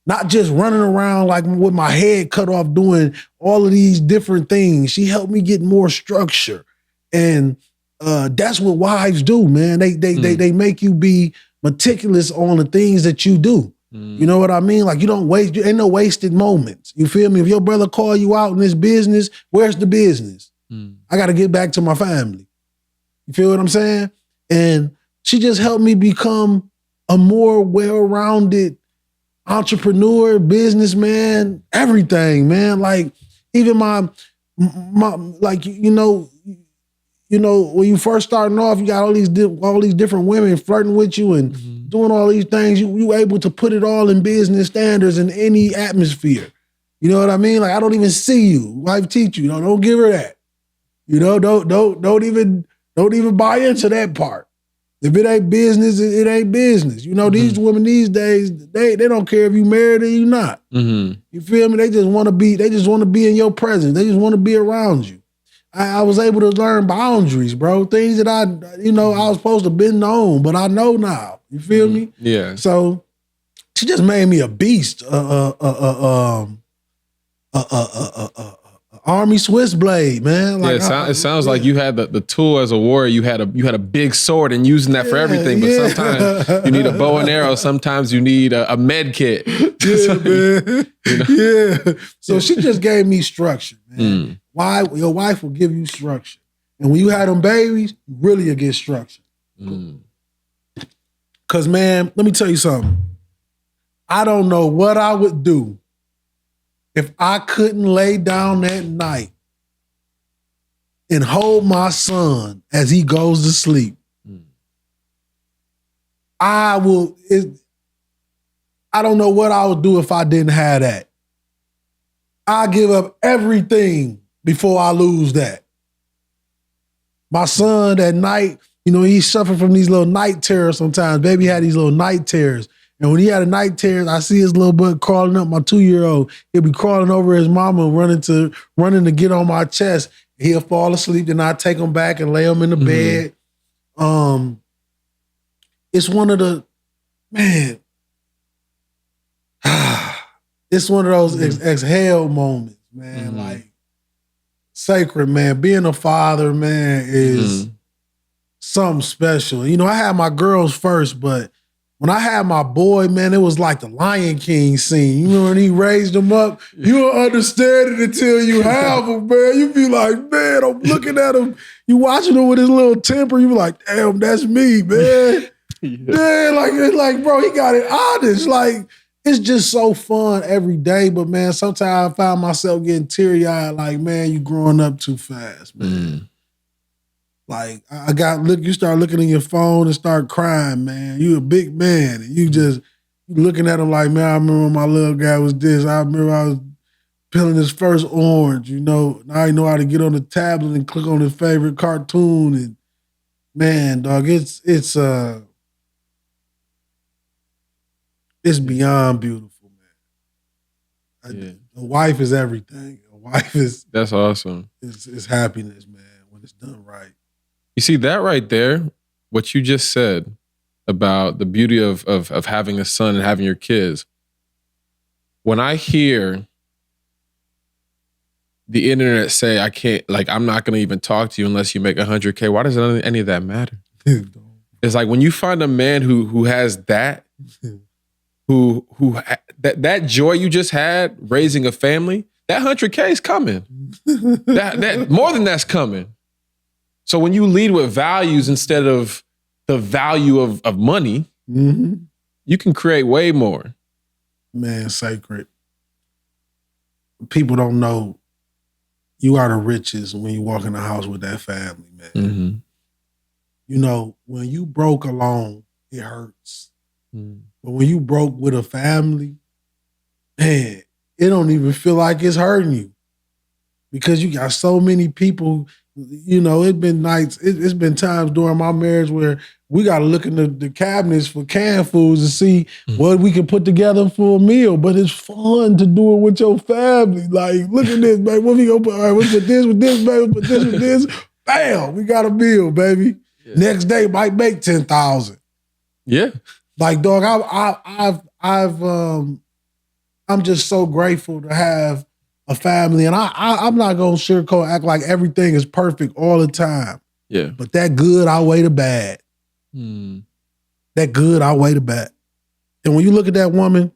not just running around like with my head cut off doing all of these different things. She helped me get more structure. And that's what wives do, man. They make you be meticulous on the things that you do. You know what I mean? Like, you don't waste, ain't no wasted moments. You feel me? If your brother call you out in this business, where's the business? I got to get back to my family. You feel what I'm saying? And she just helped me become a more well-rounded entrepreneur, businessman, everything, man. Like, even my like, when you first starting off, you got all these different women flirting with you and doing all these things. You able to put it all in business standards in any atmosphere. You know what I mean? Like, I don't even see you. Wife teach you. Don't give her that. Don't even buy into that part. If it ain't business, it ain't business. These women these days, they don't care if you married or you not. You feel me? They just want to be in your presence. They just want to be around you. I was able to learn boundaries, bro. Things that I was supposed to been known, but I know now. You feel me? Yeah. So she just made me a beast. Army switchblade, man. Like, it sounds like you had the tool as a warrior. You had a big sword and using that for everything. But sometimes you need a bow and arrow. Sometimes you need a med kit. Yeah, man. Yeah. So she just gave me structure, man. Why? Your wife will give you structure. And when you have them babies, you really will get structure. Because, man, let me tell you something. I don't know what I would do if I couldn't lay down that night and hold my son as he goes to sleep. I don't know what I would do if I didn't have that. I give up everything before I lose that. My son at night, he suffered from these little night terrors sometimes. Baby had these little night terrors. And when he had a night terror, I see his little butt crawling up, my 2-year-old. He'll be crawling over his mama, running to get on my chest. He'll fall asleep, then I take him back and lay him in the bed. It's one of the, man, it's one of those exhale moments, man. Like, sacred, man. Being a father, man, is something special. I had my girls first, but when I had my boy, man, it was like the Lion King scene. You know, when he raised him up, you don't understand it until you have him, man. You be like, man, I'm looking at him. You watching him with his little temper. You be like, damn, that's me, man. Like, bro, he got it honest. Like, it's just so fun every day. But, man, sometimes I find myself getting teary-eyed. Like, man, you growing up too fast, man. Like, you start looking at your phone and start crying, man. You a big man. And you looking at him like, man, I remember when my little guy was this. I remember I was peeling his first orange, Now I know how to get on the tablet and click on his favorite cartoon. And man, dog, it's beyond beautiful, man. A wife is everything. A wife is That's awesome. It's happiness, man, when it's done right. You see that right there, what you just said about the beauty of having a son and having your kids. When I hear the internet say, I can't, like, I'm not going to even talk to you unless you make $100K, why does any of that matter? It's like when you find a man who has that, that joy you just had raising a family, that $100K is coming. that more than that's coming. So when you lead with values instead of the value of money, you can create way more. Man, sacred. People don't know you are the richest when you walk in the house with that family, man. When you broke alone, it hurts. But when you broke with a family, man, it don't even feel like it's hurting you. Because you got so many people, it's been nights, it's been times during my marriage where we got to look in the cabinets for canned foods and see what we can put together for a meal. But it's fun to do it with your family. Like, look at this, baby. What we gonna put? All right, we put this with this, baby. Put this with this. Bam, we got a meal, baby. Yeah. Next day might make 10,000. Yeah. Like, dog, I'm just so grateful to have a family, and I'm not gonna sugarcoat, act like everything is perfect all the time. Yeah. But that good outweigh the bad. That good outweigh the bad. And when you look at that woman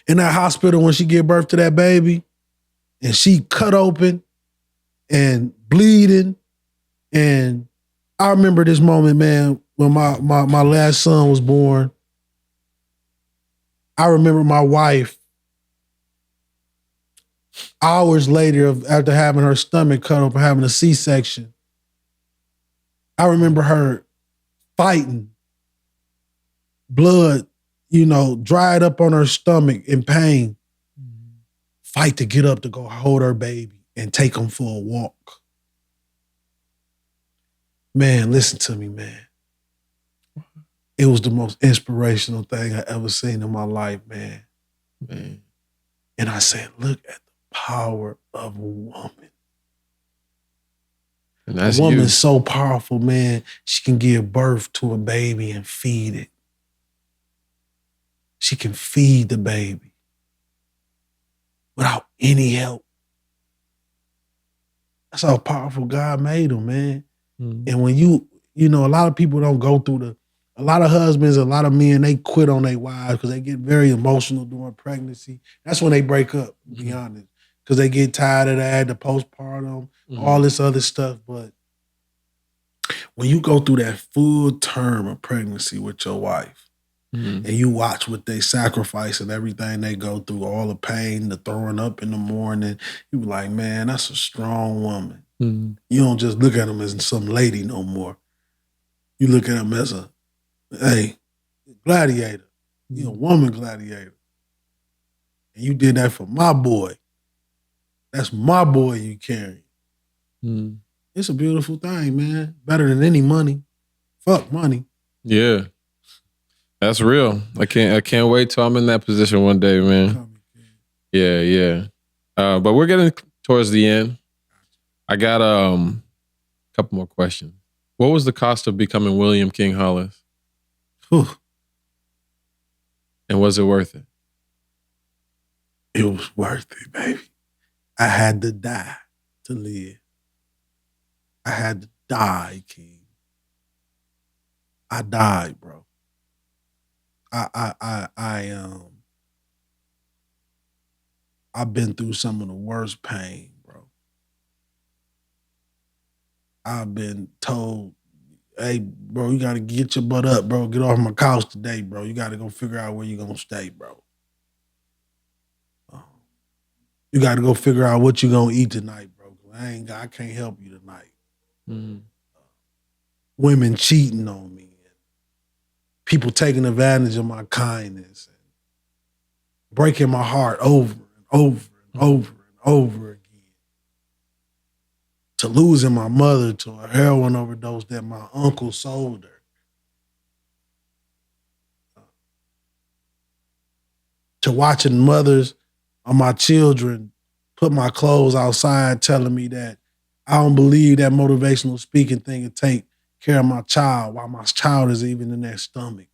in that hospital when she gave birth to that baby, and she cut open and bleeding, and I remember this moment, man, when my last son was born. I remember my wife, hours later after having her stomach cut open, having a C-section, I remember her fighting, blood, dried up on her stomach in pain, fight to get up to go hold her baby and take him for a walk. Man, listen to me, man. It was the most inspirational thing I ever seen in my life, man. And I said, look at the power of a woman. And that's a woman you. is so powerful, man. She can give birth to a baby and feed it. She can feed the baby without any help. That's how powerful God made them, man. And when a lot of people don't go through a lot of husbands, a lot of men, they quit on their wives because they get very emotional during pregnancy. That's when they break up, to be honest. Because they get tired of that, the postpartum, all this other stuff. But when you go through that full term of pregnancy with your wife, and you watch what they sacrifice and everything they go through, all the pain, the throwing up in the morning, you be like, man, that's a strong woman. You don't just look at them as some lady no more. You look at them as a, hey, gladiator. You're a woman gladiator. And you did that for my boy. That's my boy you carry. It's a beautiful thing, man. Better than any money. Fuck money. Yeah. That's real. I can't wait till I'm in that position one day, man. Yeah. But we're getting towards the end. I got a couple more questions. What was the cost of becoming William King Hollis? Whew. And was it worth it? It was worth it, baby. I had to die to live. I had to die, King. I died, bro. I've been through some of the worst pain, bro. I've been told, hey, bro, you gotta get your butt up, bro. Get off my couch today, bro. You gotta go figure out where you're gonna stay, bro. You gotta go figure out what you're gonna eat tonight, bro. I can't help you tonight. Women cheating on me. people taking advantage of my kindness and breaking my heart over and over and over and over again. To losing my mother to a heroin overdose that my uncle sold her. To watching mothers of my children put my clothes outside telling me that I don't believe that motivational speaking thing can take care of my child while my child is even in their stomach.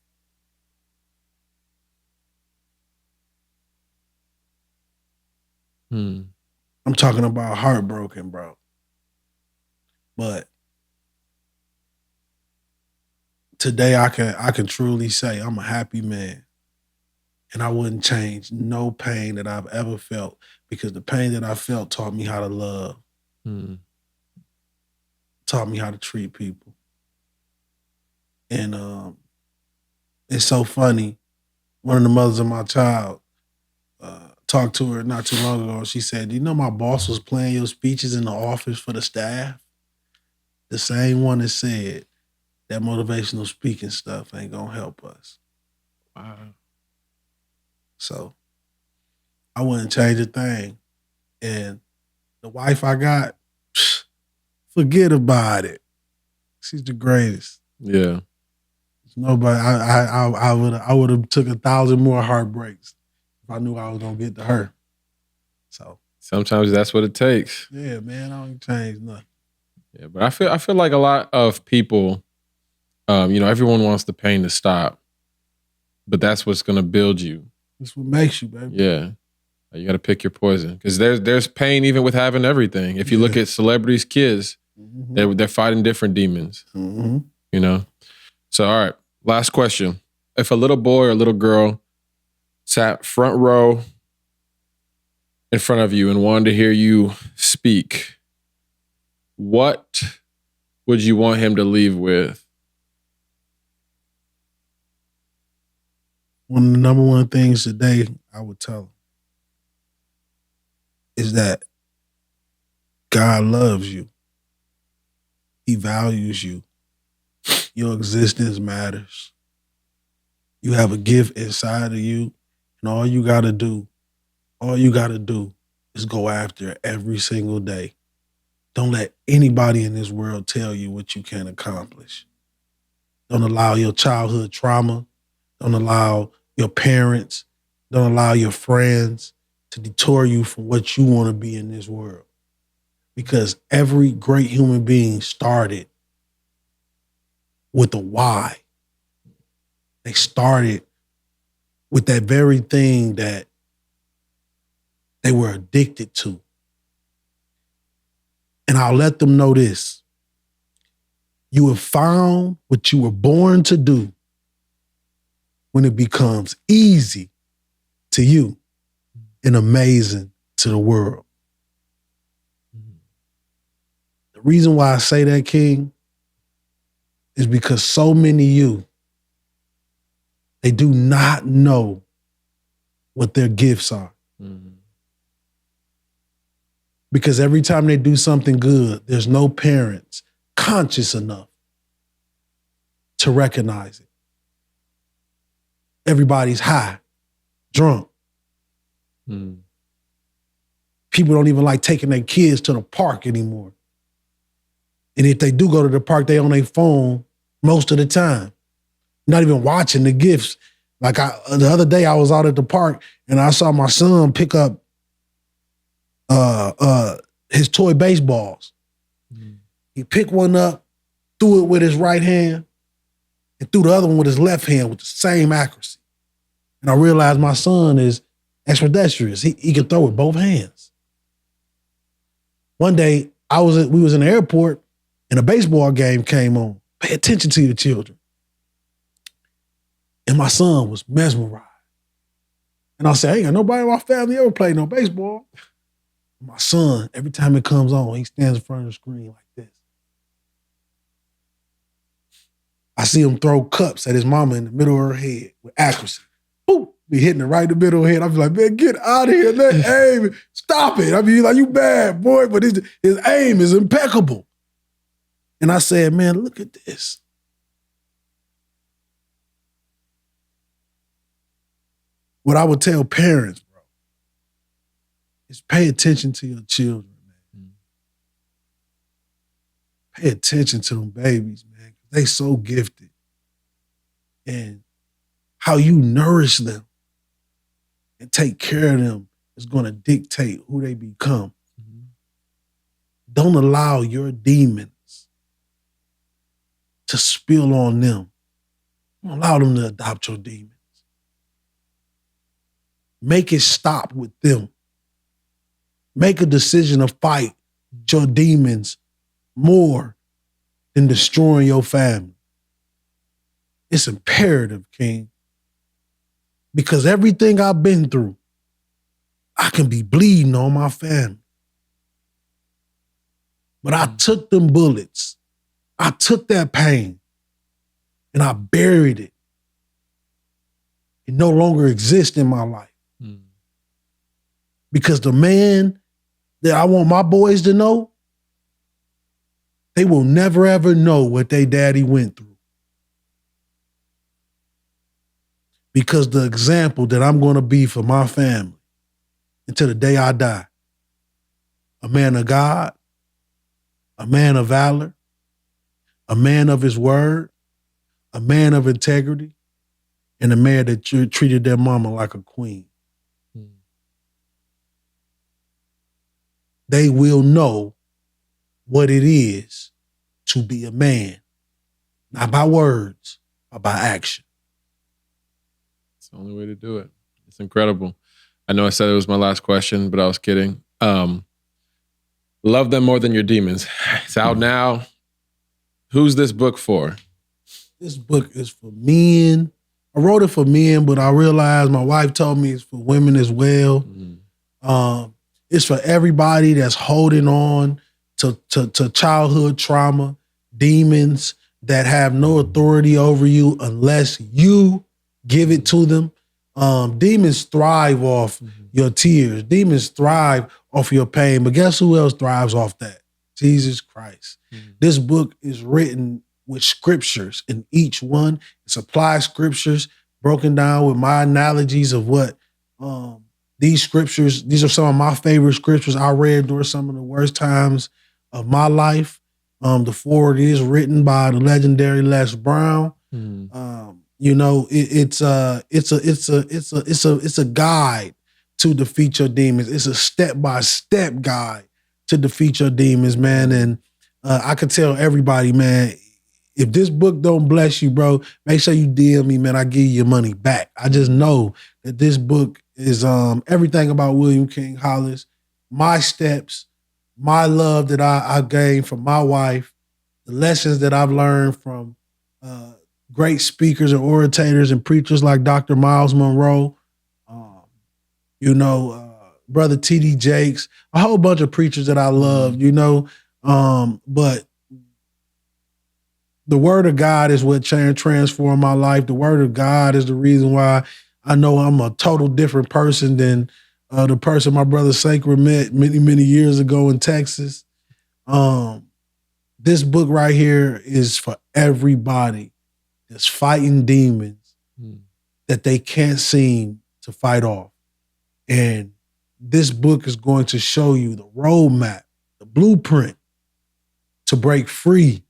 I'm talking about heartbroken, bro. But today I can truly say I'm a happy man. And I wouldn't change no pain that I've ever felt, because the pain that I felt taught me how to love. Taught me how to treat people. And it's so funny. One of the mothers of my child talked to her not too long ago. She said, "Do you know my boss was playing your speeches in the office for the staff?" The same one that said that motivational speaking stuff ain't gonna help us. Wow. So I wouldn't change a thing. And the wife I got, forget about it. She's the greatest. Yeah. Nobody. I would have took 1,000 more heartbreaks if I knew I was gonna get to her. So Sometimes that's what it takes. yeah, man, I don't change nothing. Yeah, but I feel like a lot of people, everyone wants the pain to stop, but that's what's gonna build you. That's what makes you, baby. Yeah. You got to pick your poison, because there's pain even with having everything. If you look at celebrities' kids, they're fighting different demons. So, all right, last question. If a little boy or a little girl sat front row in front of you and wanted to hear you speak, what would you want him to leave with? One of the number one things today I would tell him is that God loves you. He values you. Your existence matters. You have a gift inside of you, and all you gotta do is go after it every single day. Don't let anybody in this world tell you what you can't accomplish. Don't allow your childhood trauma. Don't allow your parents. Don't allow your friends to detour you from what you want to be in this world. Because every great human being started with a why. They started with that very thing that they were addicted to. And I'll let them know this. You have found what you were born to do when it becomes easy to you and amazing to the world. The reason why I say that, King, is because so many of you, they do not know what their gifts are. Because every time they do something good, there's no parents conscious enough to recognize it. Everybody's high, drunk. People don't even like taking their kids to the park anymore. And if they do go to the park, they on their phone most of the time. Not even watching the gifts. Like the other day I was out at the park and I saw my son pick up his toy baseballs. He picked one up, threw it with his right hand, and threw the other one with his left hand with the same accuracy. And I realized my son is ambidextrous. He can throw with both hands. One day we was in the airport and a baseball game came on. Pay attention to your children. And my son was mesmerized. And I said, "Ain't got nobody in my family ever played no baseball." My son, every time it comes on, he stands in front of the screen like this. I see him throw cups at his mama in the middle of her head with accuracy. Boop, be hitting it right in the middle of her head. I be like, "Man, get out of here. Let aim. Stop it." I mean, like, "You bad, boy," but his aim is impeccable. And I said, "Man, look at this. what I would tell parents, bro, is pay attention to your children, man. Pay attention to them babies, man. They so gifted. And how you nourish them and take care of them is going to dictate who they become. Mm-hmm. Don't allow your demons to spill on them. Don't allow them to adopt your demons. Make it stop with them. Make a decision to fight your demons more than destroying your family. It's imperative, King. Because everything I've been through, I can be bleeding on my family. But I took them bullets. I took that pain and I buried it. It no longer exists in my life. Because the man that I want my boys to know, they will never ever know what their daddy went through. Because the example that I'm going to be for my family until the day I die, a man of God, a man of valor, a man of his word, a man of integrity, and a man that treated their mama like a queen. They will know what it is to be a man, not by words, but by action. It's the only way to do it. It's incredible. I know I said it was my last question, but I was kidding. Love them more than your demons. It's out now. Who's this book for? This book is for men. I wrote it for men, but I realized my wife told me it's for women as well. Mm-hmm. It's for everybody that's holding on to childhood trauma, demons that have no authority over you unless you give it to them. Demons thrive off your tears. Demons thrive off your pain. But guess who else thrives off that? Jesus Christ. This book is written with scriptures in each one. It's applied scriptures broken down with my analogies of what these scriptures, these are some of my favorite scriptures I read during some of the worst times of my life. The foreword is written by the legendary Les Brown. You know, it's a guide to defeat your demons. It's a step-by-step guide to defeat your demons, man. And I could tell everybody, man, if this book don't bless you, bro, make sure you DM me, man. I give you your money back. I just know that this book is everything about William King Hollis, my steps, my love that I gained from my wife, the lessons that I've learned from great speakers and orators and preachers like Dr. Miles Monroe, Brother T.D. Jakes, a whole bunch of preachers that I love, but the word of God is what transformed my life. The word of God is the reason why I know I'm a total different person than the person my brother Sacred met many, many years ago in Texas. This book right here is for everybody that's fighting demons that they can't seem to fight off. And this book is going to show you the roadmap, the blueprint to break free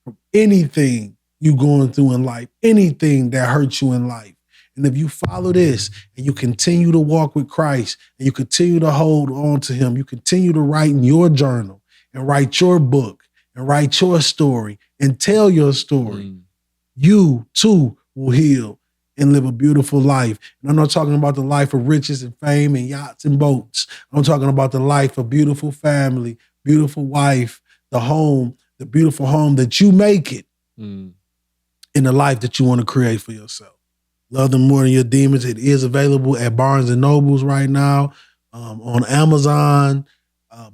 from anything you're going through in life, anything that hurts you in life. And if you follow this and you continue to walk with Christ and you continue to hold on to him, you continue to write in your journal and write your book and write your story and tell your story, you too will heal and live a beautiful life. And I'm not talking about the life of riches and fame and yachts and boats. I'm talking about the life of beautiful family, beautiful wife, the home, the beautiful home that you make it in the life that you want to create for yourself. Love them more than your demons. It is available at Barnes & Nobles right now, on Amazon,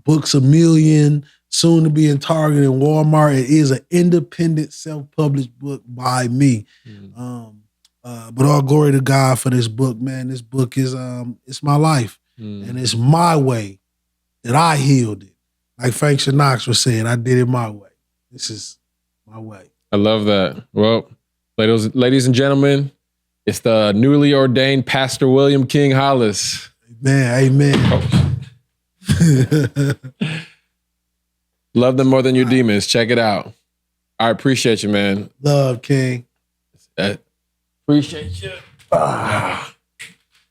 Books A Million, soon to be in Target and Walmart. It is an independent, self-published book by me. But all glory to God for this book, man. This book is it's my life. And it's my way that I healed it. Like Frank Sinatra said, I did it my way. This is my way. I love that. Well, ladies and gentlemen, It's the newly ordained Pastor William King Hollis. Amen. Love them more than your demons. Check it out. I appreciate you, man. Love, King. Appreciate you.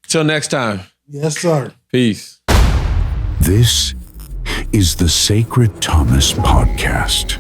Till next time. Yes, sir. Peace. This is the Sacred Thomas Podcast.